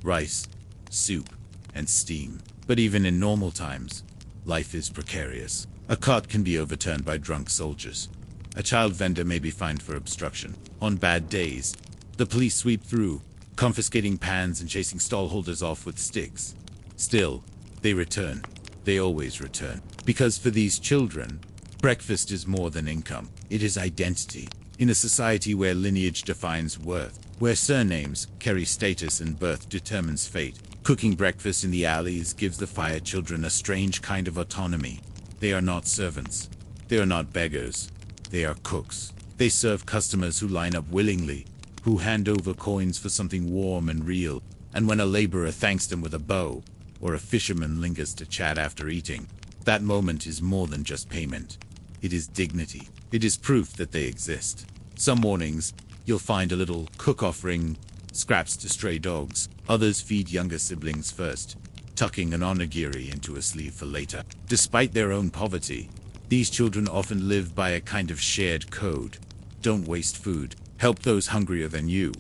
rice, soup, and steam. But even in normal times, life is precarious. A cart can be overturned by drunk soldiers. A child vendor may be fined for obstruction. On bad days, the police sweep through, confiscating pans and chasing stallholders off with sticks. Still, they return. They always return. Because for these children, breakfast is more than income. It is identity. In a society where lineage defines worth, where surnames carry status and birth determines fate, cooking breakfast in the alleys gives the fire children a strange kind of autonomy. They are not servants. They are not beggars. They are cooks. They serve customers who line up willingly, who hand over coins for something warm and real. And when a laborer thanks them with a bow, or a fisherman lingers to chat after eating, that moment is more than just payment. It is dignity. It is proof that they exist. Some mornings, you'll find a little cook offering scraps to stray dogs. Others feed younger siblings first, tucking an onigiri into a sleeve for later. Despite their own poverty, these children often live by a kind of shared code. Don't waste food. Help those hungrier than you.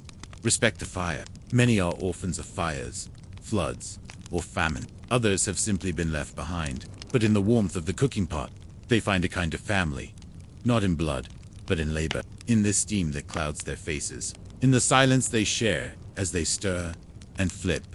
Respect the fire. Many are orphans of fires, floods, or famine. Others have simply been left behind. But in the warmth of the cooking pot, they find a kind of family. Not in blood, but in labor. In the steam that clouds their faces. In the silence they share as they stir and flip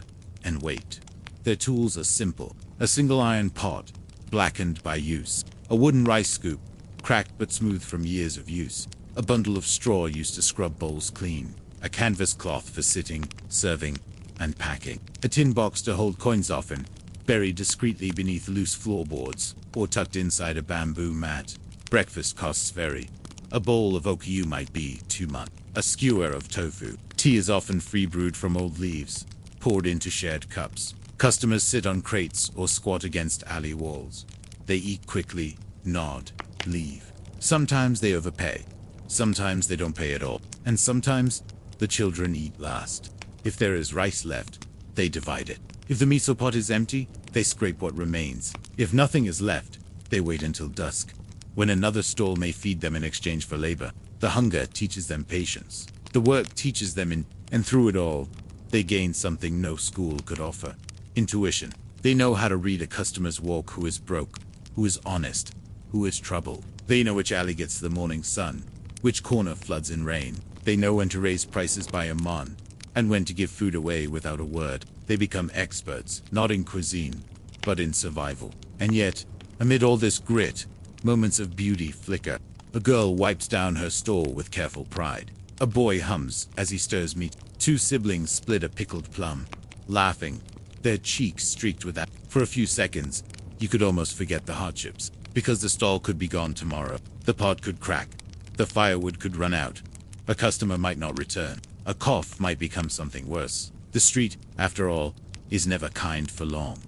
and wait. Their tools are simple. A single iron pot, blackened by use. A wooden rice scoop, cracked but smooth from years of use. A bundle of straw used to scrub bowls clean. A canvas cloth for sitting, serving, and packing. A tin box to hold coins, often buried discreetly beneath loose floorboards or tucked inside a bamboo mat. Breakfast costs vary. A bowl of okayu might be 2 months. A skewer of tofu. Tea is often free brewed from old leaves, poured into shared cups. Customers sit on crates or squat against alley walls. They eat quickly, nod, leave. Sometimes they overpay. Sometimes they don't pay at all. And sometimes the children eat last. If there is rice left, they divide it. If the miso pot is empty, they scrape what remains. If nothing is left, they wait until dusk, when another stall may feed them in exchange for labor. The hunger teaches them patience. The work teaches them and through it all, they gain something no school could offer. Intuition. They know how to read a customer's walk who is broke, who is honest, who is troubled. They know which alley gets the morning sun, which corner floods in rain. They know when to raise prices by a mon, and when to give food away without a word. They become experts, not in cuisine, but in survival. And yet, amid all this grit, moments of beauty flicker. A girl wipes down her stall with careful pride. A boy hums as he stirs meat. Two siblings split a pickled plum, laughing, their cheeks streaked with that. For a few seconds, you could almost forget the hardships, because the stall could be gone tomorrow. The pot could crack. The firewood could run out. A customer might not return. A cough might become something worse. The street, after all, is never kind for long.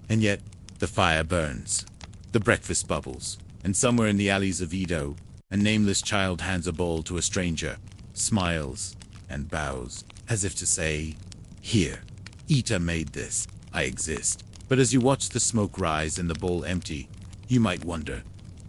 And yet, the fire burns. The breakfast bubbles. And somewhere in the alleys of Edo, a nameless child hands a bowl to a stranger, smiles, and bows, as if to say, "Here, Ita made this. I exist." But as you watch the smoke rise and the bowl empty, you might wonder,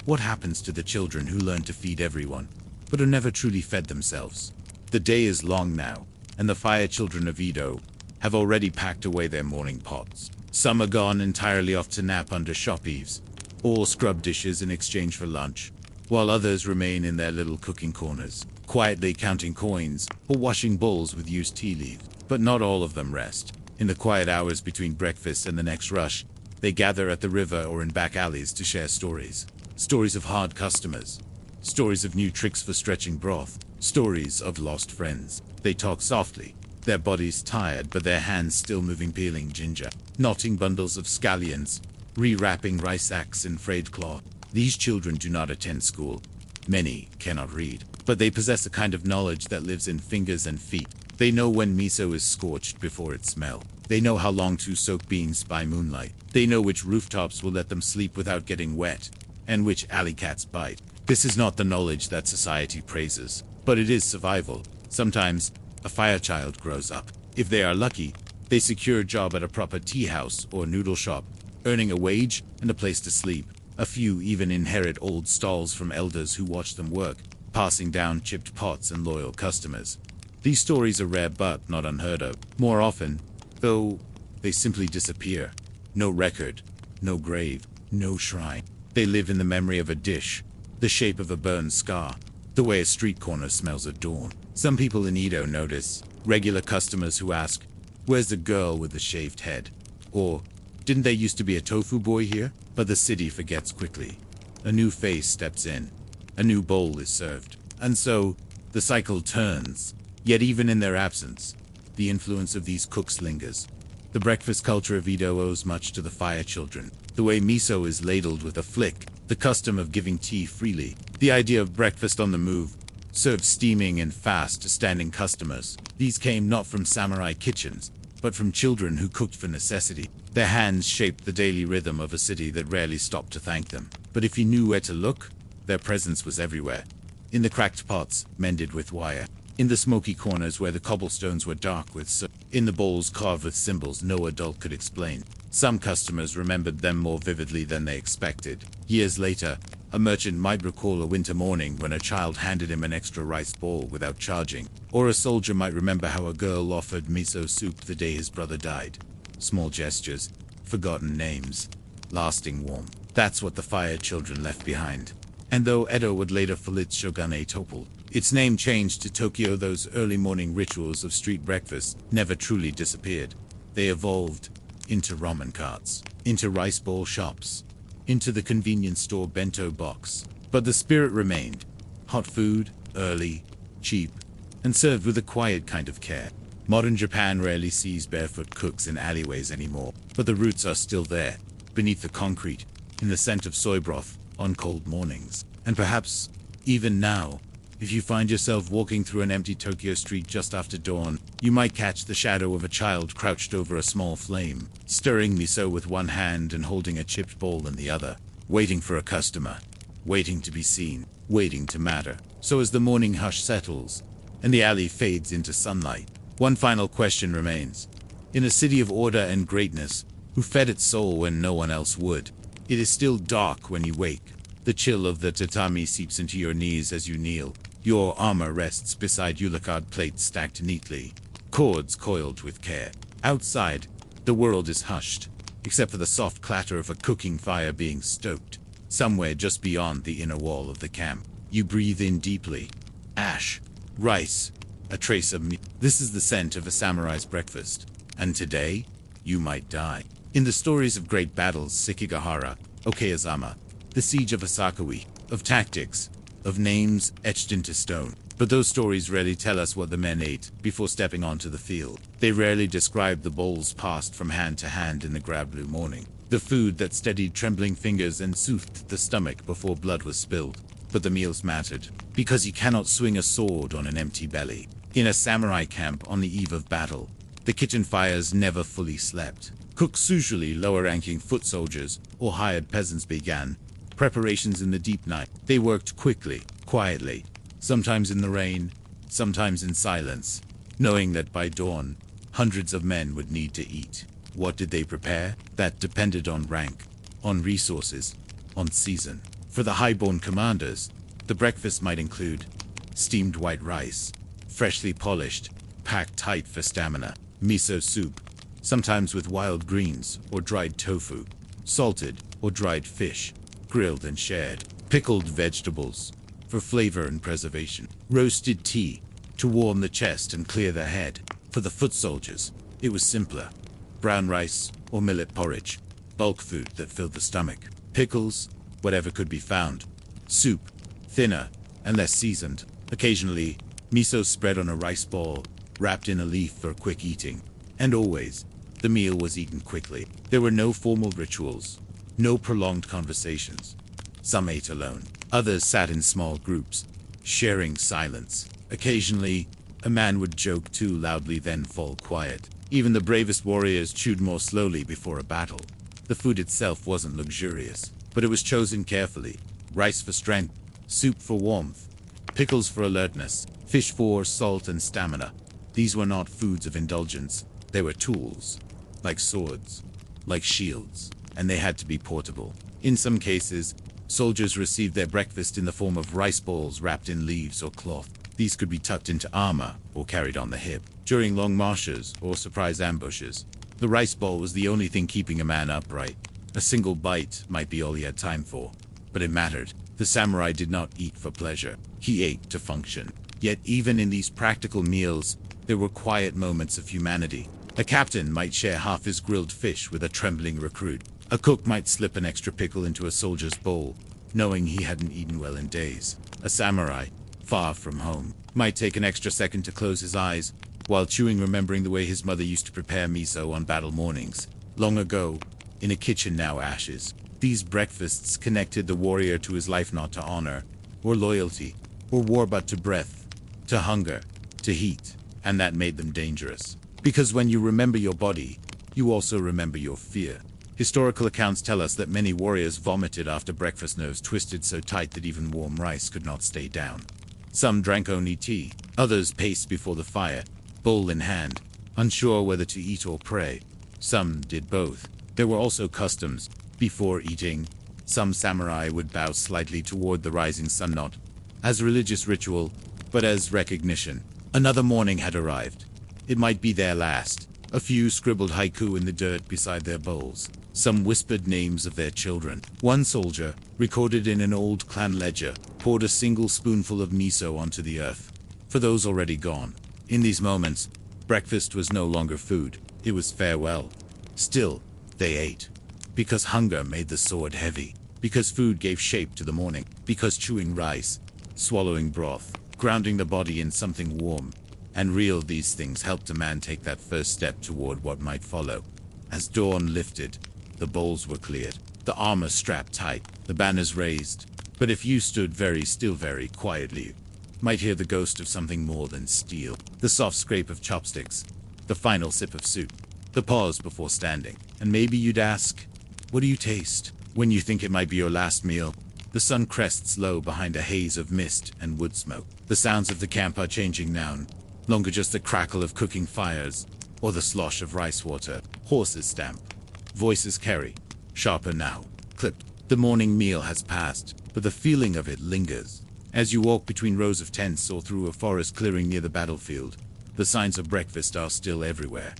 what happens to the children who learn to feed everyone, but are never truly fed themselves? The day is long now, and the fire children of Edo have already packed away their morning pots. Some are gone entirely off to nap under shop eaves, or scrub dishes in exchange for lunch, while others remain in their little cooking corners, quietly counting coins or washing bowls with used tea leaves. But not all of them rest. In the quiet hours between breakfast and the next rush, they gather at the river or in back alleys to share stories. Stories of hard customers. Stories of new tricks for stretching broth. Stories of lost friends. They talk softly, their bodies tired but their hands still moving, peeling ginger, knotting bundles of scallions, rewrapping rice sacks in frayed cloth. These children do not attend school. Many cannot read, but they possess a kind of knowledge that lives in fingers and feet. They know when miso is scorched before it smells. They know how long to soak beans by moonlight. They know which rooftops will let them sleep without getting wet, and which alley cats bite. This is not the knowledge that society praises, but it is survival. Sometimes, a fire child grows up. If they are lucky, they secure a job at a proper tea house or noodle shop, earning a wage and a place to sleep. A few even inherit old stalls from elders who watch them work, passing down chipped pots and loyal customers. These stories are rare but not unheard of. More often, though, they simply disappear. No record, no grave, no shrine. They live in the memory of a dish, the shape of a burned scar, the way a street corner smells at dawn. Some people in Edo notice, regular customers who ask, "Where's the girl with the shaved head?" Or, "Didn't there used to be a tofu boy here?" But the city forgets quickly. A new face steps in. A new bowl is served. And so, the cycle turns. Yet even in their absence, the influence of these cooks lingers. The breakfast culture of Edo owes much to the fire children. The way miso is ladled with a flick, the custom of giving tea freely, the idea of breakfast on the move, served steaming and fast to standing customers. These came not from samurai kitchens, but from children who cooked for necessity. Their hands shaped the daily rhythm of a city that rarely stopped to thank them. But if you knew where to look, their presence was everywhere. In the cracked pots, mended with wire. In the smoky corners where the cobblestones were dark with soot. In the bowls carved with symbols no adult could explain. Some customers remembered them more vividly than they expected. Years later, a merchant might recall a winter morning when a child handed him an extra rice bowl without charging. Or a soldier might remember how a girl offered miso soup the day his brother died. Small gestures, forgotten names, lasting warmth. That's what the fire children left behind. And though Edo would later fall its shogunate toppled, its name changed to Tokyo, those early morning rituals of street breakfast never truly disappeared. They evolved into ramen carts, into rice bowl shops, into the convenience store bento box. But the spirit remained. Hot food, early, cheap, and served with a quiet kind of care. Modern Japan rarely sees barefoot cooks in alleyways anymore, but the roots are still there, beneath the concrete, in the scent of soy broth, on cold mornings. And perhaps, even now, If you find yourself walking through an empty Tokyo street just after dawn, you might catch the shadow of a child crouched over a small flame, stirring miso with one hand and holding a chipped bowl in the other, waiting for a customer, waiting to be seen, waiting to matter. So as the morning hush settles, and the alley fades into sunlight, one final question remains. In a city of order and greatness, who fed its soul when no one else would, it is still dark when you wake. The chill of the tatami seeps into your knees as you kneel. Your armor rests beside yulacard plates stacked neatly, cords coiled with care. Outside, the world is hushed, except for the soft clatter of a cooking fire being stoked, somewhere just beyond the inner wall of the camp. You breathe in deeply. Ash, rice, a trace of meat. This is the scent of a samurai's breakfast. And today, you might die. In the stories of great battles, Sekigahara, Okeyazama, the siege of Asakawi, of tactics, of names etched into stone. But those stories rarely tell us what the men ate before stepping onto the field. They rarely describe the bowls passed from hand to hand in the grab-blue morning, the food that steadied trembling fingers and soothed the stomach before blood was spilled. But the meals mattered, because you cannot swing a sword on an empty belly. In a samurai camp on the eve of battle, the kitchen fires never fully slept. Cooks, usually lower-ranking foot soldiers or hired peasants, began preparations in the deep night. They worked quickly, quietly, sometimes in the rain, sometimes in silence, knowing that by dawn, hundreds of men would need to eat. What did they prepare? That depended on rank, on resources, on season. For the highborn commanders, the breakfast might include steamed white rice, freshly polished, packed tight for stamina, miso soup, sometimes with wild greens or dried tofu, salted or dried fish, grilled and shared, pickled vegetables for flavor and preservation, roasted tea to warm the chest and clear the head. For the foot soldiers, it was simpler: brown rice or millet porridge, bulk food that filled the stomach, pickles, whatever could be found, soup, thinner and less seasoned, occasionally miso spread on a rice ball, wrapped in a leaf for quick eating, and always the meal was eaten quickly. There were no formal rituals, no prolonged conversations. Some ate alone. Others sat in small groups, sharing silence. Occasionally, a man would joke too loudly, then fall quiet. Even the bravest warriors chewed more slowly before a battle. The food itself wasn't luxurious, but it was chosen carefully. Rice for strength, soup for warmth, pickles for alertness, fish for salt and stamina. These were not foods of indulgence. They were tools, like swords, like shields, and they had to be portable. In some cases, soldiers received their breakfast in the form of rice balls wrapped in leaves or cloth. These could be tucked into armor or carried on the hip. During long marches or surprise ambushes, the rice ball was the only thing keeping a man upright. A single bite might be all he had time for, but it mattered. The samurai did not eat for pleasure. He ate to function. Yet even in these practical meals, there were quiet moments of humanity. A captain might share half his grilled fish with a trembling recruit. A cook might slip an extra pickle into a soldier's bowl, knowing he hadn't eaten well in days. A samurai, far from home, might take an extra second to close his eyes while chewing, remembering the way his mother used to prepare miso on battle mornings. Long ago, in a kitchen now ashes, these breakfasts connected the warrior to his life, not to honor, or loyalty, or war, but to breath, to hunger, to heat, and that made them dangerous. Because when you remember your body, you also remember your fear. Historical accounts tell us that many warriors vomited after breakfast, nerves twisted so tight that even warm rice could not stay down. Some drank only tea, others paced before the fire, bowl in hand, unsure whether to eat or pray. Some did both. There were also customs. Before eating, some samurai would bow slightly toward the rising sun, not as religious ritual, but as recognition. Another morning had arrived. It might be their last. A few scribbled haiku in the dirt beside their bowls. Some whispered names of their children. One soldier, recorded in an old clan ledger, poured a single spoonful of miso onto the earth. For those already gone. In these moments, breakfast was no longer food. It was farewell. Still, they ate. Because hunger made the sword heavy. Because food gave shape to the morning. Because chewing rice, swallowing broth, grounding the body in something warm and real, these things helped a man take that first step toward what might follow. As dawn lifted, the bowls were cleared, the armor strapped tight, the banners raised. But if you stood very still, very quietly, might hear the ghost of something more than steel. The soft scrape of chopsticks, the final sip of soup, the pause before standing. And maybe you'd ask, what do you taste? When you think it might be your last meal, the sun crests low behind a haze of mist and wood smoke. The sounds of the camp are changing now, no longer just the crackle of cooking fires or the slosh of rice water. Horses stamp, voices carry, sharper now, clipped. The morning meal has passed, but the feeling of it lingers. As you walk between rows of tents or through a forest clearing near the battlefield, the signs of breakfast are still everywhere.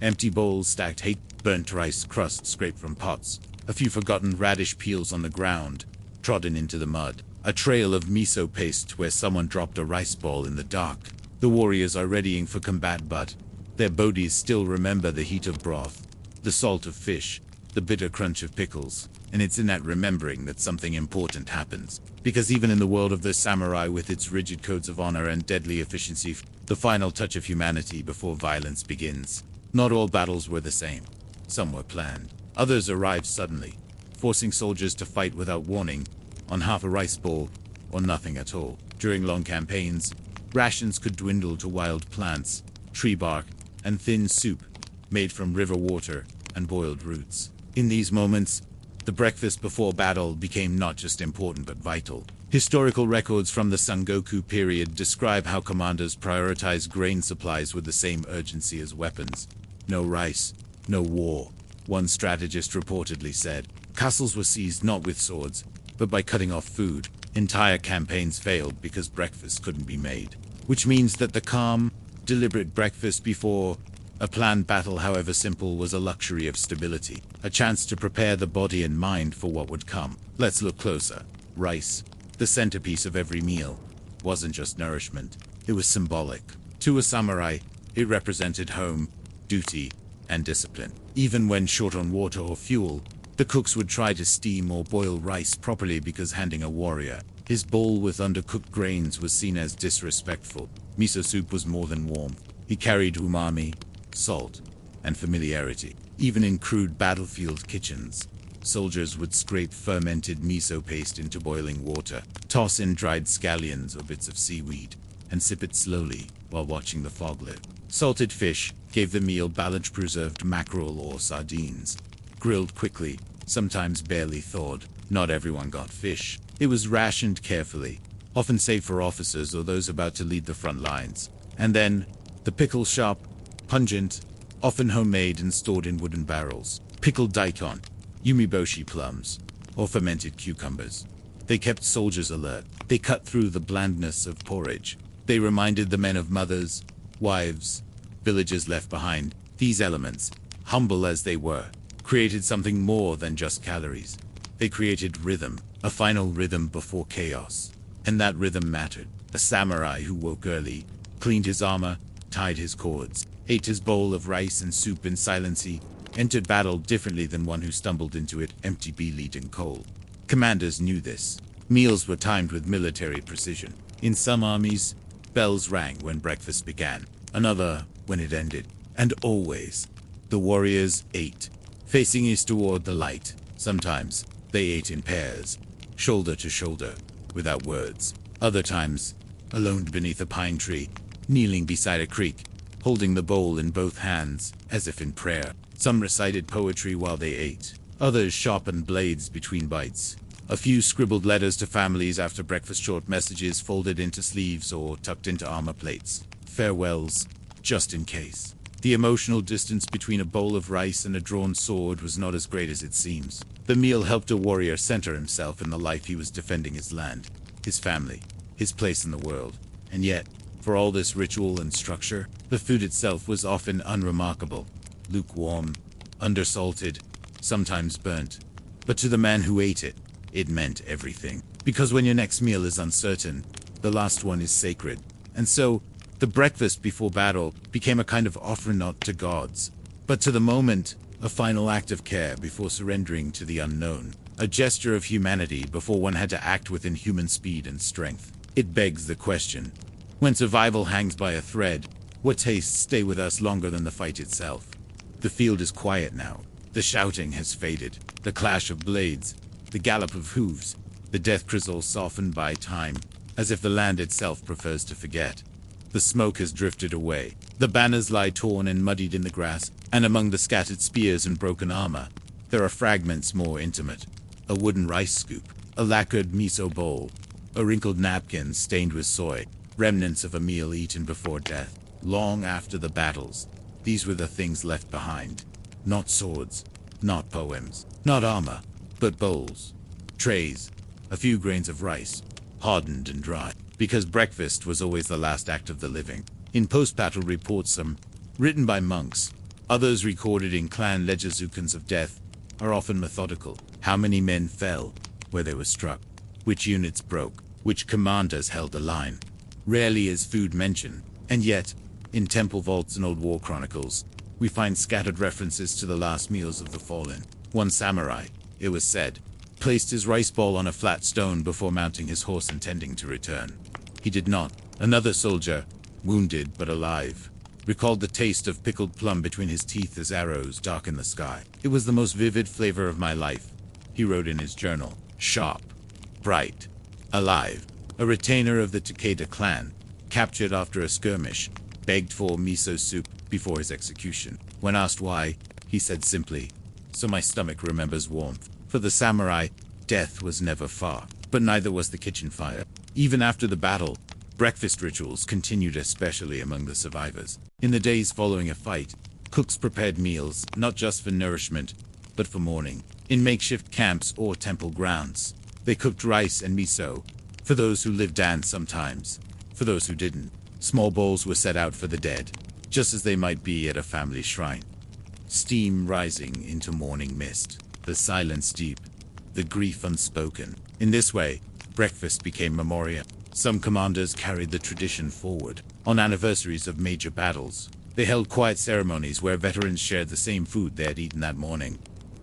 Empty bowls stacked, burnt rice crusts scraped from pots, a few forgotten radish peels on the ground, trodden into the mud, a trail of miso paste where someone dropped a rice ball in the dark. The warriors are readying for combat, but their bodies still remember the heat of broth, the salt of fish, the bitter crunch of pickles, and it's in that remembering that something important happens. Because even in the world of the samurai with its rigid codes of honor and deadly efficiency, the final touch of humanity before violence begins. Not all battles were the same. Some were planned. Others arrived suddenly, forcing soldiers to fight without warning, on half a rice bowl, or nothing at all. During long campaigns, rations could dwindle to wild plants, tree bark, and thin soup, made from river water and boiled roots. In these moments, the breakfast before battle became not just important but vital. Historical records from the Sengoku period describe how commanders prioritized grain supplies with the same urgency as weapons. No rice, no war. One strategist reportedly said, castles were seized not with swords, but by cutting off food. Entire campaigns failed because breakfast couldn't be made. Which means that the calm, deliberate breakfast before a planned battle, however simple, was a luxury of stability. A chance to prepare the body and mind for what would come. Let's look closer. Rice, the centerpiece of every meal, wasn't just nourishment. It was symbolic. To a samurai, it represented home, duty, and discipline. Even when short on water or fuel, the cooks would try to steam or boil rice properly because handing a warrior his bowl with undercooked grains was seen as disrespectful. Miso soup was more than warmth. It carried umami, salt, and familiarity. Even in crude battlefield kitchens, soldiers would scrape fermented miso paste into boiling water, toss in dried scallions or bits of seaweed, and sip it slowly while watching the fog lift. Salted fish gave the meal balance. Preserved mackerel or sardines, grilled quickly, sometimes barely thawed. Not everyone got fish. It was rationed carefully, often saved for officers or those about to lead the front lines. And then, the pickle shop, pungent, often homemade and stored in wooden barrels. Pickled daikon, yumiboshi plums, or fermented cucumbers. They kept soldiers alert. They cut through the blandness of porridge. They reminded the men of mothers, wives, villagers left behind. These elements, humble as they were, created something more than just calories. They created rhythm, a final rhythm before chaos. And that rhythm mattered. A samurai who woke early, cleaned his armor, tied his cords, ate his bowl of rice and soup in silence, entered battle differently than one who stumbled into it empty-bellied and cold. Commanders knew this. Meals were timed with military precision. In some armies, bells rang when breakfast began, another when it ended. And always, the warriors ate, facing east toward the light. Sometimes, they ate in pairs, shoulder to shoulder, without words. Other times, alone beneath a pine tree, kneeling beside a creek, holding the bowl in both hands, as if in prayer. Some recited poetry while they ate. Others sharpened blades between bites. A few scribbled letters to families after breakfast, short messages folded into sleeves or tucked into armor plates. Farewells, just in case. The emotional distance between a bowl of rice and a drawn sword was not as great as it seems. The meal helped a warrior center himself in the life he was defending: his land, his family, his place in the world. And yet, for all this ritual and structure, the food itself was often unremarkable. Lukewarm, undersalted, sometimes burnt. But to the man who ate it, it meant everything. Because when your next meal is uncertain, the last one is sacred. And so, the breakfast before battle became a kind of offering not to gods, but to the moment, a final act of care before surrendering to the unknown, a gesture of humanity before one had to act with inhuman speed and strength. It begs the question, when survival hangs by a thread, what tastes stay with us longer than the fight itself? The field is quiet now. The shouting has faded. The clash of blades, the gallop of hooves, the death drizzle softened by time. as if the land itself prefers to forget. The smoke has drifted away. The banners lie torn and muddied in the grass, and among the scattered spears and broken armor, there are fragments more intimate. A wooden rice scoop, a lacquered miso bowl, a wrinkled napkin stained with soy, remnants of a meal eaten before death, long after the battles. These were the things left behind. Not swords, not poems, not armor, but bowls, trays, a few grains of rice, hardened and dry, because breakfast was always the last act of the living. In post-battle reports, some written by monks, others recorded in clan ledgerzukans of death, are often methodical. How many men fell where they were struck? Which units broke? Which commanders held the line? Rarely is food mentioned, and yet, in temple vaults and old war chronicles, we find scattered references to the last meals of the fallen. One samurai, it was said, placed his rice ball on a flat stone before mounting his horse intending to return. He did not. Another soldier, wounded but alive, recalled the taste of pickled plum between his teeth as arrows darkened the sky. It was the most vivid flavor of my life, he wrote in his journal. Sharp, bright, alive. A retainer of the Takeda clan, captured after a skirmish, begged for miso soup before his execution. When asked why, he said simply, "So my stomach remembers warmth." For the samurai, death was never far, but neither was the kitchen fire. Even after the battle, breakfast rituals continued, especially among the survivors. In the days following a fight, cooks prepared meals, not just for nourishment, but for mourning. In makeshift camps or temple grounds, they cooked rice and miso, for those who lived and sometimes, for those who didn't. Small bowls were set out for the dead, just as they might be at a family shrine. Steam rising into morning mist, the silence deep, the grief unspoken. In this way, breakfast became memorial. Some commanders carried the tradition forward. On anniversaries of major battles, they held quiet ceremonies where veterans shared the same food they had eaten that morning.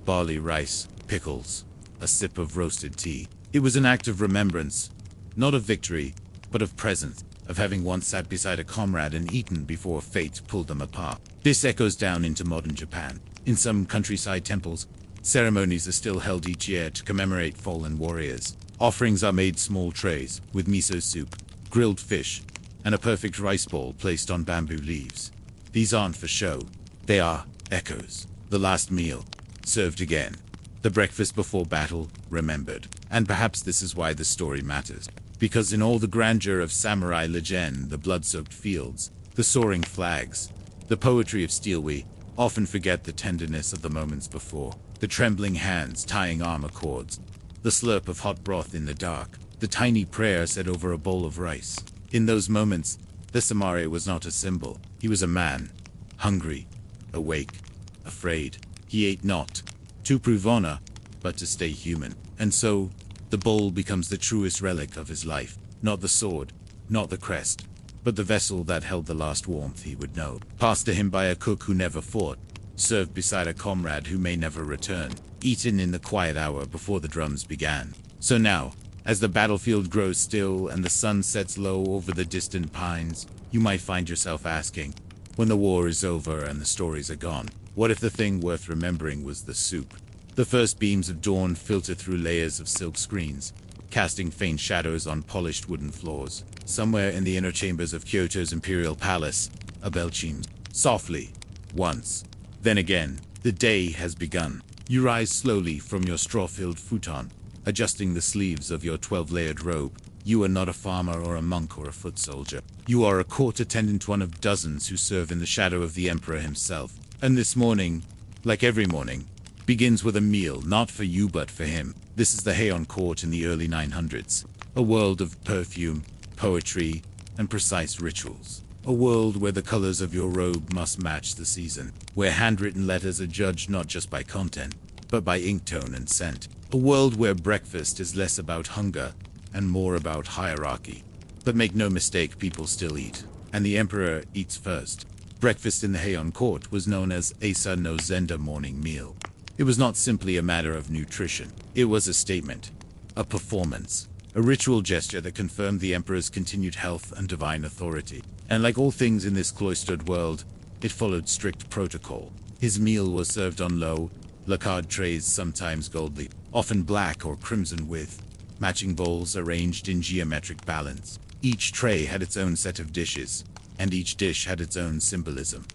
Barley rice, pickles, a sip of roasted tea. It was an act of remembrance, not of victory, but of presence, of having once sat beside a comrade and eaten before fate pulled them apart. This echoes down into modern Japan. In some countryside temples, ceremonies are still held each year to commemorate fallen warriors. Offerings are made small trays, with miso soup, grilled fish, and a perfect rice bowl placed on bamboo leaves. These aren't for show. They are echoes. The last meal, served again. The breakfast before battle, remembered. And perhaps this is why the story matters. Because in all the grandeur of samurai legend, the blood-soaked fields, the soaring flags, the poetry of steel, we often forget the tenderness of the moments before. The trembling hands tying armor cords, the slurp of hot broth in the dark, the tiny prayer said over a bowl of rice. In those moments, the samurai was not a symbol. He was a man, hungry, awake, afraid. He ate not to prove honor, but to stay human. And so, the bowl becomes the truest relic of his life. Not the sword, not the crest, but the vessel that held the last warmth he would know. Passed to him by a cook who never fought, served beside a comrade who may never return, eaten in the quiet hour before the drums began. So now, as the battlefield grows still and the sun sets low over the distant pines, you might find yourself asking, when the war is over and the stories are gone, what if the thing worth remembering was the soup? The first beams of dawn filter through layers of silk screens, casting faint shadows on polished wooden floors. Somewhere in the inner chambers of Kyoto's imperial palace, a bell chimes softly, once. Then again, the day has begun. You rise slowly from your straw-filled futon, adjusting the sleeves of your 12-layered robe. You are not a farmer or a monk or a foot soldier. You are a court attendant, one of dozens who serve in the shadow of the emperor himself. And this morning, like every morning, begins with a meal not for you but for him. This is the Heian court in the early 900s. A world of perfume, poetry, and precise rituals. A world where the colors of your robe must match the season. Where handwritten letters are judged not just by content, but by ink tone and scent. A world where breakfast is less about hunger and more about hierarchy. But make no mistake, people still eat. And the emperor eats first. Breakfast in the Heian court was known as Asa no Zenda morning meal. It was not simply a matter of nutrition. It was a statement, a performance, a ritual gesture that confirmed the emperor's continued health and divine authority. And like all things in this cloistered world, it followed strict protocol. His meal was served on low, lacquered trays, sometimes gold leaf, often black or crimson with matching bowls arranged in geometric balance. Each tray had its own set of dishes, and each dish had its own symbolism.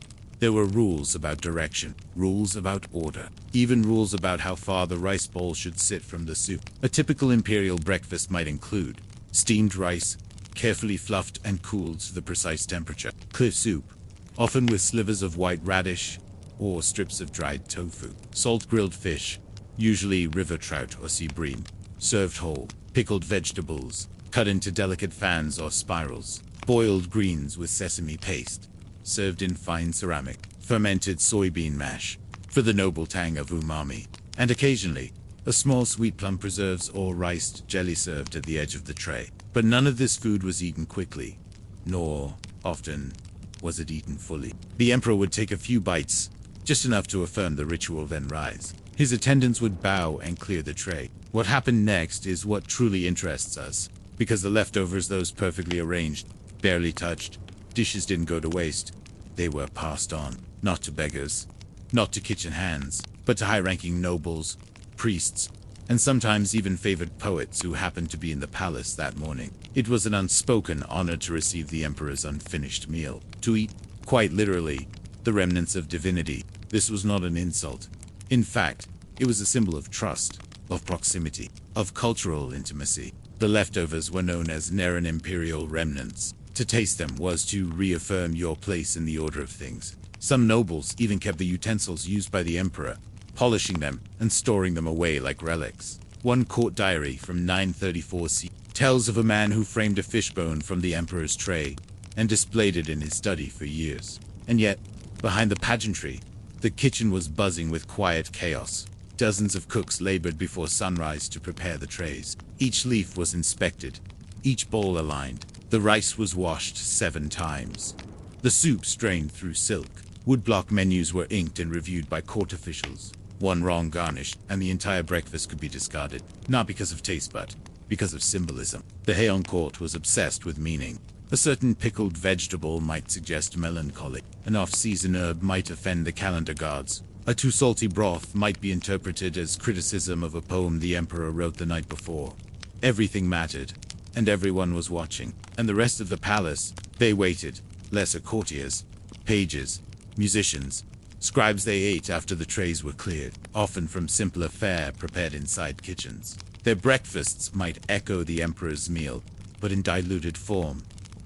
There were rules about direction, rules about order, even rules about how far the rice bowl should sit from the soup. A typical imperial breakfast might include steamed rice, carefully fluffed and cooled to the precise temperature, clear soup, often with slivers of white radish or strips of dried tofu, salt grilled fish, usually river trout or sea bream, served whole, pickled vegetables, cut into delicate fans or spirals, boiled greens with sesame paste, served in fine ceramic, fermented soybean mash, for the noble tang of umami, and occasionally, a small sweet plum preserves or riced jelly served at the edge of the tray. But none of this food was eaten quickly, nor, often, was it eaten fully. The emperor would take a few bites, just enough to affirm the ritual, then rise. His attendants would bow and clear the tray. What happened next is what truly interests us, because the leftovers, those perfectly arranged, barely touched, dishes didn't go to waste. They were passed on, not to beggars, not to kitchen hands, but to high-ranking nobles, priests, and sometimes even favored poets who happened to be in the palace that morning. It was an unspoken honor to receive the emperor's unfinished meal, to eat, quite literally, the remnants of divinity. This was not an insult. In fact, it was a symbol of trust, of proximity, of cultural intimacy. The leftovers were known as narration imperial remnants. To taste them was to reaffirm your place in the order of things. Some nobles even kept the utensils used by the emperor, polishing them and storing them away like relics. One court diary from 934 CE tells of a man who framed a fishbone from the emperor's tray and displayed it in his study for years. And yet, behind the pageantry, the kitchen was buzzing with quiet chaos. Dozens of cooks labored before sunrise to prepare the trays. Each leaf was inspected, each bowl aligned. The rice was washed 7 times. The soup strained through silk. Woodblock menus were inked and reviewed by court officials. One wrong garnish, and the entire breakfast could be discarded. Not because of taste, but because of symbolism. The Heian court was obsessed with meaning. A certain pickled vegetable might suggest melancholy. An off-season herb might offend the calendar gods. A too salty broth might be interpreted as criticism of a poem the emperor wrote the night before. Everything mattered, and everyone was watching. And the rest of the palace, they waited. Lesser courtiers, pages, musicians, scribes, they ate after the trays were cleared, often from simpler fare prepared inside kitchens. Their breakfasts might echo the emperor's meal, but in diluted form.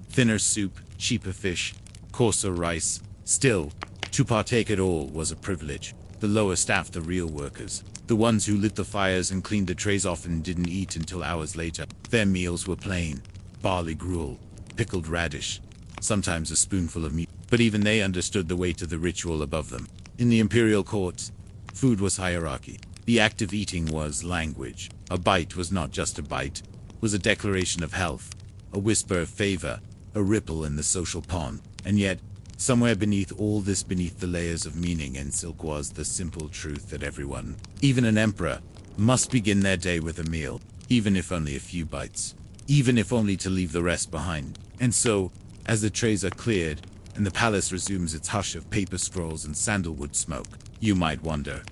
Thinner soup, cheaper fish, coarser rice. Still, to partake at all was a privilege. The lower staff, the real workers, the ones who lit the fires and cleaned the trays, often didn't eat until hours later. Their meals were plain: barley gruel, pickled radish, sometimes a spoonful of meat. But even they understood the weight of the ritual above them. In the imperial court, food was hierarchy. The act of eating was language. A bite was not just a bite, it was a declaration of health, a whisper of favor, a ripple in the social pond. And yet, somewhere beneath all this, beneath the layers of meaning and silk, was the simple truth that everyone, even an emperor, must begin their day with a meal, even if only a few bites, even if only to leave the rest behind. And so, as the trays are cleared, and the palace resumes its hush of paper scrolls and sandalwood smoke, you might wonder,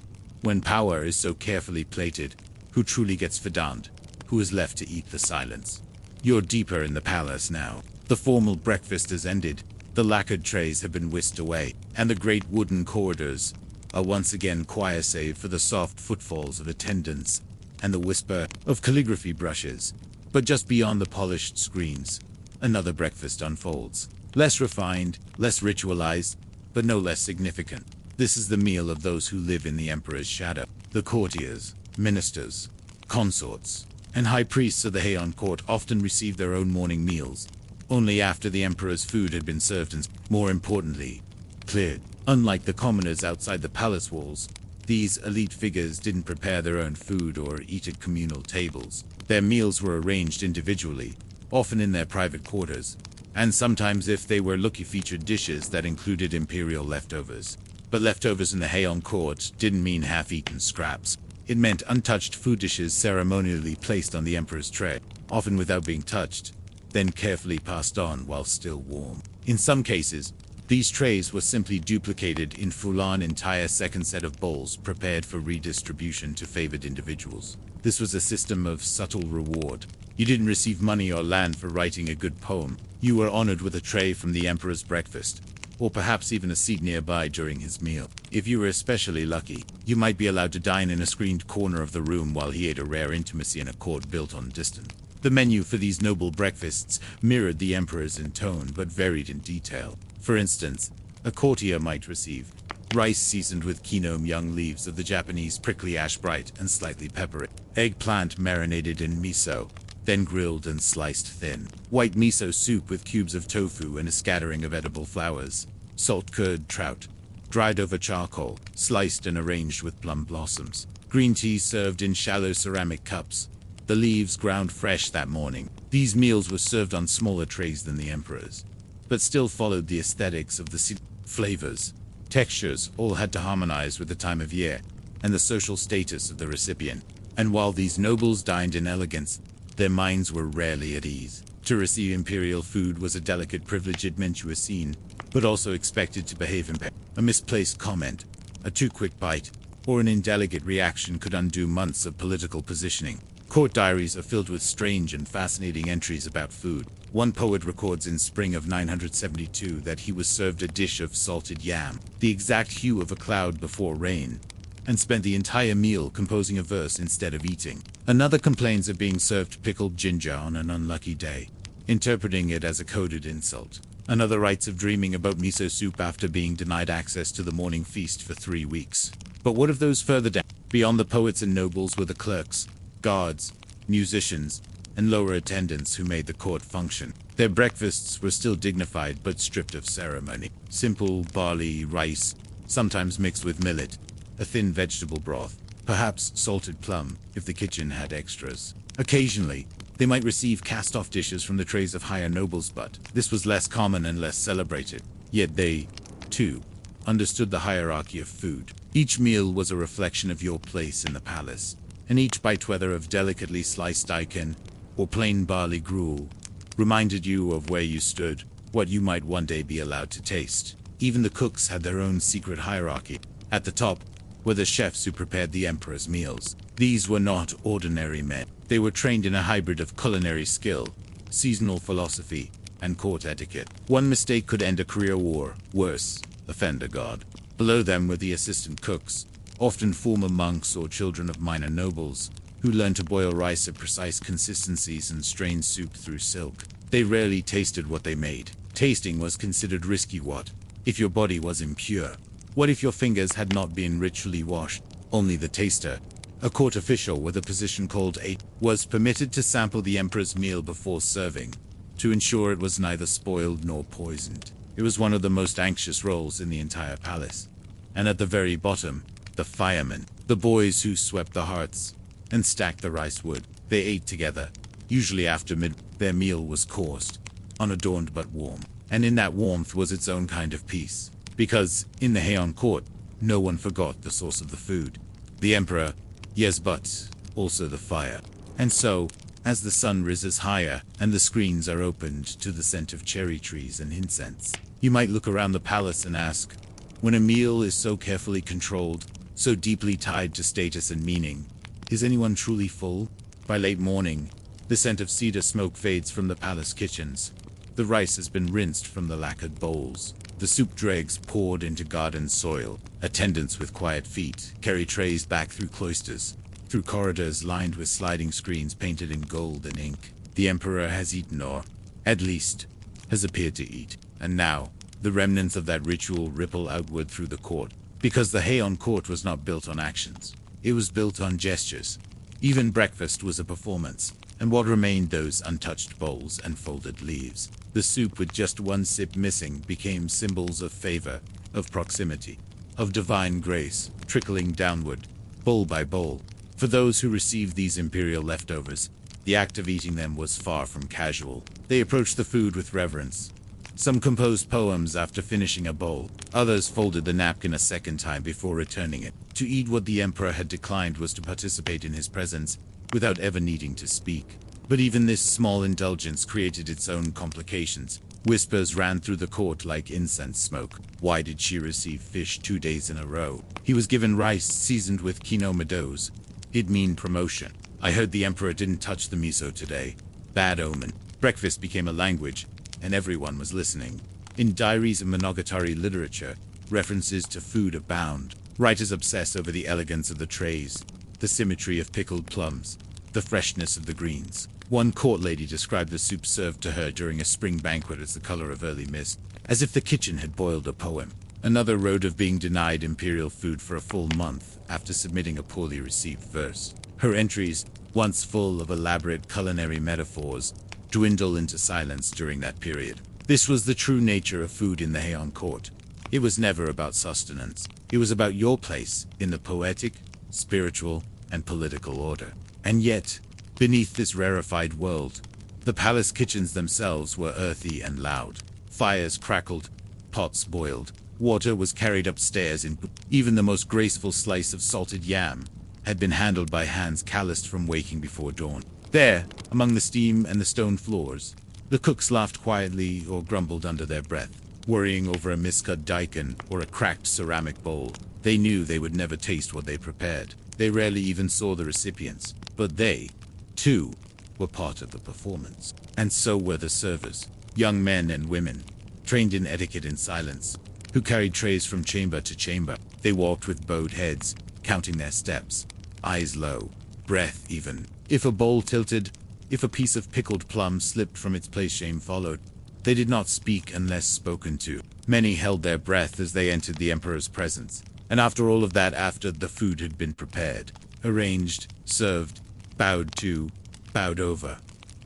when power is so carefully plated, who truly gets fedand, who is left to eat the silence? You're deeper in the palace now. The formal breakfast has ended, the lacquered trays have been whisked away, and the great wooden corridors are once again quiet, save for the soft footfalls of attendants and the whisper of calligraphy brushes. But just beyond the polished screens, another breakfast unfolds. Less refined, less ritualized, but no less significant. This is the meal of those who live in the emperor's shadow. The courtiers, ministers, consorts, and high priests of the Heian court often receive their own morning meals, only after the emperor's food had been served and, more importantly, cleared. Unlike the commoners outside the palace walls, these elite figures didn't prepare their own food or eat at communal tables. Their meals were arranged individually, often in their private quarters, and sometimes, if they were lucky, featured dishes that included imperial leftovers. But leftovers in the Heian court didn't mean half-eaten scraps. It meant untouched food dishes ceremonially placed on the emperor's tray, often without being touched, then carefully passed on while still warm. In some cases, These trays were simply duplicated in full-on entire second set of bowls prepared for redistribution to favored individuals. This was a system of subtle reward. You didn't receive money or land for writing a good poem. You were honored with a tray from the emperor's breakfast, or perhaps even a seat nearby during his meal. If you were especially lucky, you might be allowed to dine in a screened corner of the room while he ate a rare intimacy in a court built on distance. The menu for these noble breakfasts mirrored the emperor's in tone, but varied in detail. For instance, a courtier might receive rice seasoned with quinoa, young leaves of the Japanese prickly ash, bright and slightly peppery, eggplant marinated in miso, then grilled and sliced thin, white miso soup with cubes of tofu and a scattering of edible flowers, salt-cured trout, dried over charcoal, sliced and arranged with plum blossoms, green tea served in shallow ceramic cups, the leaves ground fresh that morning. These meals were served on smaller trays than the emperor's, but still followed the aesthetics of the flavors. Textures all had to harmonize with the time of year and the social status of the recipient. And while these nobles dined in elegance, their minds were rarely at ease. To receive imperial food was a delicate privilege. It meant you were seen, but also expected to behave impeccably. A misplaced comment, a too quick bite, or an indelicate reaction could undo months of political positioning. Court diaries are filled with strange and fascinating entries about food. One poet records in spring of 972 that he was served a dish of salted yam, the exact hue of a cloud before rain, and spent the entire meal composing a verse instead of eating. Another complains of being served pickled ginger on an unlucky day, interpreting it as a coded insult. Another writes of dreaming about miso soup after being denied access to the morning feast for 3 weeks. But what of those further down? Beyond the poets and nobles were the clerks, guards, musicians, and lower attendants who made the court function. Their breakfasts were still dignified but stripped of ceremony. Simple barley, rice, sometimes mixed with millet, a thin vegetable broth, perhaps salted plum if the kitchen had extras. Occasionally, they might receive cast-off dishes from the trays of higher nobles, but this was less common and less celebrated. Yet they, too, understood the hierarchy of food. Each meal was a reflection of your place in the palace, and each bite, whether of delicately sliced daikon or plain barley gruel, reminded you of where you stood, what you might one day be allowed to taste. Even the cooks had their own secret hierarchy. At the top were the chefs who prepared the emperor's meals. These were not ordinary men. They were trained in a hybrid of culinary skill, seasonal philosophy, and court etiquette. One mistake could end a career war, worse, offend a god. Below them were the assistant cooks, often former monks or children of minor nobles, who learned to boil rice at precise consistencies and strain soup through silk. They rarely tasted what they made. Tasting was considered risky. What if your body was impure? What if your fingers had not been ritually washed? Only the taster, a court official with a position called a, was permitted to sample the emperor's meal before serving, to ensure it was neither spoiled nor poisoned. It was one of the most anxious roles in the entire palace. And at the very bottom, the firemen, the boys who swept the hearths and stacked the rice wood. They ate together, usually after mid. Their meal was coursed, unadorned but warm, and in that warmth was its own kind of peace. Because, in the Heian court, no one forgot the source of the food. The emperor, yes, but also the fire. And so, as the sun rises higher and the screens are opened to the scent of cherry trees and incense, you might look around the palace and ask, when a meal is so carefully controlled, so deeply tied to status and meaning, is anyone truly full? By late morning, the scent of cedar smoke fades from the palace kitchens. The rice has been rinsed from the lacquered bowls. The soup dregs poured into garden soil. Attendants with quiet feet carry trays back through cloisters, through corridors lined with sliding screens painted in gold and ink. The emperor has eaten, or, at least, has appeared to eat. And now, the remnants of that ritual ripple outward through the court. Because the Heian court was not built on actions. It was built on gestures. Even breakfast was a performance, and what remained those untouched bowls and folded leaves. The soup with just one sip missing became symbols of favor, of proximity, of divine grace, trickling downward, bowl by bowl. For those who received these imperial leftovers, the act of eating them was far from casual. They approached the food with reverence. Some composed poems after finishing a bowl. Others folded the napkin a second time before returning it. To eat what the emperor had declined was to participate in his presence without ever needing to speak. But even this small indulgence created its own complications. Whispers ran through the court like incense smoke. Why did she receive fish 2 days in a row? He was given rice seasoned with kinomados. It'd mean promotion. I heard the emperor didn't touch the miso today. Bad omen. Breakfast became a language, and everyone was listening. In diaries of Monogatari literature, references to food abound. Writers obsess over the elegance of the trays, the symmetry of pickled plums, the freshness of the greens. One court lady described the soup served to her during a spring banquet as the color of early mist, as if the kitchen had boiled a poem. Another wrote of being denied imperial food for a full month after submitting a poorly received verse. Her entries, once full of elaborate culinary metaphors, dwindle into silence during that period. This was the true nature of food in the Heian court. It was never about sustenance. It was about your place in the poetic, spiritual, and political order. And yet, beneath this rarefied world, the palace kitchens themselves were earthy and loud. Fires crackled, pots boiled, water was carried upstairs in even the most graceful slice of salted yam had been handled by hands calloused from waking before dawn. There, among the steam and the stone floors, the cooks laughed quietly or grumbled under their breath, worrying over a miscut daikon or a cracked ceramic bowl. They knew they would never taste what they prepared. They rarely even saw the recipients, but they, too, were part of the performance. And so were the servers, young men and women, trained in etiquette and silence, who carried trays from chamber to chamber. They walked with bowed heads, counting their steps, eyes low, breath even. If a bowl tilted, if a piece of pickled plum slipped from its place, shame followed. They did not speak unless spoken to. Many held their breath as they entered the emperor's presence. And after all of that, after the food had been prepared, arranged, served, bowed to, bowed over,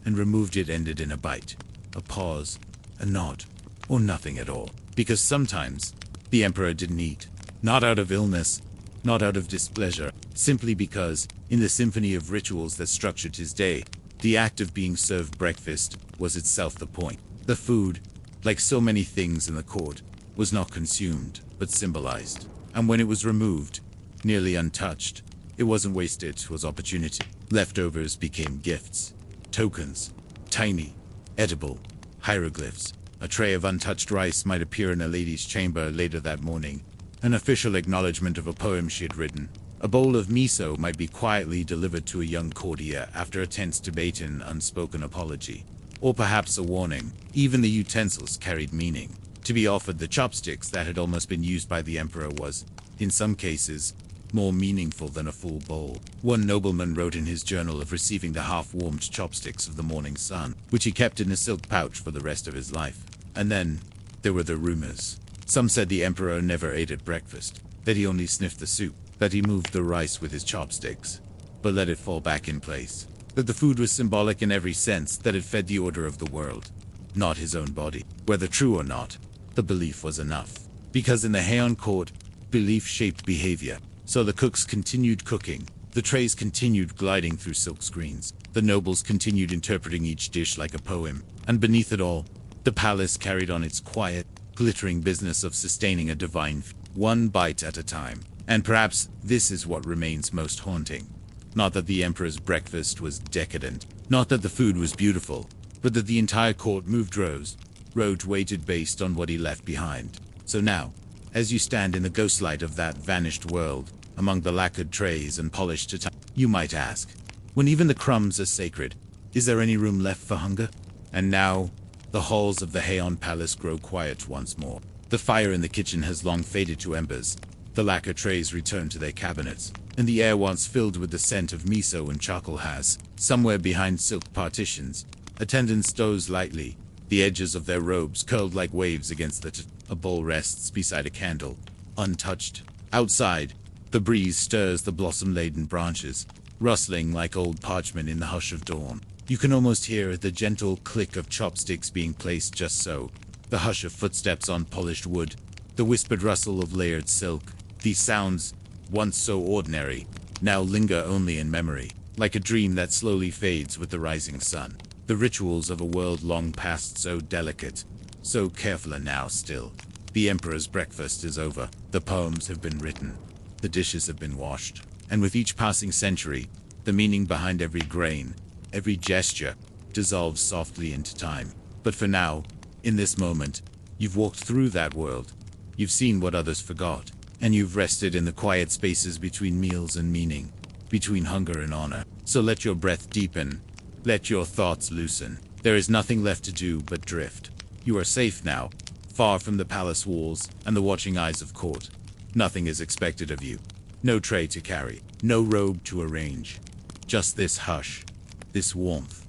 and removed, it ended in a bite, a pause, a nod, or nothing at all. Because sometimes the emperor didn't eat, not out of illness, not out of displeasure, simply because, in the symphony of rituals that structured his day, the act of being served breakfast was itself the point. The food, like so many things in the court, was not consumed, but symbolized. And when it was removed, nearly untouched, it wasn't wasted, it was opportunity. Leftovers became gifts, tokens, tiny, edible, hieroglyphs. A tray of untouched rice might appear in a lady's chamber later that morning, an official acknowledgement of a poem she had written. A bowl of miso might be quietly delivered to a young courtier after a tense debate and unspoken apology. Or perhaps a warning. Even the utensils carried meaning. To be offered the chopsticks that had almost been used by the emperor was, in some cases, more meaningful than a full bowl. One nobleman wrote in his journal of receiving the half-warmed chopsticks of the morning sun, which he kept in a silk pouch for the rest of his life. And then, there were the rumors. Some said the emperor never ate at breakfast, that he only sniffed the soup, that he moved the rice with his chopsticks, but let it fall back in place. That the food was symbolic in every sense, that it fed the order of the world, not his own body. Whether true or not, the belief was enough. Because in the Heian court, belief shaped behavior. So the cooks continued cooking, the trays continued gliding through silk screens, the nobles continued interpreting each dish like a poem, and beneath it all, the palace carried on its quiet, glittering business of sustaining a divine one bite at a time. And perhaps this is what remains most haunting. Not that the emperor's breakfast was decadent, not that the food was beautiful, but that the entire court moved rows weighted based on what he left behind. So now, as you stand in the ghostlight of that vanished world, among the lacquered trays and polished tatami, you might ask, when even the crumbs are sacred, is there any room left for hunger? And now, the halls of the Heian palace grow quiet once more. The fire in the kitchen has long faded to embers. The lacquer trays return to their cabinets, and the air once filled with the scent of miso and charcoal has, somewhere behind silk partitions, attendants doze lightly, the edges of their robes curled like waves against a bowl rests beside a candle, untouched. Outside, the breeze stirs the blossom-laden branches, rustling like old parchment in the hush of dawn. You can almost hear the gentle click of chopsticks being placed just so, the hush of footsteps on polished wood, the whispered rustle of layered silk. These sounds, once so ordinary, now linger only in memory, like a dream that slowly fades with the rising sun. The rituals of a world long past so delicate, so careful, are now still. The emperor's breakfast is over. The poems have been written. The dishes have been washed. And with each passing century, the meaning behind every grain, Every gesture dissolves softly into time. But for now, in this moment, you've walked through that world. You've seen what others forgot, and you've rested in the quiet spaces between meals and meaning, between hunger and honor. So let your breath deepen, let your thoughts loosen. There is nothing left to do but drift. You are safe now, far from the palace walls and the watching eyes of court. Nothing is expected of you. No tray to carry, no robe to arrange. Just this hush, this warmth.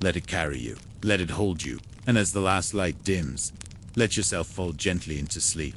Let it carry you, let it hold you, and as the last light dims, let yourself fall gently into sleep.